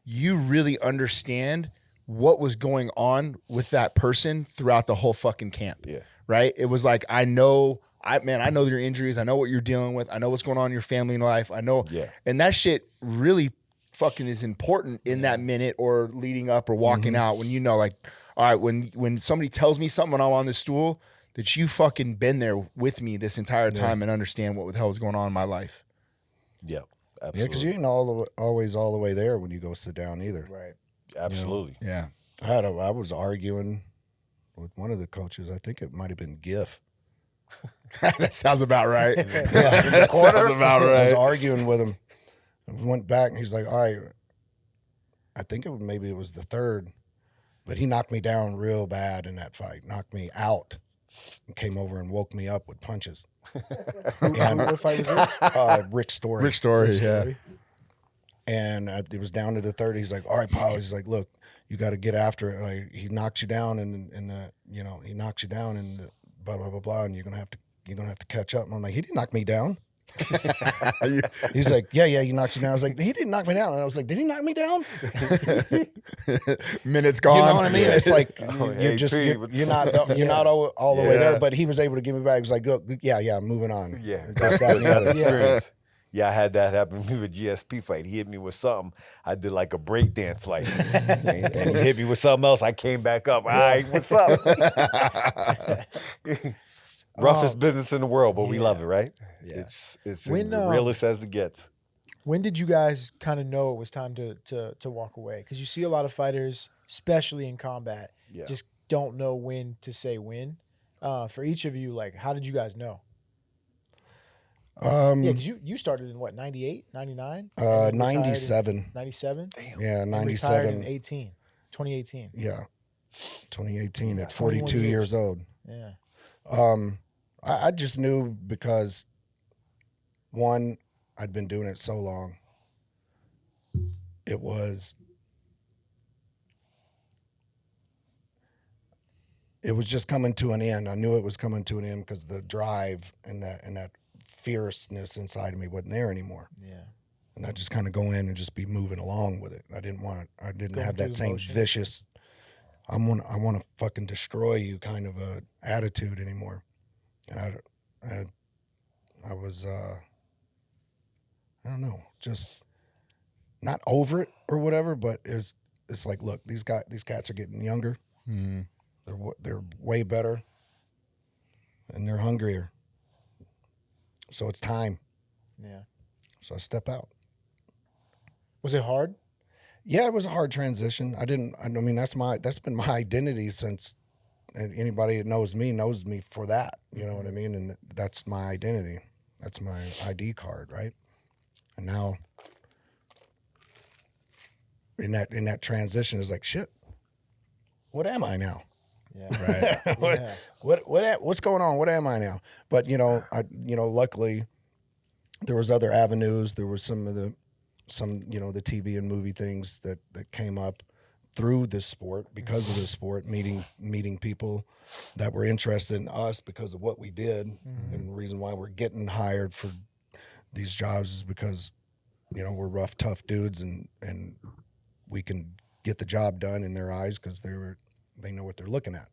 you really understand what was going on with that person throughout the whole fucking camp. Yeah. Right. It was like, I know your injuries. I know what you're dealing with. I know what's going on in your family life. I know. Yeah. And that shit really fucking is important in that minute or leading up or walking out when like, all right, when somebody tells me something when I'm on the stool, that you fucking been there with me this entire time and understand what the hell is going on in my life. Yeah, absolutely. Yeah, because you ain't always all the way there when you go sit down either. Right. Absolutely. Yeah. I was arguing with one of the coaches. I think it might have been GIF. That sounds about right. That sounds about right. I was arguing with him. I went back and he's like, all right, I think maybe it was the third. But he knocked me down real bad in that fight, knocked me out, and came over and woke me up with punches. What fight was this? Rick Story. Rick Story, yeah. And it was down to the third. He's like, all right, Pyle. He's like, look, you got to get after it. Like, he knocks you down he knocks you down and blah, blah, blah, blah, and you're going to have to catch up. And I'm like, he didn't knock me down. He's like, yeah, you knocked you down. I was like, he didn't knock me down. And I was like, did he knock me down? Minutes gone. You know what I mean? It's like hey, you're not all the way Yeah. there. But he was able to give me back. He was like, yeah, moving on. Yeah, This, that, and the that's other. experience. Yeah, I had that happen to me with GSP fight. He hit me with something. I did like a break dance, like, and he hit me with something else. I came back up. All right, what's up? Roughest business in the world, but we love it, right? Yeah. It's When, the realest as it gets. When did you guys kind of know it was time to walk away? Because you see a lot of fighters, especially in combat, just don't know when to say when. For each of you, like, how did you guys know? Because you started in what, 98, 99? 97. 97? Yeah, And 97. retired in 2018. Yeah, 2018 Yeah, at 42 21 years old. Yeah. I just knew because, one, I'd been doing it so long. It was just coming to an end. I knew it was coming to an end because the drive and that fierceness inside of me wasn't there anymore. Yeah. And I just kind of go in and just be moving along with it. I didn't Going have through that the same motions. vicious, I want to fucking destroy you kind of a attitude anymore. And I was, I don't know, just not over it or whatever, but it's like, look, these cats are getting younger. Mm. They're way better and they're hungrier. So it's time. Yeah. So I step out. Was it hard? Yeah, it was a hard transition. I mean, that's been my identity since, and anybody that knows me for that. You know what I mean? And that's my identity. That's my ID card, right? And now in that transition is like, shit, what am I now? Yeah. Right. What's going on? What am I now? But luckily there was other avenues. There was some the TV and movie things that came up through this sport, because of this sport, meeting people that were interested in us because of what we did. And the reason why we're getting hired for these jobs is because, we're rough, tough dudes and we can get the job done in their eyes because they know what they're looking at.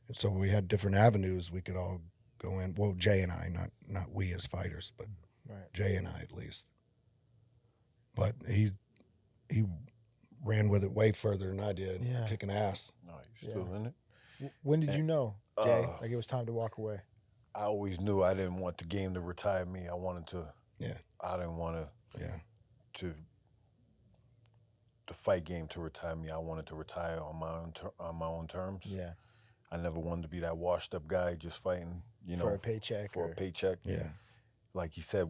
And so we had different avenues we could all go in. Well, Jay and I, not we as fighters, but Right. Jay and I at least. But he ran with it way further than I did, kicking ass. No, you're still in it. When did you know, Jay, like it was time to walk away? I always knew I didn't want the game to retire me. I wanted to. Yeah. I didn't want to the fight game to retire me. I wanted to retire on my own terms. Yeah. I never wanted to be that washed up guy just fighting, For a paycheck. For a paycheck. Yeah. Like you said,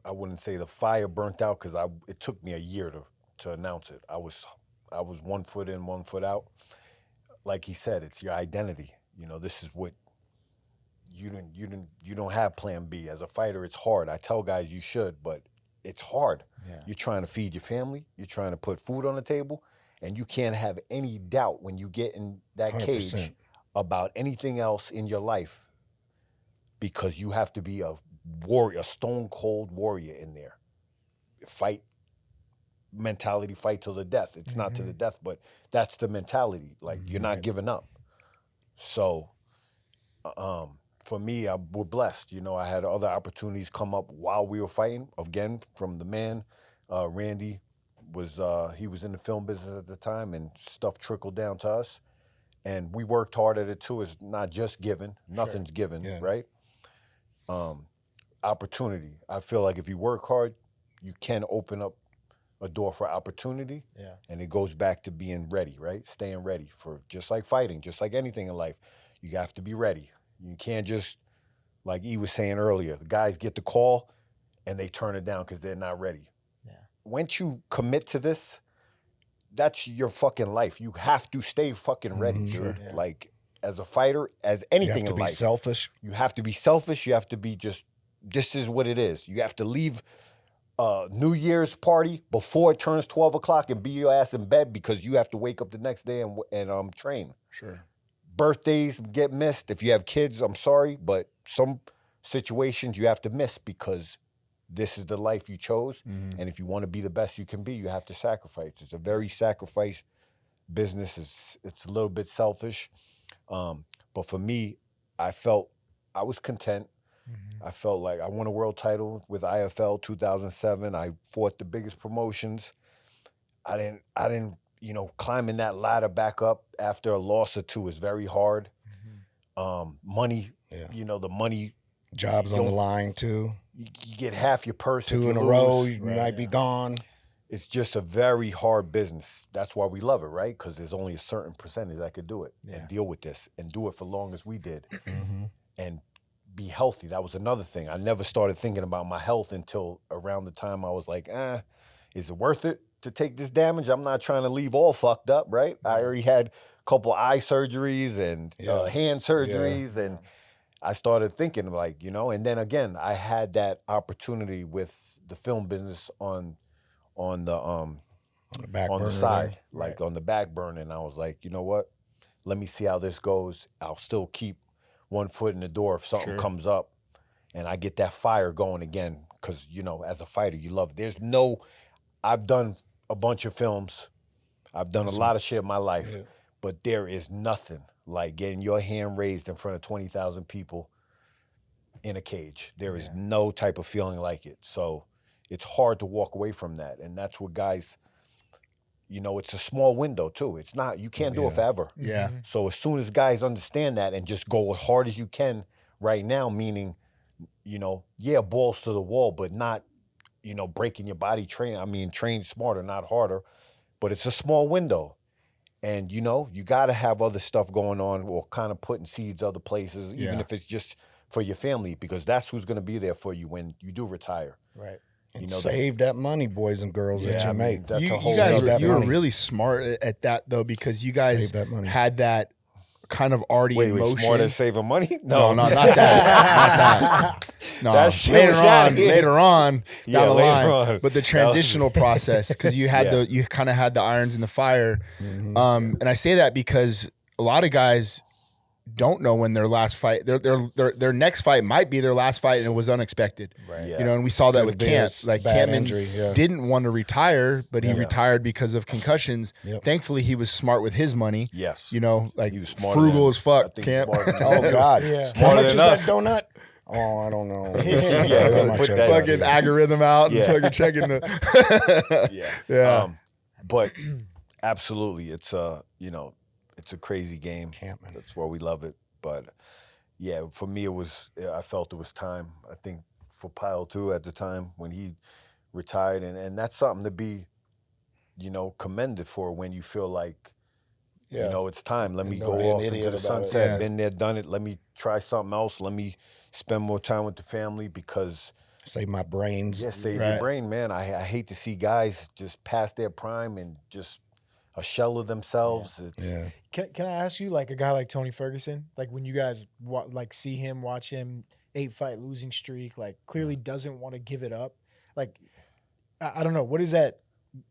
I wouldn't say the fire burnt out because it took me a year to announce it. I was 1 foot in, 1 foot out. Like he said, it's your identity. This is what you don't have plan B. As a fighter, it's hard. I tell guys you should, but it's hard. Yeah. You're trying to feed your family, you're trying to put food on the table, and you can't have any doubt when you get in that 100%. cage about anything else in your life, because you have to be a warrior, a stone cold warrior in there. Fight mentality, fight till the death. It's not to the death, but that's the mentality. Like, you're not giving up. So, for me, we're blessed. I had other opportunities come up while we were fighting. Again, from the man, Randy he was in the film business at the time, and stuff trickled down to us. And we worked hard at it too. It's not just given. Nothing's given, right? Opportunity. I feel like if you work hard, you can open up a door for opportunity. Yeah. And it goes back to being ready, right? Staying ready for, just like fighting, just like anything in life. You have to be ready. You can't just, like E was saying earlier, the guys get the call and they turn it down because they're not ready. Yeah. Once you commit to this, that's your fucking life. You have to stay fucking ready, dude. Yeah. Like, as a fighter, as anything in life. You have to be selfish. You have to be selfish. You have to be just, this is what it is. You have to leave New Year's party before it turns 12 o'clock and be your ass in bed because you have to wake up the next day and train. Sure. Birthdays get missed. If you have kids, I'm sorry, but some situations you have to miss because this is the life you chose. And if you want to be the best you can be, you have to sacrifice. It's a very sacrifice business. It's a little bit selfish. But for me, I felt I was content. I felt like I won a world title with IFL 2007. I fought the biggest promotions. I didn't, climbing that ladder back up after a loss or two is very hard. Money, the money. Jobs on the line too. You get half your purse. Two in a row, you might be gone. It's just a very hard business. That's why we love it, right? Because there's only a certain percentage that could do it and deal with this and do it for long as we did. And be healthy. That was another thing. I never started thinking about my health until around the time I was like, is it worth it to take this damage? I'm not trying to leave all fucked up, right? I already had a couple eye surgeries and hand surgeries and I started thinking like, and then again, I had that opportunity with the film business on the side, like on the back burner. And I was like, you know what? Let me see how this goes. I'll still keep one foot in the door if something comes up and I get that fire going again. Cause as a fighter, you love it. I've done a bunch of films. I've done a lot of shit in my life, but there is nothing like getting your hand raised in front of 20,000 people in a cage. There is no type of feeling like it. So it's hard to walk away from that. And that's what guys, it's a small window too. It's not, you can't do it forever. Yeah. So as soon as guys understand that and just go as hard as you can right now, meaning, balls to the wall, but not, breaking your body, train smarter, not harder, but it's a small window. And, you got to have other stuff going on or kind of putting seeds other places, even if it's just for your family, because that's who's going to be there for you when you do retire. Right. And save that money, boys and girls, that you make. That's you a whole guys were really smart at that, though, because you guys had that kind of already in motion. Wait, smart at saving money? No, not that. No, later on down the line. But the transitional process, because you had you kind of had the irons in the fire. And I say that because a lot of guys don't know when their last fight, their next fight might be their last fight, and it was unexpected. Right. Yeah. And we saw that with Camp. Like Kampmann didn't want to retire, but he retired because of concussions. Thankfully, he was smart with his money. Yes. He was frugal as fuck. Camp. Oh God. How much is that donut? Oh, I don't know. Put that fucking algorithm out and fucking checking the. But absolutely, it's it's a crazy game. Kampmann. That's why we love it. But for me, I felt it was time. I think for Pyle too at the time when he retired, and that's something to be, commended for when you feel like, it's time. Let me go off into the sunset. Been there, done it. Let me try something else. Let me spend more time with the family because save my brains. Yeah, save your brain, man. I hate to see guys just past their prime and just a shell of themselves. Can I ask you, like a guy like Tony Ferguson, like when you guys see him, watch him 8-fight losing streak, like clearly doesn't want to give it up. Like, I don't know, what is that?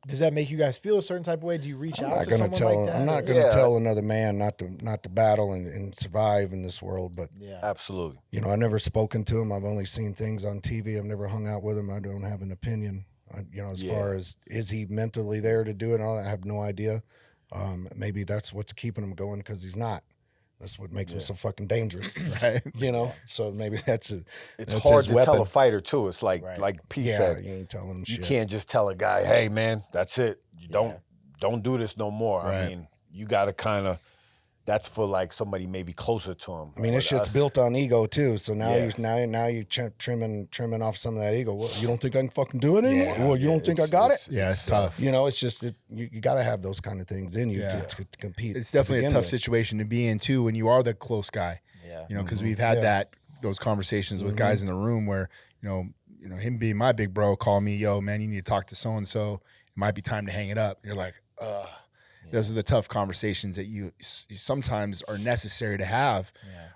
Does that make you guys feel a certain type of way? Do you reach out to someone like that? I'm not going to tell another man not to battle and survive in this world, but absolutely. I've never spoken to him. I've only seen things on TV. I've never hung out with him. I don't have an opinion. As far as is he mentally there to do it and all that, I have no idea. Maybe that's what's keeping him going because he's not. That's what makes him so fucking dangerous, right? So maybe it's hard to tell a fighter too. It's like P said, you ain't telling him you shit. can't just tell a guy, hey man, that's it. You don't do this no more. Right. I mean, you got to kind of. That's for like somebody maybe closer to him. I mean, this shit's built on ego too. So now you're trimming off some of that ego. Well, you don't think I can fucking do it anymore? Well, you don't think I got it? Yeah, it's tough. It's just you got to have those kind of things in you to compete. It's definitely a tough situation to be in too when you are the close guy. Yeah, because we've had those conversations with guys in the room where him being my big bro, call me, yo man, you need to talk to so and so. It might be time to hang it up. You're like, ugh. Those are the tough conversations that you sometimes are necessary to have,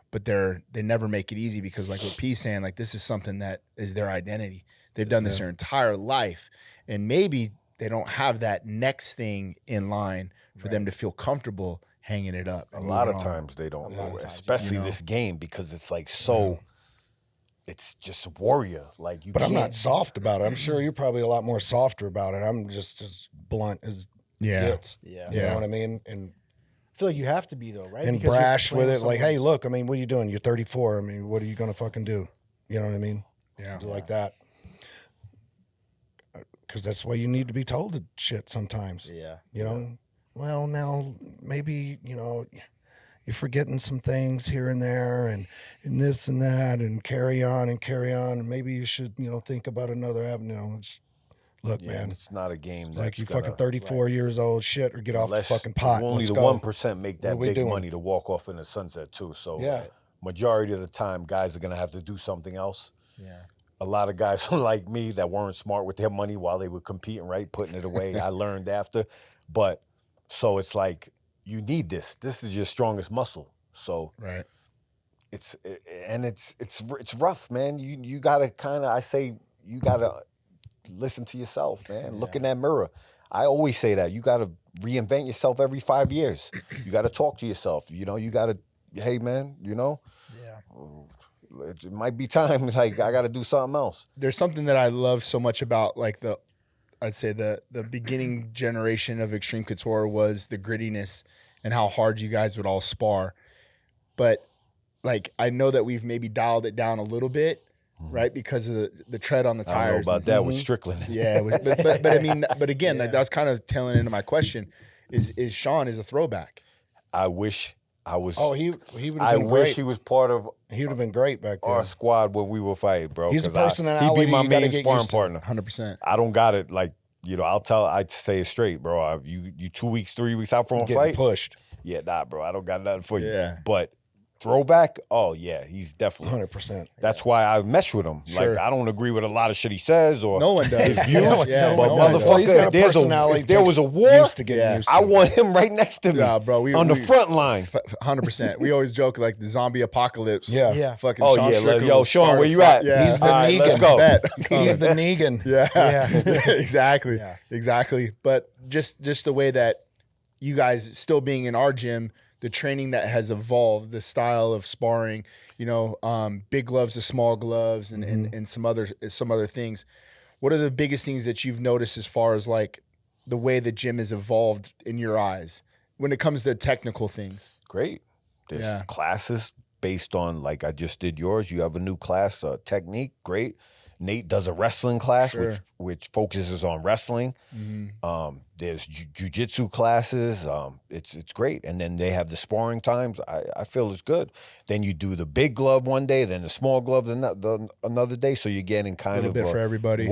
but they never make it easy because like what P's saying, like this is something that is their identity. They've done this their entire life, and maybe they don't have that next thing in line for them to feel comfortable hanging it up. A lot of times they don't, especially this game because it's like so it's just a warrior. Like you. But I'm can't- not soft about it. I'm sure you're probably a lot more softer about it. I'm just as blunt as gets. Yeah. You know what I mean? And I feel like you have to be though, right? and Because you're brash playing with it. Like, hey, someone's- look, I mean, what are you doing? You're 34. I mean, what are you gonna fucking do? You know what I mean? Yeah. Do like that. Because that's why you need to be told the shit sometimes. Yeah. You know, well, now maybe, you know, you're forgetting some things here and there and this and that and carry on. And maybe you should, you know, think about another avenue. You know, look, Yeah, man, it's not a game. like that's you gonna- fucking 34 years old, shit, or get off the Unless fucking pot. Only Let's the go. 1% make that What are we big doing? money to walk off in the sunset too. So Yeah. majority of the time, guys are gonna have to do something else. Yeah. A lot of guys like me that weren't smart with their money while they were competing, right, putting it away. I learned after, but so it's like you need this. This is your strongest muscle. So Right. it's rough, man. You gotta kind of, I say, you gotta listen to yourself, man. Look in that mirror. I always say that you gotta reinvent yourself every 5 years. You gotta talk to yourself. You know, you gotta, hey man, you know, Yeah. it might be time. Like I gotta do something else. There's something that I love so much about like I'd say the beginning generation of Xtreme Couture was the grittiness and how hard you guys would all spar. But like I know that we've maybe dialed it down a little bit, right? Because of the tread on the I don't know tires. about that with Strickland. Yeah, but I mean, but again, that's kind of tailing into my question. Is Sean is a throwback? I wish I was. Oh, he would have I been wish great. he was part of He would have been great back then. our squad when we were fighting, bro. He's a 'cause personality He'd be my you gotta main get sparring used to. partner. 100%. I don't got it. Like, you know, I'd say it straight, bro. You 2 weeks, 3 weeks out from a Getting fight. pushed. Yeah, nah, bro. I don't got nothing for you. Yeah. But throwback, oh yeah, he's definitely. 100%. That's why I mess with him. Sure. Like, I don't agree with a lot of shit he says or No one does. his views. Yeah, but no one does. Well, he's got motherfucker, a there's personality. if there was a war, Used to getting used to I it. want him right next to me. Yeah, bro. We on the we- front line. 100%. We always joke like the zombie apocalypse. Yeah. Yeah. Fucking Oh Sean yeah, Strickland yo, will Sean, start where a you fight. at? Yeah. He's the All right, let's Negan. go. Bet. He's the Negan. Yeah. Yeah. Exactly. Yeah. Exactly. But just the way that you guys still being in our gym, the training that has evolved, the style of sparring, you know, big gloves to small gloves and some other things. What are the biggest things that you've noticed as far as like the way the gym has evolved in your eyes when it comes to technical things? Great. There's Yeah. classes based on, like I just did yours. You have a new class, technique. Great. Nate does a wrestling class, Sure. which focuses on wrestling. There's jujitsu classes. It's great. And then they have the sparring times. I feel it's good. Then you do the big glove one day, then the small glove another day. So you're getting kind Little of bit for everybody.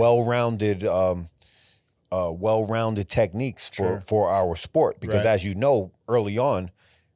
well-rounded techniques for our sport. Because Right. as you know, early on,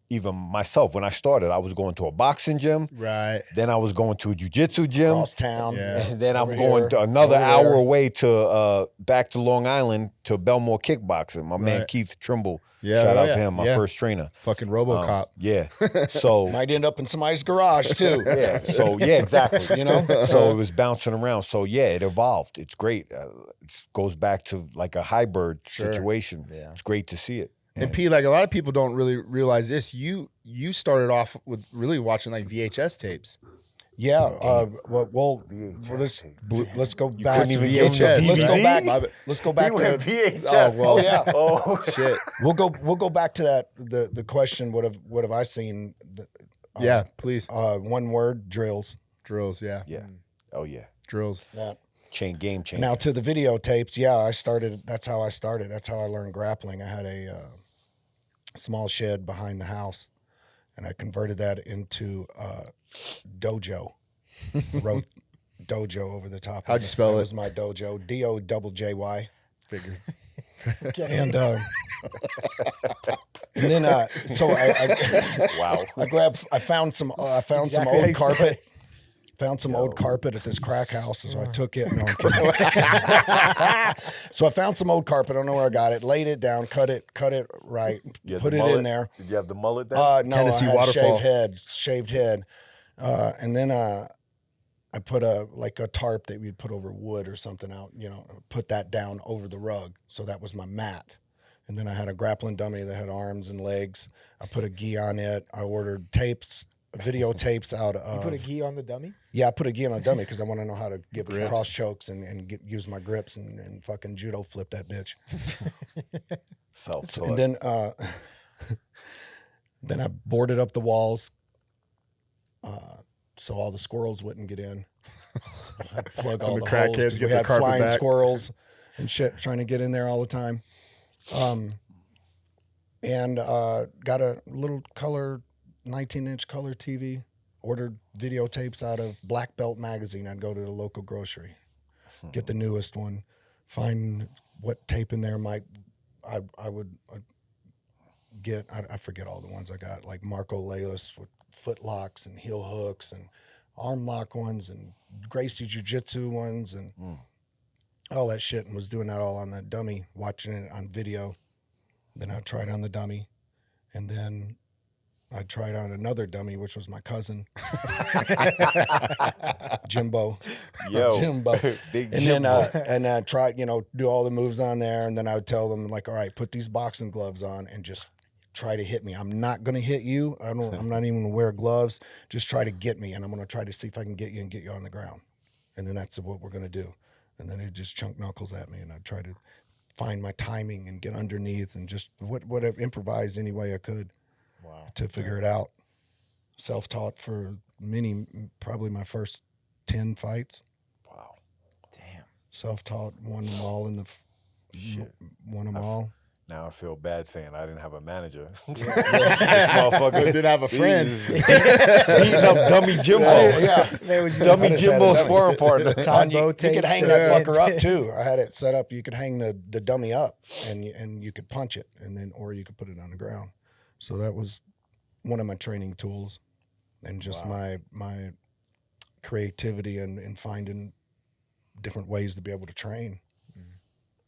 even myself, when I started, I was going to a boxing gym. Right. Then I was going to a jiu-jitsu gym. Cross town. Yeah. And then I'm Over going here, to another over hour there. away to back to Long Island to Belmore Kickboxing. My man Right. Keith Trimble. Yeah, Shout oh, out yeah, to him, my yeah. first trainer. Fucking RoboCop. Yeah. So Might end up in somebody's garage too. yeah. So yeah, exactly. You know? So it was bouncing around. So yeah, it evolved. It's great. It goes back to like a hybrid situation. Yeah. It's great to see it. And P, like a lot of people don't really realize this. You started off with really watching like VHS tapes. Yeah. Let's go back. couldn't even get him the Let's go DVD? back. Let's go back to. VHS. Oh, well. Yeah. Oh Shit. We'll go back to that. The question. What have I seen? Yeah, please. One word: drills. Drills. Yeah. yeah. Oh yeah. Drills. Yeah. Game changer. Now to the videotapes. Yeah, I started. That's how I started. That's how I learned grappling. I had a small shed behind the house, and I converted that into dojo. Wrote dojo over the top. How'd you spell That it? was my dojo. DOJJ. Figured. And and then so I Wow. I found some exactly how old you spell carpet. it. Found some old carpet at this crack house, so I took it. No, I'm kidding. So I found some old carpet. I don't know where I got it. Laid it down, cut it right, You had put the it mullet? in there. Did you have the mullet then? No, Tennessee I had waterfall. shaved head, and then I put a tarp that we'd put over wood or something out. You know, put that down over the rug, so that was my mat. And then I had a grappling dummy that had arms and legs. I put a gi on it. I ordered tapes videotapes out You of. put a gi on the dummy? Yeah, I put a gi on a dummy because I want to know how to get cross chokes and use my grips and fucking judo flip that bitch. Self-taught. And then then I boarded up the walls so all the squirrels wouldn't get in. I'd plug all the holes because we had flying squirrels and shit trying to get in there all the time. And got a little 19-inch color TV. Ordered videotapes out of Black Belt magazine. I'd go to the local grocery, get the newest one, find what tape in there I would get. I forget all the ones I got, like Marco Lelis with foot locks and heel hooks and arm lock ones and Gracie Jiu-Jitsu ones and all that shit, and was doing that all on the dummy, watching it on video. Then I tried on the dummy, and then I tried on another dummy, which was my cousin, Jimbo. Jimbo. Big and Jimbo. Then and I tried, do all the moves on there, and then I would tell them like, all right, put these boxing gloves on and just try to hit me. I'm not gonna hit you. I'm not even gonna wear gloves. Just try to get me, and I'm gonna try to see if I can get you and get you on the ground. And then that's what we're gonna do. And then he'd just chunk knuckles at me, and I'd try to find my timing and get underneath and just whatever, improvise any way I could. Wow. To figure it out. Self-taught for probably my first 10 fights. Wow. Damn. Self-taught, won them all won them all. Now I feel bad saying I didn't have a manager. This motherfucker didn't have a friend. Beating up dummy Jimbo. Dummy Jimbo sparring partner. You could hang that fucker up too. I had it set up. You could hang the dummy up and you could punch it, and then or you could put it on the ground. So that was one of my training tools, and just my creativity and finding different ways to be able to train.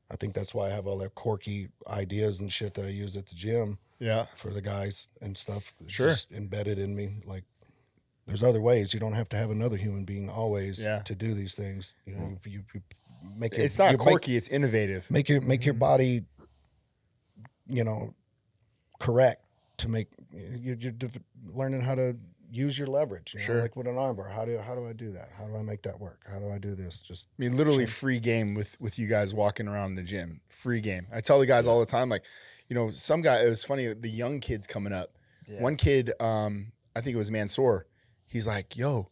I think that's why I have all that quirky ideas and shit that I use at the gym. Yeah, for the guys and stuff. It's just embedded in me. Like, there's other ways. You don't have to have another human being always to do these things. You make it. It's not quirky. It's innovative. Make your body, correct. To make you're learning how to use your leverage, like with an armbar. How do I do that? How do I make that work? How do I do this? Just literally free game with you guys walking around the gym. Free game. I tell the guys all the time, like, some guy. It was funny. The young kids coming up. Yeah. One kid, I think it was Mansoor. He's like, "Yo,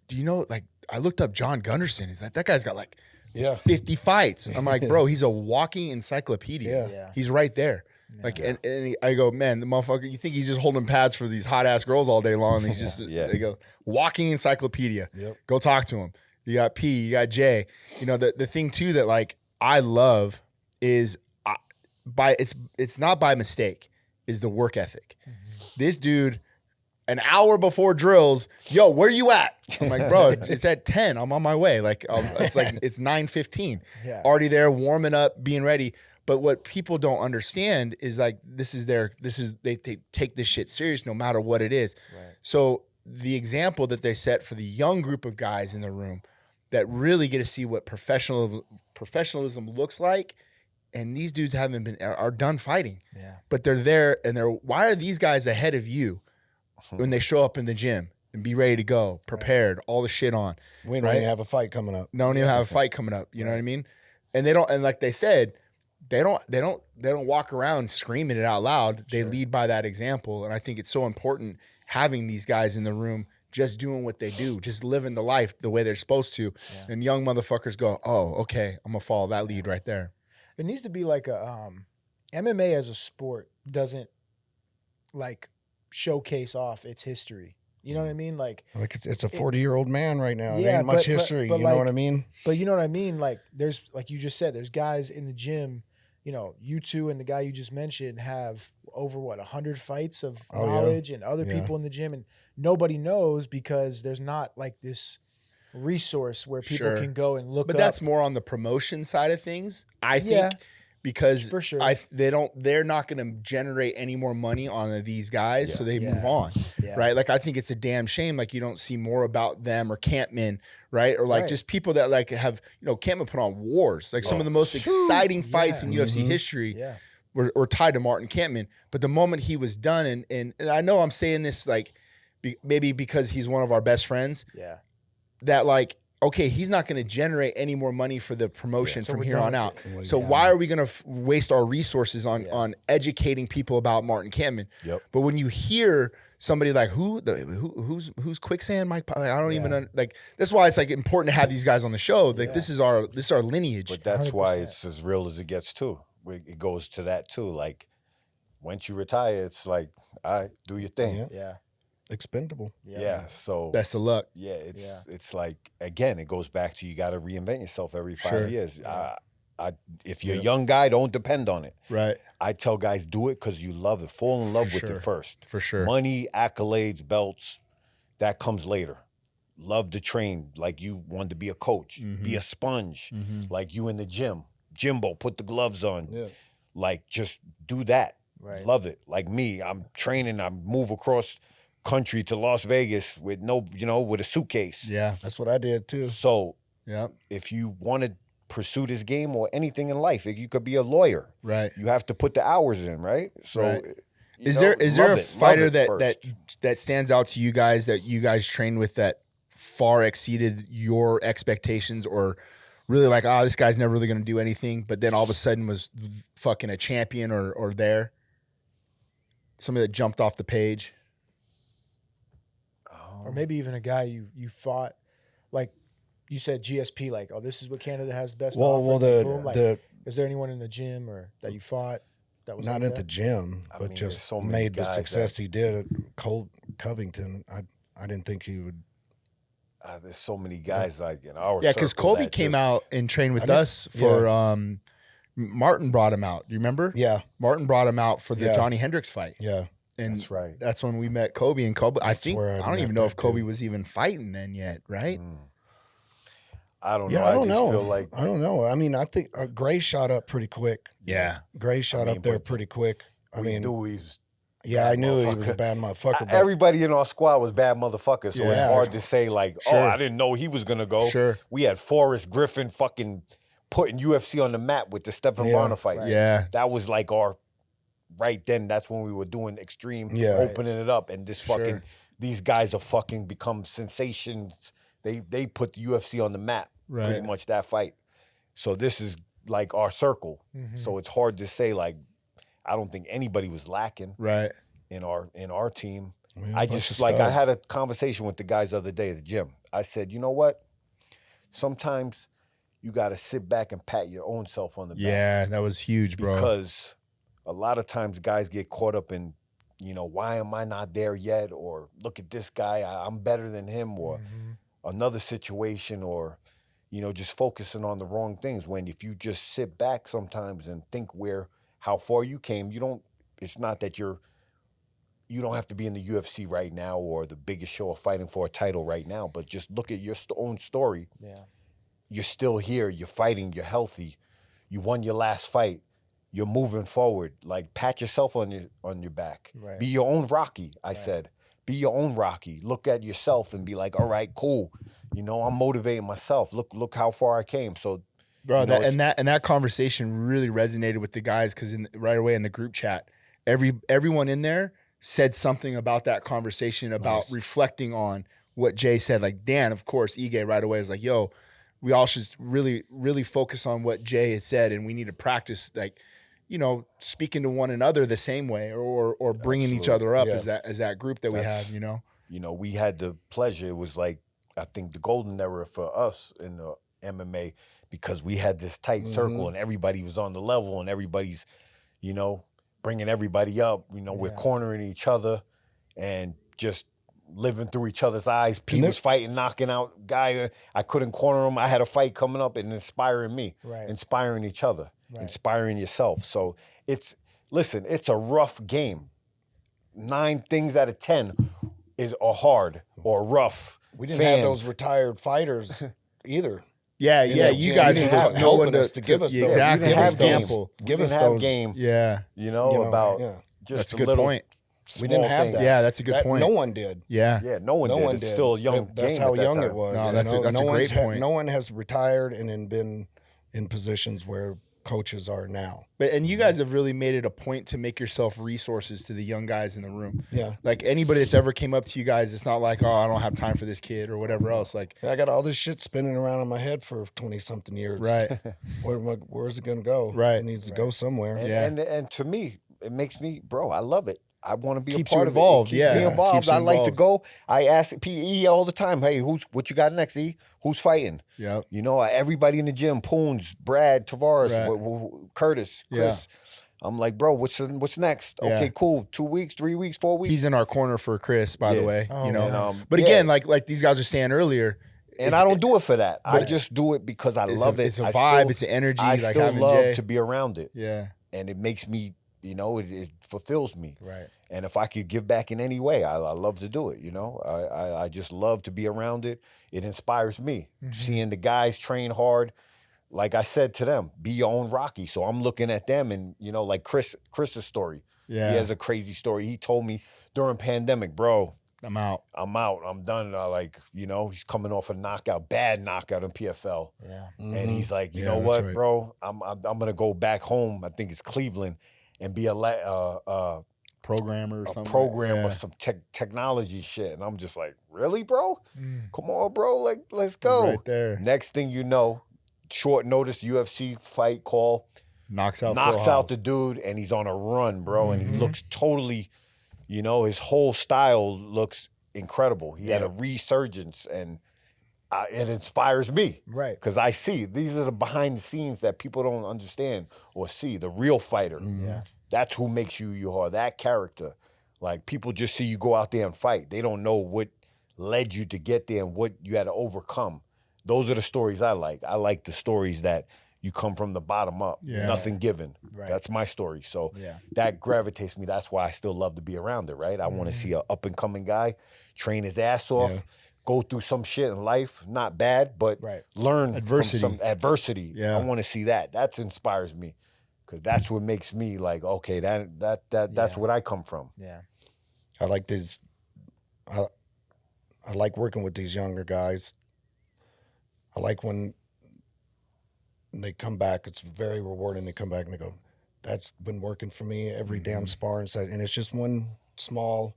do you know? Like, I looked up John Gunderson. Is that guy's got like 50 fights?" I'm like, "Bro, he's a walking encyclopedia. Yeah. He's right there." Like, and I go, "Man, the motherfucker, you think he's just holding pads for these hot ass girls all day long?" He's just, they go, walking encyclopedia. Yep. Go talk to him. You got P, you got J. The thing too that like I love is it's not by mistake, is the work ethic. Mm-hmm. This dude, an hour before drills, "Yo, where you at?" I'm like, "Bro, it's at 10. I'm on my way." Like, it's 9:15. Already there, warming up, being ready. But what people don't understand is like they take this shit serious no matter what it is. Right. So the example that they set for the young group of guys in the room that really get to see what professionalism looks like, and these dudes are done fighting. Yeah. But they're there, and why are these guys ahead of you when they show up in the gym and be ready to go, prepared, all the shit on? We don't even have a fight coming up. Don't even have a fight coming up. You know what I mean? And they don't, and like they said, they don't walk around screaming it out loud. They lead by that example. And I think it's so important having these guys in the room just doing what they do, just living the life the way they're supposed to. Yeah. And young motherfuckers go, "Oh, okay, I'm gonna follow that lead right there." It needs to be like MMA as a sport doesn't like showcase off its history. You know what I mean? Like it's a 40-year-old man right now. Yeah, ain't much history. But you know what I mean? But you know what I mean? Like there's, like you just said, there's guys in the gym. You two and the guy you just mentioned have over 100 fights of knowledge and other people in the gym, and nobody knows because there's not like this resource where people can go and look. But up. That's more on the promotion side of things, I think. Because for sure. They're not going to generate any more money on these guys, so they move on, right? Like I think it's a damn shame, like you don't see more about them or Kampmann, right? Or like just people that like have, Kampmann put on wars, like some of the most exciting fights in UFC history were tied to Martin Kampmann. But the moment he was done, and I know I'm saying this like maybe because he's one of our best friends. Yeah. That like, okay, he's not going to generate any more money for the promotion So from we're here done on with out. it. So why are we going to waste our resources on educating people about Martin Kampmann? Yep. But when you hear somebody like who's Quicksand Mike Pyle, like, I don't even like. That's why it's like important to have these guys on the show. Like this is our lineage. But that's why 100%. it's as real as it gets too. It goes to that too. Like once you retire, it's like, all right, do your thing. Yeah. Expendable. Yeah. So Best of luck. yeah, it's like, again, it goes back to you got to reinvent yourself every 5 years. If you're a young guy, don't depend on it. Right. I tell guys, do it because you love it. Fall in love with sure. it first. For sure. Money, accolades, belts, that comes later. Love to train like you wanted to be a coach. Be a sponge like you in the gym. Jimbo, put the gloves on. Yeah. Like, just do that. Right. Love it. Like me, I'm training. I move across country to Las Vegas with with a suitcase. Yeah. That's what I did too. So Yeah. if you want to pursue this game or anything in life, you could be a lawyer. Right. You have to put the hours in, right? So Right. you Is know, there love a it. fighter Love it that first. stands out to you guys that you guys trained with that far exceeded your expectations, or really like, this guy's never really going to do anything, but then all of a sudden was fucking a champion or there? Somebody that jumped off the page. Or maybe even a guy you fought, like you said GSP, like, oh, this is what Canada has best to offer. Well, Boom. Like, the is there anyone in the gym or that you fought that was not like at the that? gym, I but mean, just there's so many made the guys success he did at Covington. I didn't think he would. There's so many guys like in our Yeah, because circle Colby that came just- out and trained with us for Martin brought him out. Do you remember? Yeah, Martin brought him out for the Yeah. Johnny Hendricks fight. yeah. And That's right. That's when we met Kobe. And Kobe, I think, where I I don't met even know if that Kobe dude. was even fighting then yet, right? I don't know. Yeah, I don't just know. feel like I don't know. I mean, I think Gray shot up pretty quick. Yeah. Gray shot mean, up there but pretty quick. I we mean, knew he was yeah, I knew he was a motherfucker. bad motherfucker. But everybody in our squad was bad motherfuckers, so it's Yeah. hard to say like, oh, Sure. I didn't know he was gonna go. Sure. We had Forrest Griffin fucking putting UFC on the map with the Stephen Yeah. Bonner fight. Yeah. That was like our right then. That's when we were doing Extreme, Yeah. opening it up, and this fucking Sure. these guys are fucking become sensations. They put the UFC on the map. Pretty Right. much that fight. So this is like our circle. So it's hard to say like I don't think anybody was lacking Right. in our team. We had a I bunch just of like I studs. had a conversation with the guys the other day at the gym. I said, you know what? Sometimes you got to sit back and pat your own self on the back. Yeah, that was huge, bro. Because a lot of times guys get caught up in, why am I not there yet? Or look at this guy, I'm better than him, or another situation, or, just focusing on the wrong things. When if you just sit back sometimes and think how far you came, it's not that you don't have to be in the UFC right now or the biggest show or fighting for a title right now, but just look at your own story. Yeah. You're still here, you're fighting, you're healthy, you won your last fight, you're moving forward. Like, pat yourself on your back. Right. Be your own Rocky, I said. Be your own Rocky. Look at yourself and be like, all right, cool. I'm motivating myself. Look how far I came. So, Bro, it's- that conversation really resonated with the guys because right away in the group chat, everyone in there said something about that conversation about reflecting on what Jay said. Like Dan, of course, Ige right away was like, "Yo, we all should really, really focus on what Jay had said, and we need to practice speaking to one another the same way, or bringing each other up as that group that we have." We had the pleasure. It was like, I think, the golden era for us in the MMA because we had this tight circle and everybody was on the level and everybody's, bringing everybody up. We're cornering each other and just living through each other's eyes. Pete was fighting, knocking out guy. I couldn't corner him. I had a fight coming up and inspiring me, inspiring each other, inspiring yourself. So it's a rough game. 9 things out of 10 are hard or rough. We didn't have those retired fighters either. Yeah, you guys didn't were have no one helping us to give us those. exactly We didn't have example. games. Give We us didn't have those. game. Yeah, About just that's a a good little point. We didn't small have things. that. Yeah, that's a good point. No one did. Yeah, Yeah, no one No did. one It's did. still a young That's game how at that young time. it was. No, that's a great point. No one has retired and then been in positions where coaches are now. And you guys have really made it a point to make yourself resources to the young guys in the room. Yeah. Like anybody that's ever came up to you guys, it's not like, oh, I don't have time for this kid or whatever else. Like, I got all this shit spinning around in my head for 20-something years. right. Where's it going to go? Right. It needs to go somewhere. And to me, it makes me, bro, I love it. I want to be Keeps a part you of involved, it. It keeps me involved. Keeps you I like to involved. go. I ask PE all the time, hey, what you got next, E? Who's fighting? Yeah. You know, everybody in the gym, Poons, Brad, Tavares, Right. Curtis, Chris. Yeah. I'm like, bro, what's next? Yeah. Okay, cool. 2 weeks, 3 weeks, 4 weeks. He's in our corner for Chris, by the way. Oh, you know, nice. but again, like these guys are saying earlier, and I don't do it for that. I just do it because I love it. It's a I vibe. still- It's an energy. I like still having love Jay. to be around it. Yeah. And it makes me, you know, it fulfills me. Right. And if I could give back in any way, I love to do it. You know, I just love to be around it. It inspires me. Seeing the guys train hard. Like I said to them, be your own Rocky. So I'm looking at them and, you know, like Chris's story. Yeah. He has a crazy story. He told me during pandemic, bro, I'm out. I'm done. Like, you know, he's coming off a bad knockout in PFL. Yeah. And he's like, you Yeah, know that's what, right. bro? I'm going to go back home. I think it's Cleveland and be a Programmer or something. program Yeah. with some technology shit. And I'm just like, really, bro? Come on, bro. Like, let's go. Right there. Next thing you know, short notice UFC fight call, Knocks out the dude, and he's on a run, bro. And he looks totally, you know, his whole style looks incredible. He had a resurgence, and it inspires me. Right. Because I see these are the behind the scenes that people don't understand or see. The real fighter. Yeah. That's who makes you are, that character. Like, people just see you go out there and fight. They don't know what led you to get there and what you had to overcome. Those are the stories I like. I like the stories that you come from the bottom up, nothing given. Right. That's my story. So Yeah. that gravitates me. That's why I still love to be around it, right? I want to see an up-and-coming guy train his ass off, go through some shit in life, not bad, but learn Adversity. from some adversity. Yeah. I want to see that. That inspires me. Because that's what makes me like, okay, that's what I come from. Yeah. I like these. I like working with these younger guys. I like when they come back. It's very rewarding. They come back and they go, "That's been working for me every damn spar." And it's just one small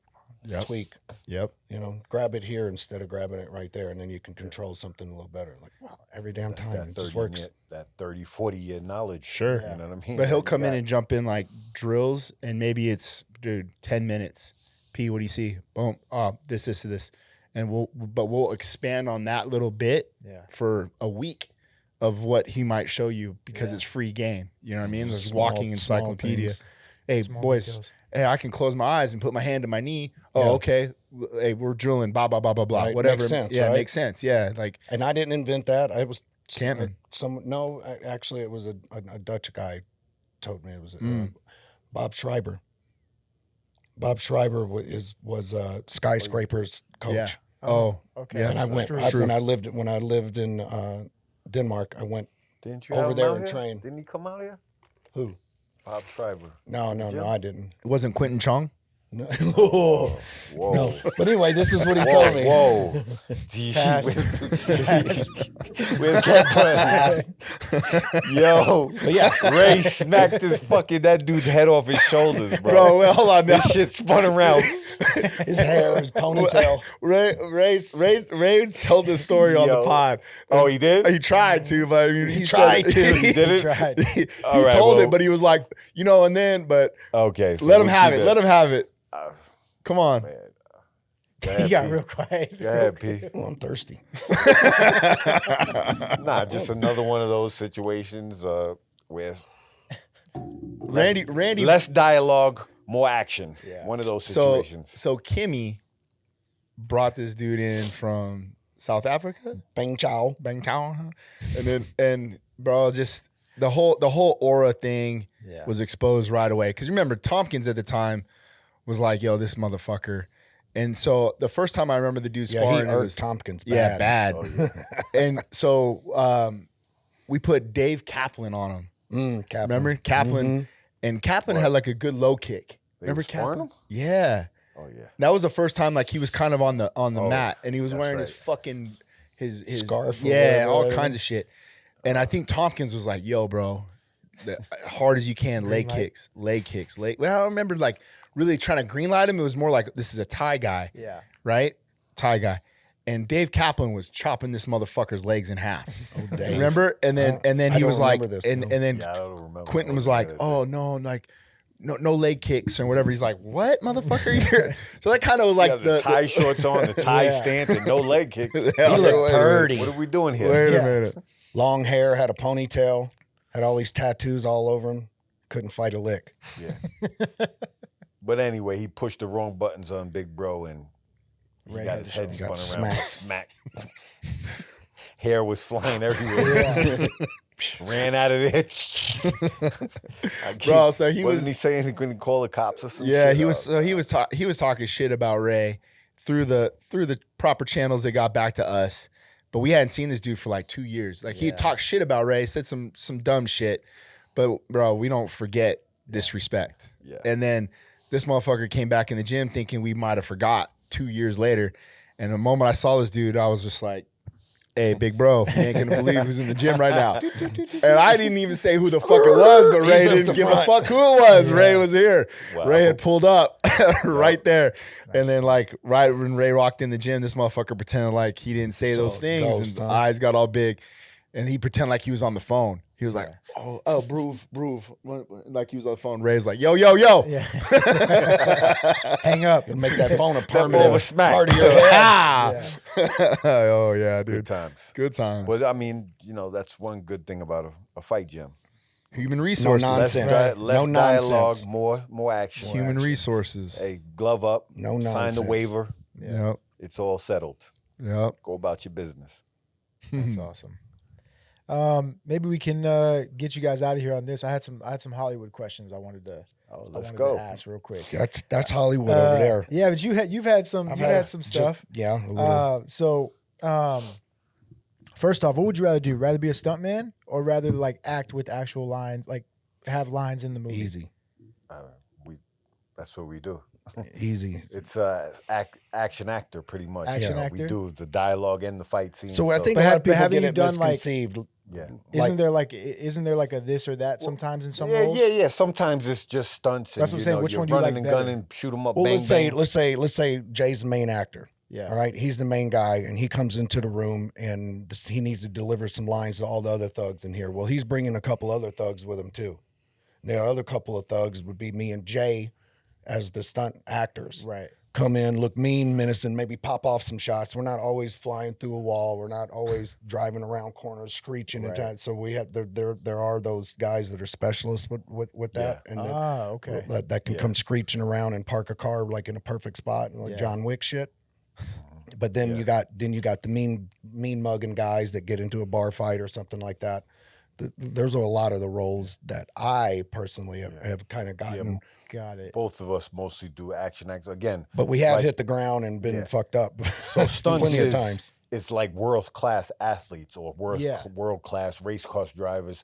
tweak. Yep. You know, grab it here instead of grabbing it right there, and then you can control something a little better. Like, wow, every damn time it just works. That 30, 40-year knowledge. Sure. You know what I mean? But he'll come in and jump in like drills, and maybe it's, dude, 10 minutes. P, what do you see? Boom. Oh, this. And we'll expand on that little bit for a week of what he might show you because it's free game. You know what I mean? There's walking encyclopedia. things. Hey, Small boys, details. hey, I can close my eyes and put my hand to my knee. Oh, okay. Hey, we're drilling, blah, blah, blah, blah, blah. Right, Whatever. makes sense, yeah, right? makes sense. Yeah. Like, And I didn't invent that. I was Kampmann. Actually, it was a Dutch guy told me it was Bob Schreiber. Bob Schreiber was Skyscraper's coach. yeah. Oh, Okay. yeah. And I went when I lived in Denmark. I went Didn't you over have him there out and here? train. Didn't he come out here? Who? Bob Schreiber. No, I didn't. It wasn't Quentin Chong? No. Whoa. No. But anyway, this is what he told me. Whoa. Pass. Where's that button? Yo. Ray smacked that dude's head off his shoulders, bro. Bro, well, hold on now. This shit spun around. His hair, his ponytail. Ray told this story on the Yo. pod. Oh, he did? He tried to, but I mean, he tried said, to. He did it? Tried. He All right, told well. it, but he was like, you know, and then, but Okay. So let him we'll have keep it. Let him have it. Come on. Go He ahead, got P. real quiet. Go ahead, P. Well, I'm thirsty. Nah, just another one of those situations where Randy. less dialogue, more action. Yeah. One of those situations. So Kimmy brought this dude in from South Africa, Bang chow. Bangtown, and bro, just the whole aura thing was exposed right away. Because remember, Tompkins at the time was like, "Yo, this motherfucker." And so the first time I remember the dude Yeah, sparring, he it irked was Tompkins bad. yeah, bad. And so we put Dave Kaplan on him. Kaplan. Remember Kaplan? And Kaplan had like a good low kick. They Remember were sparring Kaplan? him? Yeah. Oh yeah. That was the first time like he was kind of on the mat, and he was that's wearing his right. fucking his Scarf or yeah, whatever, all whatever. kinds of shit. And I think Tompkins was like, "Yo, bro, hard as you can, leg light. kicks. Well, I don't remember like really trying to green light him. It was more like this is a Thai guy, Yeah. right? Thai guy. And Dave Kaplan was chopping this motherfucker's legs in half. Oh, Dave. Remember? And then I he don't was like, remember this, and no. then Yeah, I don't remember. Quentin was like, oh no, like no leg kicks or whatever. He's like, what, motherfucker? You're... So that kind of was like Yeah, the tie shorts on, the tie stance, and no leg kicks. He He looked purdy. What are we doing here? Wait Yeah. a minute. Long hair, had a ponytail, had all these tattoos all over him. Couldn't fight a lick. Yeah. But anyway, he pushed the wrong buttons on Big Bro, and he Ray got had his to head show spun him. around. Got Smack. Hair was flying everywhere. Ran out of there. Bro, so he wasn't was- he saying he couldn't call the cops or something? Yeah, he was. So he was talking shit about Ray through the proper channels that got back to us, but we hadn't seen this dude for like 2 years. Like he had talked shit about Ray, said some dumb shit, but bro, we don't forget disrespect. Yeah. And then this motherfucker came back in the gym thinking we might have forgot 2 years later, and the moment I saw this dude, I was just like, hey, big bro, you ain't gonna believe who's in the gym right now. And I didn't even say who the fuck it was, but Ray He's up didn't the give front. a fuck who it was. Ray was here. Wow. Ray had pulled up right there. And then like right when Ray walked in the gym, this motherfucker pretended like he didn't say those things ghost, and huh? eyes got all big. And he pretended like he was on the phone. He was like, oh, Broov. Like he was on the phone. Ray's like, yo. Yeah. Hang up. And make that phone a Step over permanent smack. part of your head. Ah! Yeah. Oh yeah, Good dude. times. Good times. But I mean, that's one good thing about a fight gym. Human resources. No Less, nonsense. less No dialogue, nonsense. more action. Human resources. Hey, glove up. No Sign nonsense. the waiver. Yep. It's all settled. Yep. Go about your business. That's awesome. Maybe we can get you guys out of here on this. I had some Hollywood questions I wanted to go. ask real quick. That's Hollywood over there. Yeah, but you've had some stuff. Yeah. A little. So first off, what would you rather do? Rather be a stuntman or rather like act with actual lines, like have lines in the movie? Easy. That's what we do. Easy. It's action actor pretty much. Action We actor? do the dialogue and the fight scene. So I think But a lot have- of people haven't get you it done, like- misconceived. yeah. Isn't there like a this or that sometimes in some Yeah, roles? yeah. Sometimes it's just stunts. That's and, what I'm saying. Which you're one do you running like and gun better? and shoot them up. Well, bang, let's bang. say Jay's the main actor. Yeah. All right. He's the main guy, and he comes into the room, and he needs to deliver some lines to all the other thugs in here. Well, he's bringing a couple other thugs with him too. The other couple of thugs would be me and Jay as the stunt actors. Right. Come in, look mean, menacing, maybe pop off some shots. We're not always flying through a wall. We're not always driving around corners, screeching. Right. And so we have there are those guys that are specialists with that, and Okay. that can come screeching around and park a car like in a perfect spot and like Yeah. John Wick shit. But then you got the mean mugging guys that get into a bar fight or something like that. There's a lot of the roles that I personally have kind of gotten. Got it. Both of us mostly do action acts. Again, But we have like- hit the ground and been fucked up. So stunts plenty of is, times. it's like world-class athletes or Yeah. world-class race car drivers,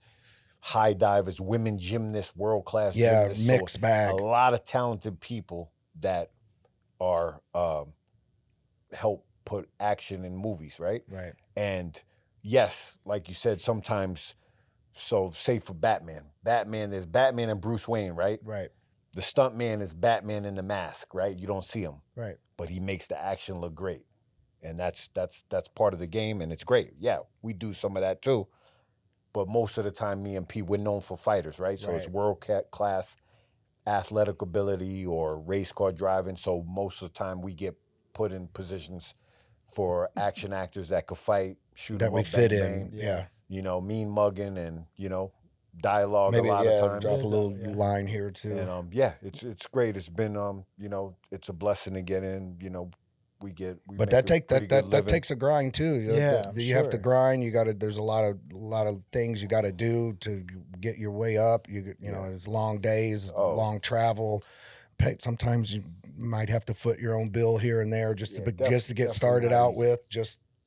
high divers, women gymnasts, world-class Yeah, gymnasts. mixed bag. A lot of talented people that are help put action in movies, right? Right. And yes, like you said, sometimes, so say for Batman, there's Batman and Bruce Wayne, right? Right. The stunt man is Batman in the mask, right? You don't see him, Right. but he makes the action look great. And that's part of the game, and it's great. Yeah, we do some of that too. But most of the time, me and Pete, we're known for fighters, right? So it's Right. world-class athletic ability or race car driving. So most of the time, we get put in positions for action actors that could fight, shoot that 'em we up, fit bang, in. bang. Yeah. Mean mugging and, dialogue Maybe a lot of times. drop a little line here too. And it's great. It's been it's a blessing to get in. We But make that a pretty good that living. takes a grind too. Yeah, you have to sure. grind. You got to. There's a lot of things you got to do to get your way up. You know, it's long days, Oh. long travel. Sometimes you might have to foot your own bill here and there just to get definitely started not out easy. with.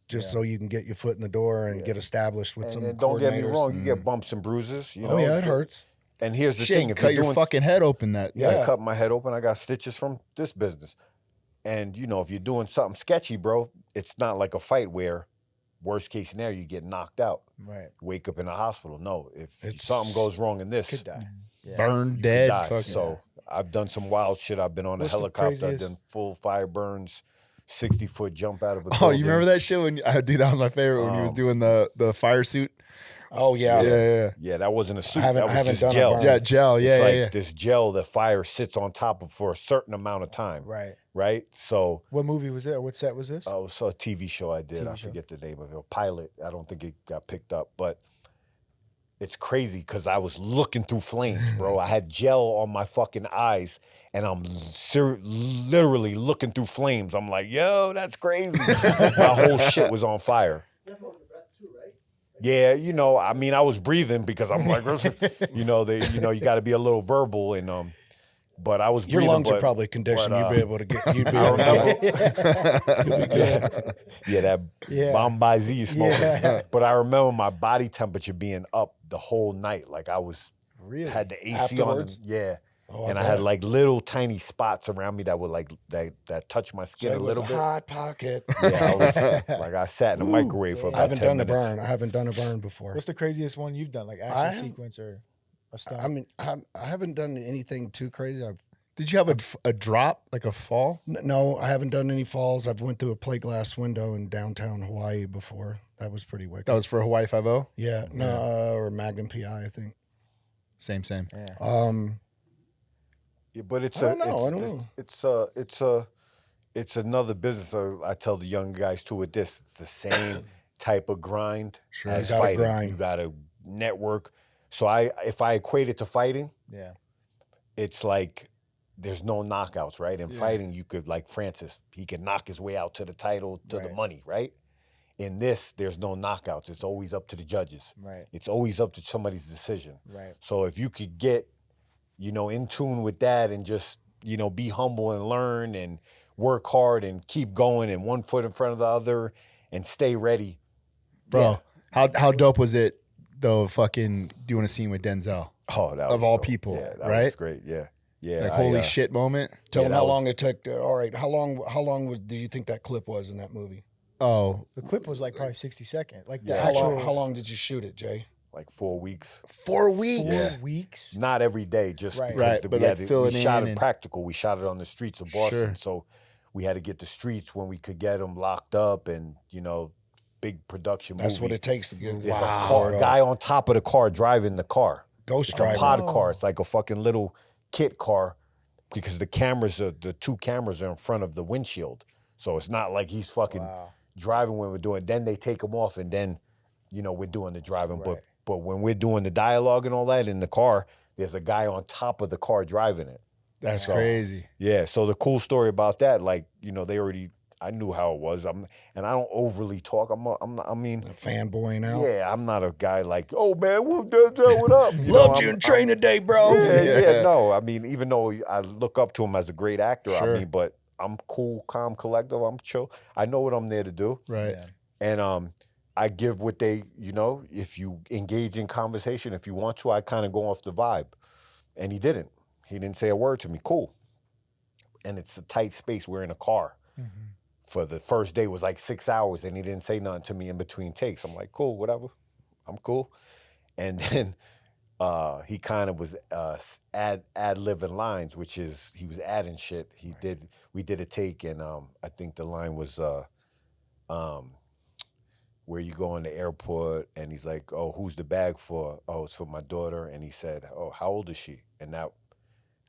Just so you can get your foot in the door and get established with some. And don't get me coordinators. wrong, you get bumps and bruises. Oh yeah, it hurts. And here's the Shit, thing: you if cut you're your doing, fucking head open that. I cut my head open. I got stitches from this business. And if you're doing something sketchy, bro, it's not like a fight where worst case scenario, you get knocked out. Right. Wake up in the hospital. No, if It's- something goes wrong in this, Could die. Yeah. Burned, you dead. could die. Fuck So I've done some wild shit. I've been on a What's the helicopter. I've craziest- done full fire burns, 60-foot jump out of a Oh, building. you remember that shit when dude? That was my favorite when he was doing the fire suit. Oh yeah. Yeah. Yeah, that wasn't a suit. I haven't- that was I haven't just done a gel. burn. Yeah, gel. Yeah, It's yeah, like yeah. this gel that fire sits on top of for a certain amount of time. Right. Right? So What movie was it? Or what set was this? it was a TV show I did. TV I show. forget the name of it. A pilot. I don't think it got picked up, but it's crazy because I was looking through flames, bro. I had gel on my fucking eyes, and I'm literally looking through flames. I'm like, yo, that's crazy. My whole shit was on fire. Yeah, you know, I mean, I was breathing because I'm like, you know, you got to be a little verbal, and but I was Your breathing, lungs are but- probably conditioned. but, You'd be able to get. You'd be I able to remember, yeah, that Yeah. Bombay Z you smoking. Yeah. But I remember my body temperature being up the whole night. Like I was Really? had the AC Afterwards? on. Yeah. Oh, and I bet. had like little tiny spots around me that would like that touch my skin It a was little a bit. hot pocket. Yeah, I was, like I sat in the microwave for I about haven't 10 done a minutes. burn. I haven't done a burn before. What's the craziest one you've done? Like action I- sequence or a stunt? I mean, I haven't done anything too crazy. Did you have a drop, like a fall? No, I haven't done any falls. I've went through a plate glass window in downtown Hawaii before. That was pretty wicked. That was for Hawaii 5-0? Yeah, no, or Magnum PI, I think. Same. yeah. Yeah, but it's I don't know. it's another business. I tell the young guys too with this. It's the same type of grind as You gotta fighting. grind. You got to network. So if I equate it to fighting, Yeah. it's like there's no knockouts, right? In fighting, you could like Francis, he can knock his way out to the title, to the Right. money, right? In this, there's no knockouts. It's always up to the judges. Right. It's always up to somebody's decision. Right. So if you could get, in tune with that and just, be humble and learn and work hard and keep going and one foot in front of the other and stay ready. Bro, how dope was it, though, fucking doing a scene with Denzel? Oh, that Of was all dope. people, Yeah, that right? was great. Yeah. Yeah. Like, holy shit moment. Tell Yeah, them that how was- long it took. All right, how long do you think that clip was in that movie? Oh, The clip was like probably 60 seconds. Like the Yeah. actual How long did you shoot it, Jay? Like 4 weeks. 4 weeks. 4 weeks. Not every day, just Right. because Right, but like we filling shot in it and- practical. We shot it on the streets of Boston. Sure. So we had to get the streets when we could get them locked up and, big production That's movie. what it takes to get. There's a guy on top of the car driving the car. Ghost A driver. pod car. It's like a fucking little kit car because the two cameras are in front of the windshield. So it's not like he's fucking driving when we're doing. Then they take him off and then, we're doing the driving. Right. But when we're doing the dialogue and all that in the car, there's a guy on top of the car driving it. that's So, crazy. Yeah. So the cool story about that, like, I knew how it was. And I don't overly talk. Fanboying out. Yeah, I'm not a guy like, oh man, what up? Loved you in train today, bro. Yeah, no. I mean, even though I look up to him as a great actor, Sure. but I'm cool, calm, collective. I'm chill. I know what I'm there to do. Right. Yeah. And I give what they, if you engage in conversation, if you want to, I kind of go off the vibe. And he didn't. He didn't say a word to me. Cool. And it's a tight space. We're in a car. For the first day, it was like 6 hours, and he didn't say nothing to me in between takes. I'm like, cool, whatever. I'm cool. And then he kind of was ad-libbing lines, which is he was adding shit. We did a take, and I think the line was where you go in the airport, and he's like, oh, who's the bag for? Oh, it's for my daughter. And he said, oh, how old is she? And that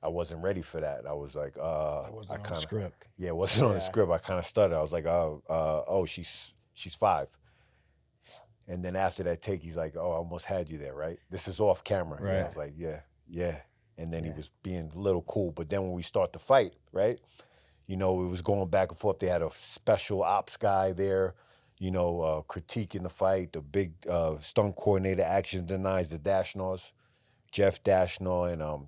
I wasn't ready for that. I was like, That wasn't on the script. yeah, it wasn't on the script. I kind of stuttered. I was like, oh, she's 5. And then after that take, he's like, oh, I almost had you there, right? This is off camera. Right. Yeah, I was like, yeah. And then he was being a little cool. But then when we start the fight, right? It was going back and forth. They had a special ops guy there, critiquing the fight. The big stunt coordinator, Action Denies, the Dashnors, Jeff Dashnor, and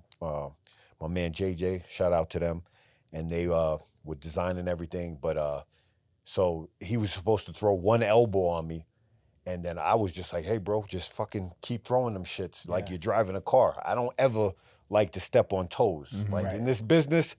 my man JJ, shout out to them. And they were designing everything. But so he was supposed to throw one elbow on me. And then I was just like, hey, bro, just fucking keep throwing them shits like you're driving a car. I don't ever like to step on toes. Like in this business,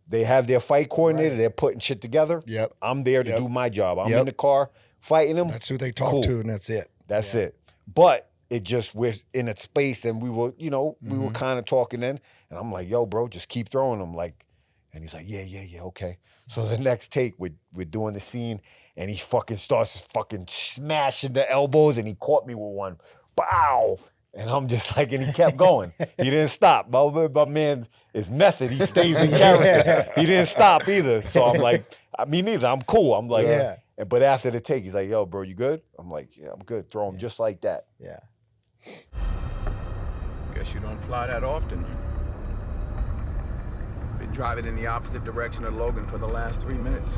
they have their fight coordinator. They're putting shit together. Yep. I'm there to Yep. do my job. I'm Yep. in the car. fighting him. That's who they talk Cool. to, and that's it. That's it. But it just, we're in a space, and we were, we were kind of talking then, and I'm like, yo, bro, just keep throwing them. Like, and he's like, yeah, okay. So the next take, we're doing the scene, and he fucking starts fucking smashing the elbows, and he caught me with one. Bow! And I'm just like, and he kept going. He didn't stop. My man is method. He stays in character. He didn't stop either. So I'm like, me neither. I'm cool. I'm like, But after the take, he's like, yo, bro, you good? I'm like, yeah, I'm good. Throw him just like that. Yeah. Guess you don't fly that often. Been driving in the opposite direction of Logan for the last 3 minutes.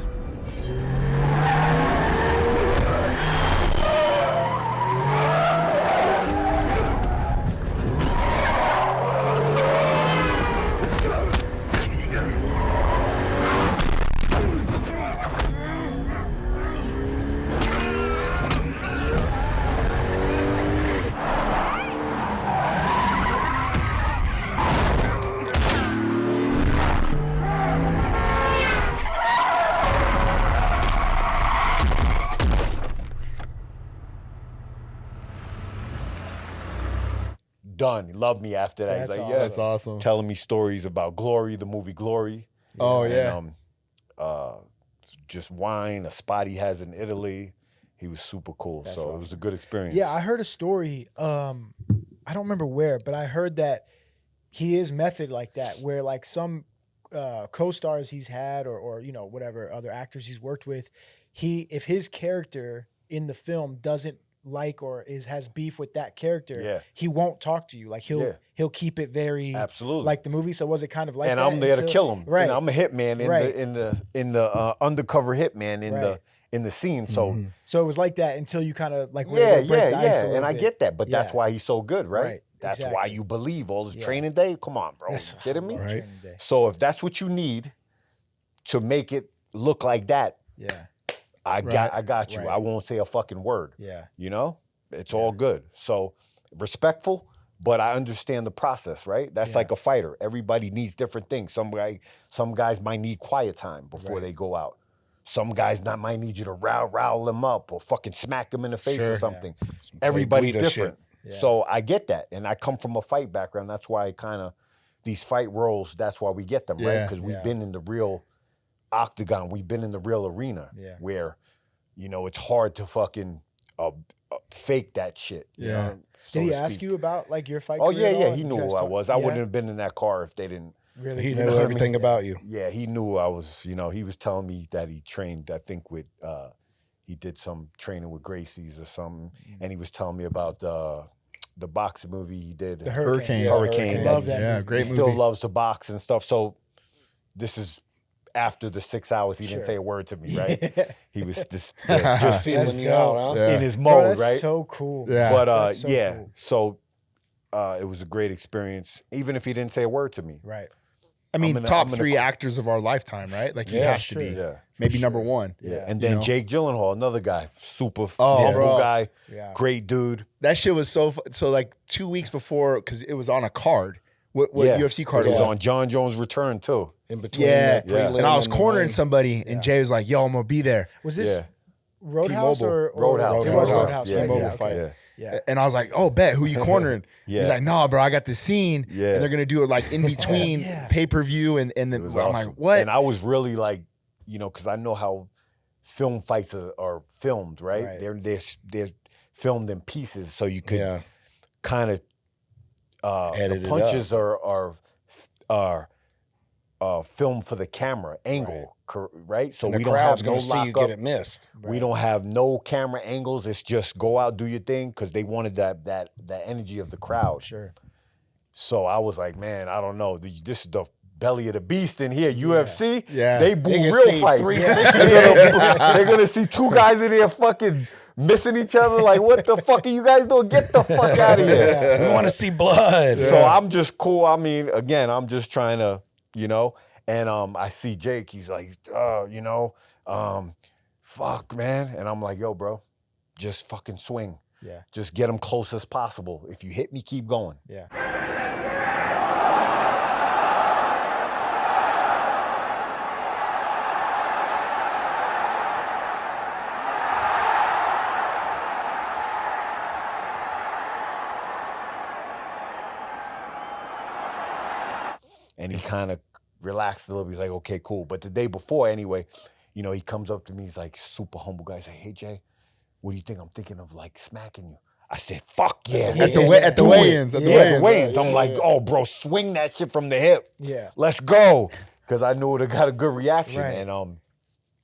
Done. He loved me after that. That's He's like, awesome. yeah. That's awesome. Telling me stories about Glory, the movie Glory. Oh, yeah. And, just wine, a spot he has in Italy. He was super cool. That's so awesome. it was a good experience. Yeah, I heard a story. I don't remember where, but I heard that he is method like that, where like some co-stars he's had or whatever other actors he's worked with, if his character in the film doesn't like or has beef with that character, he won't talk to you. Like he'll keep it very absolutely like the movie. So was it kind of like and that? I'm there to kill him. Right. And I'm a hitman in the undercover hitman in the scene. So So it was like that until you kind of like yeah. And I get that, but that's why he's so good, right? Right, That's exactly. why you believe all this training day. Come on, bro. That's You kidding me? right. Right. Training day. So if that's what you need to make it look like that, Yeah. I got you. Right. I won't say a fucking word. Yeah. It's all good. So respectful, but I understand the process, right? That's like a fighter. Everybody needs different things. Some guys might need quiet time before they go out. Some guys might need you to rile them up or fucking smack them in the face or something. Everybody's Guido different. shit. Yeah. So I get that. And I come from a fight background. That's why these fight roles, that's why we get them, right? Yeah. Because we've been in the real octagon. We've been in the real arena where, it's hard to fucking fake that shit. You know, so Did he to ask speak. you about like your fight? Oh career at yeah. all? He You knew guys who I talk- was. I wouldn't have been in that car if they didn't. Really? He You knew know what I everything mean? about you. Yeah, he knew I was. He was telling me that he trained. I think with he did some training with Gracie's or something, and he was telling me about the boxing movie he did. The Hurricane. Hurricane. Love that Yeah, movie. great He movie. still loves to box and stuff. So this is after the 6 hours. He didn't Sure. say a word to me. Right? He was just just Feeling Let's you go. out, huh? Yeah. in his Bro, mode, that's right? so cool. Yeah. But That's so yeah, cool. so it was a great experience, even if he didn't say a word to me. Right. I mean, I'm in a- top I'm in a- 3 actors of our lifetime, right? Like he Yeah, has to be. Yeah. Maybe number 1. Yeah. And then Jake Gyllenhaal, another guy, super Oh, humble bro. guy, Yeah. great dude. That shit was so like 2 weeks before, because it was on a card. What Yeah. UFC card It was was on John Jones' return too. In between Yeah. the prelim And I was and the cornering main. somebody, and Jay was like, "Yo, I'm gonna be there." Was this Yeah. Roadhouse T-Mobile. or Roadhouse. It was Roadhouse. Roadhouse. Yeah, right? T-Mobile Yeah, fight. okay. Yeah. And I was like, "Oh, bet who you cornering?" Yeah. He's like, "No, bro, I got the scene, Yeah. and they're gonna do it like in between Yeah. pay per view and then It was I'm awesome. like, what? And I was really like, because I know how film fights are filmed, right? Right. They're filmed in pieces, so you could Yeah. kind of Edit the it punches are filmed for the camera angle, right? So And the we don't crowd's have no going to see you lock get up. it missed. We don't have no camera angles. It's just go out, do your thing, because they wanted that energy of the crowd. Sure. So I was like, man, I don't know. This is the belly of the beast in here. UFC, Yeah. they boo They can real see fights. 360. They're gonna see two guys in here fucking missing each other. Like, what the fuck are you guys doing? Get the fuck out of here. We want to see blood. So I'm just cool. I mean, again, I'm just trying to, and I see Jake, he's like, fuck, man. And I'm like, yo, bro, just fucking swing. Yeah. Just get him close as possible. If you hit me, keep going. Yeah. And he kind of relaxed a little bit. He's like, okay, cool. But the day before, anyway, you know, he comes up to me. He's like, super humble guy. He's like, hey, Jay, what do you think? I'm thinking of like smacking you. I said, fuck yeah. At the weigh-ins. The weigh-ins. I'm like, oh, bro, swing that shit from the hip. Yeah. Let's go. Because I knew it got a good reaction. Right. And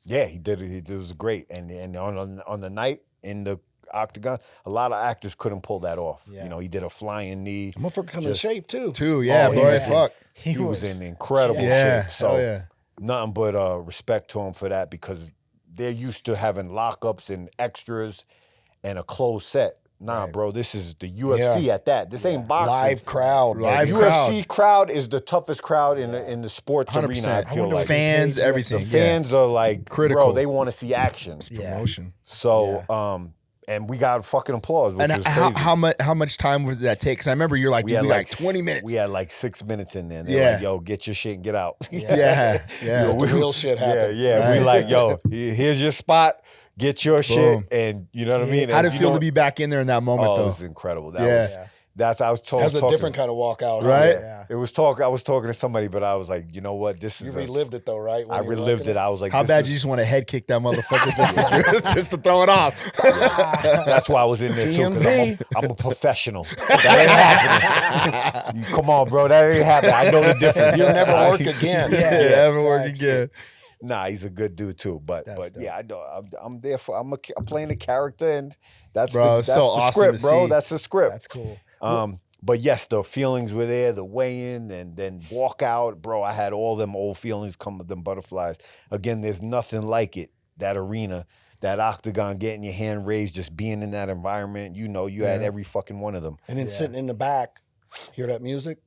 yeah, he did it. It was great. And on the night in the octagon, a lot of actors couldn't pull that off. Yeah. You know, he did a flying knee. Motherfucker come in shape too. Yeah, Oh, boy, yeah. fuck. He was in incredible Yeah, shape. So hell yeah. nothing but respect to him for that, because they're used to having lockups and extras and a closed set. Nah, bro, this is the UFC at that. This ain't boxing. Live crowd. Live UFC crowd is the toughest crowd in the sports 100%. arena, I feel like. Fans, everything. The fans are like, Critical. bro, they want to see action. Promotion. So, and we got fucking applause, which And was crazy. how much time did that take? Because I remember you're like, we dude, had we got like 20 minutes. We had like 6 minutes in there. They're like, yo, get your shit and get out. Yeah. The real shit happened. Yeah. We like, yo, here's your spot. Get your Boom. shit, and you know what I mean. How'd it And feel you to be back in there in that moment, Oh, though? it was incredible. That's I was told. That was a different kind of walkout, huh? Right? Yeah. It was talk. I was talking to somebody, but I was like, you know what? This You is. relived it though, right? When I you were relived looking it. I was like, How this bad is- you just want to head kick that motherfucker just to throw it off? That's why I was in there too. 'Cause TMZ. I'm a professional. That ain't happening. Come on, bro. That ain't happening. I know the difference. You'll never work again. Never work facts. again. Nah, he's a good dude too. But That's dope. yeah, I know. I'm there for. I'm playing a character, and that's Bro, that's it's so the awesome script, to bro. see. That's the script. That's cool. But yes, the feelings were there, the weigh-in and then walk out. Bro, I had all them old feelings come with them butterflies. Again, there's nothing like it, that arena, that octagon, getting your hand raised, just being in that environment. You know, you had every fucking one of them. And then sitting in the back, hear that music.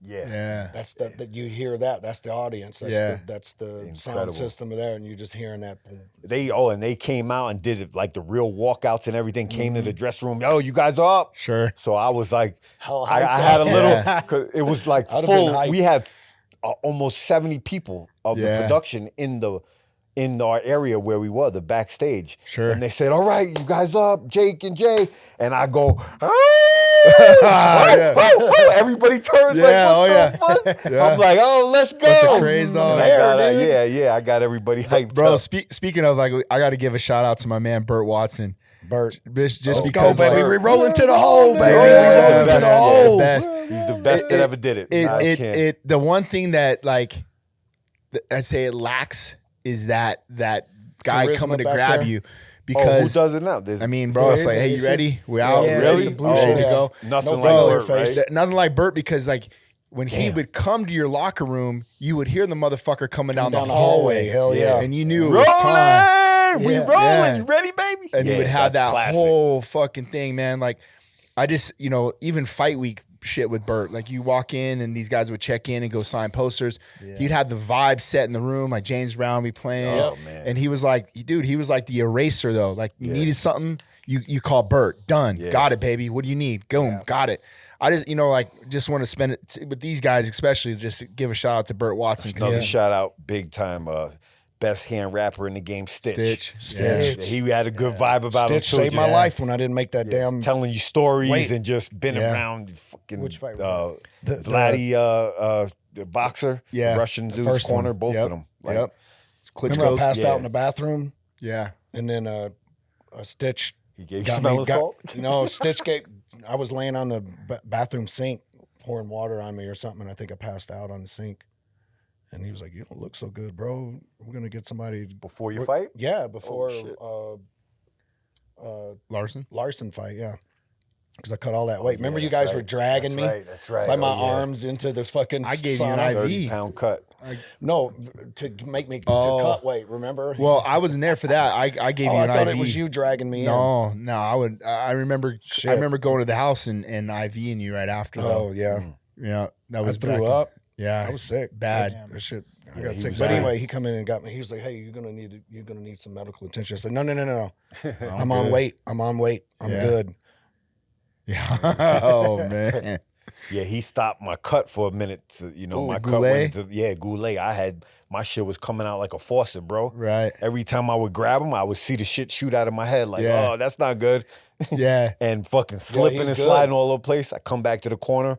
Yeah. That's that you hear that. That's the audience. That's that's the Incredible. sound system there, and you're just hearing that. And they came out and did it like the real walkouts and everything, came to the dressing room. Yo, you guys are up. Sure. So I was like, How I hyped had a up. little, cause it was like I'd have been full. hyped. We had almost 70 people of the Yeah. production in our area where we were, the backstage. Sure. And they said, all right, you guys up, Jake and Jay. And I go, Yeah. everybody turns Yeah, like, what the fuck? Yeah. I'm like, oh, let's go. Bunch of crazy dogs. And I got everybody hyped Bro, up. speaking of, like, I got to give a shout out to my man, Burt Watson. Bert. Just Let's go, because, baby. like, We rolling to the hole, baby. Yeah, We rolling to best, the yeah, hole. best. He's the best that ever did it. I can't. The one thing that, like, I say it lacks is that guy Charisma coming to back grab there? you. Who Because does it now? There's, I mean, bro, it's like, hey, you it's ready? just- We out. Yeah, it's really? just the blue Ready shit. to go? Nothing No like filler Burt, face. right? Nothing like Burt, because like when he would come to your locker room, you would hear the motherfucker coming down the hallway. Hell yeah. And you knew it was time. Rolling! We Yeah. rolling. Yeah. You ready, baby? And he would have that's that classic. whole fucking thing, man. Like, I just, even fight week shit with Burt. Like, you walk in and these guys would check in and go sign posters. He'd have the vibe set in the room, like James Brown be playing. Oh, man. And he was like, dude, he was like the eraser though. Like, you needed something, you call Burt. Done. Yeah. Got it, baby. What do you need? Boom. Got it. I just, just want to spend it with these guys, especially just give a shout out to Burt Watson. 'Cause Another shout out, big time, best hand rapper in the game, Stitch. Stitch. He had a good vibe about him Stitch too. saved my just life when I didn't make that damn. telling you stories Wait. and just been Yeah. around fucking Which fight Vladdy, the boxer, Yeah. Russian dude's first corner, one. both Yep. of them. Like, Yep. Remember I Klitschko's. passed Yeah. out in the bathroom, Yeah. and then a Stitch he gave you got smell me. of salt. No, Stitch gave. I was laying on the bathroom sink, pouring water on me or something, and I think I passed out on the sink. And he was like, "You don't look so good, bro. We're gonna get somebody Before you fight? Yeah, before shit. Larson. Larson fight. Yeah, because I cut all that weight. Remember, Yeah, you that's guys were right. dragging me That's right. by my Oh, yeah. arms into the fucking. I gave you an sauna. IV. 30-pound cut. No, to make me Oh. to cut weight. Remember? Well, I wasn't there for that. I gave oh, you I an thought IV. it was you dragging me in. No, I remember. Shit. I remember going to the house and IVing you right after. Oh Though. yeah, That I was threw back in- up. Yeah, I was sick. bad. That shit. I Yeah, got he sick. was But bad. anyway, he come in and got me. He was like, "Hey, you're gonna need some medical attention." I said, "No. I'm on weight. I'm Yeah. good." Yeah. Oh man. Yeah, he stopped my cut for a minute. My cut Goulet? went into, Goulet. My shit was coming out like a faucet, bro. Right. Every time I would grab him, I would see the shit shoot out of my head. Like, Yeah. oh, that's not good. Yeah. And fucking slipping he's and good. sliding all over the place. I come back to the corner.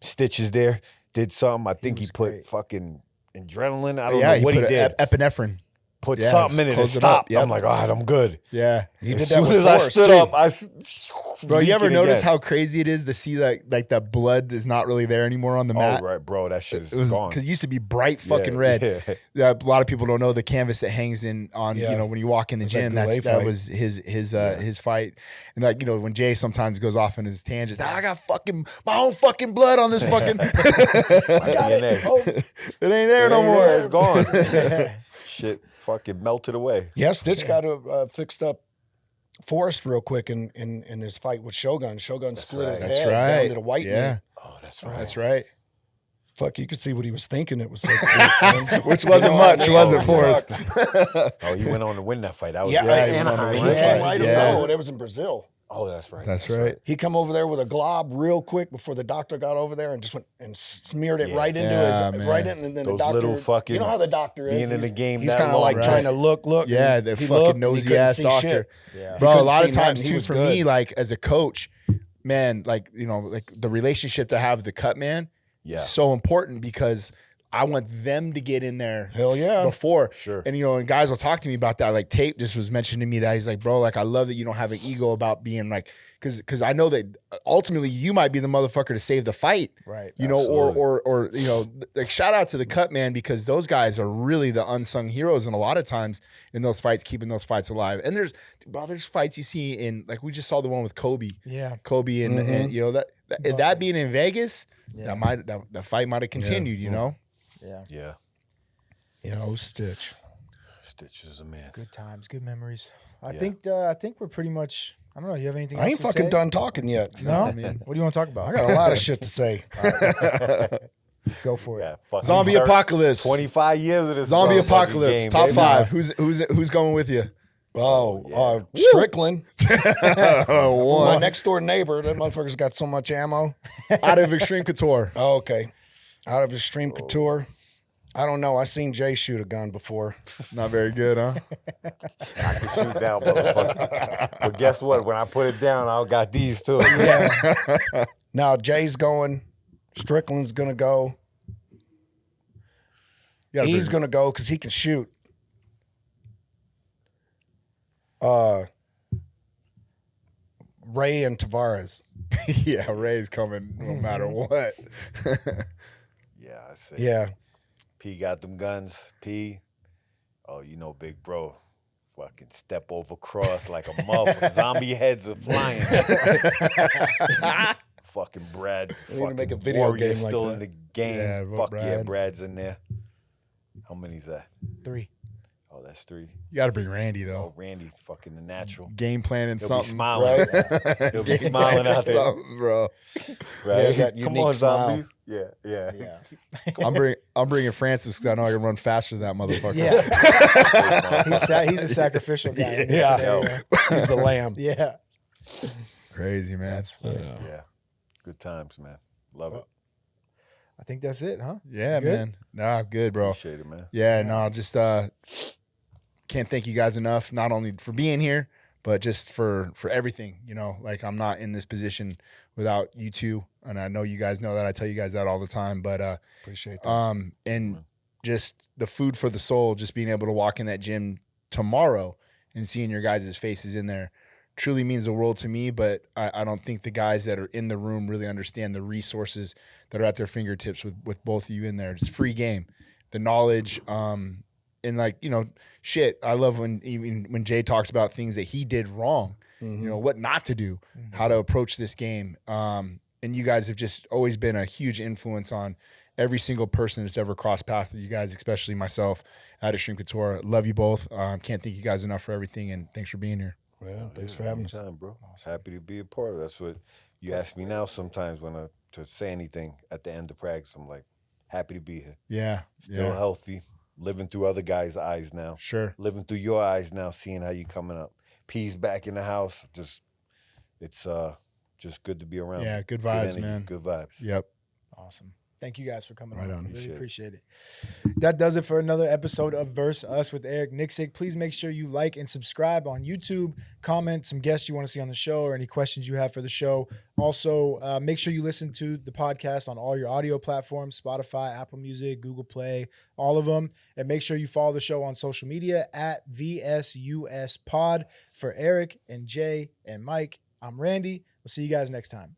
Stitch is there. did something. I think he was put great. fucking adrenaline. I don't Yeah, know what he put did. Epinephrine. Put yeah, something in it and close it up, stopped. yep. I'm like, all right, I'm good. Yeah. He As did that soon with as I Forrest, stood too. up, Bro, you ever leaking notice again. how crazy it is to see like that blood is not really there anymore on the mat? Oh, right, bro. That shit is It was gone. because it used to be bright fucking Yeah, red. yeah. A lot of people don't know the canvas that hangs in on Yeah. when you walk in the It's that gym. Goulet That fight. was his fight, and like when Jay sometimes goes off in his tangents, I got fucking my own fucking blood on this fucking. I got it. DNA. Oh, it ain't there no It ain't more. there, it's gone. Shit fucking melted away. Yeah, Stitch got fixed up Forrest real quick in his fight with Shogun. Shogun split his That's head right. down to the white Yeah, knee. Oh, that's right. that's right. Fuck, you could see what he was thinking. It was like, Which wasn't much, was it, Forrest? Oh, he went on to win that fight. That was Yeah, right. he went on to he win that came fight. right Yeah. over. That was in Brazil. Oh, that's right. That's right. He come over there with a glob real quick before the doctor got over there and just went and smeared it Yeah. right into Yeah, his man. right in, and then Those the doctor. little fucking you know how the doctor is. being in the game He's that kind of like long, trying to right? look. Yeah, and the he fucking looked and he nosy couldn't ass see doctor. shit. Yeah. He Bro, a couldn't lot see of nothing. times He too, was for good. me, like as a coach, man, like like the relationship to have with the cut man, Yeah. is so important because I want them to get in there. Hell yeah. Before. Sure. And and guys will talk to me about that. Like Tate just was mentioning to me that he's like, bro, like I love that you don't have an ego about being like, because I know that ultimately you might be the motherfucker to save the fight. Right. Or like shout out to the cut man because those guys are really the unsung heroes and a lot of times in those fights, keeping those fights alive. And there's fights you see in like we just saw the one with Kobe. Yeah. Kobe and that being in Vegas, Yeah. that fight might have continued, you know? Yeah. Yeah. Yeah, oh, Stitch. Stitch is a man. Good times, good memories. I Yeah. think we're pretty much. I don't know. You have anything? I else ain't to fucking say? done talking yet. No. What do you want to talk about? I got a lot of shit to say. Go for it. Yeah, fucking Zombie apocalypse. 25 years of this Zombie motherfucking apocalypse. game, Top baby. 5. Who's going with you? Oh, Strickland. Oh, My next door neighbor, that motherfucker's got so much ammo. out of Xtreme Couture. Oh, okay. Out of Xtreme Couture. I don't know. I seen Jay shoot a gun before. Not very good, huh? I can shoot down, motherfucker. But guess what? When I put it down, I got these too. Now Jay's going. Strickland's gonna go. He's gonna go because he can shoot. Ray and Tavares. Yeah, Ray's coming no matter what. Yeah, I say. Yeah. P got them guns. P, oh, you know, big bro, fucking step over cross like a motherfucker. Zombie heads are flying. Fucking Brad. We need to Fucking make a video Warrior game like still that. in the game. Yeah, Fuck yeah, Brad. Brad's in there. How many's that? 3. Oh, that's 3. You got to bring Randy, Oh, though. Randy's fucking the natural. Game planning He'll something. be smiling. He'll be smiling out there. Something, bro. Right? Yeah, that Come unique on, smile. zombies. Yeah, yeah. Yeah. I'm bringing Francis because I know I can run faster than that motherfucker. Yeah. He's a sacrificial guy. in this Yeah. scenario. He's the lamb. Yeah. Crazy, man. That's funny. Yeah. Good times, man. Love it. I think that's it, huh? Yeah, Good? man. Nah, good, bro. Appreciate it, man. Yeah, no, just can't thank you guys enough, not only for being here, but just for everything. Like I'm not in this position without you two, and I know you guys know that. I tell you guys that all the time. But Appreciate that. and just the food for the soul, just being able to walk in that gym tomorrow and seeing your guys' faces in there truly means the world to me. But I don't think the guys that are in the room really understand the resources that are at their fingertips with both of you in there. It's free game, the knowledge, and like, shit, I love when Jay talks about things that he did wrong, what not to do, how to approach this game. And you guys have just always been a huge influence on every single person that's ever crossed paths with you guys, especially myself at Xtreme Couture. Love you both. Can't thank you guys enough for everything, and thanks for being here. Yeah, thanks for having us. Anytime, bro. Happy to be a part of it. That's what you ask me now sometimes when to say anything at the end of practice. I'm like, happy to be here. Yeah. Still healthy. Living through other guys' eyes now. Sure. Living through your eyes now, seeing how you coming up. P's back in the house. It's just good to be around. Yeah, good vibes, energy, man. Good vibes. Yep. Awesome. Thank you guys for coming Right on. on. Really appreciate it. That does it for another episode of Verse Us with Eric Nicksick. Please make sure you like and subscribe on YouTube. Comment some guests you want to see on the show or any questions you have for the show. Also, make sure you listen to the podcast on all your audio platforms, Spotify, Apple Music, Google Play, all of them. And make sure you follow the show on social media at VSUS Pod. For Eric and Jay and Mike, I'm Randy. We'll see you guys next time.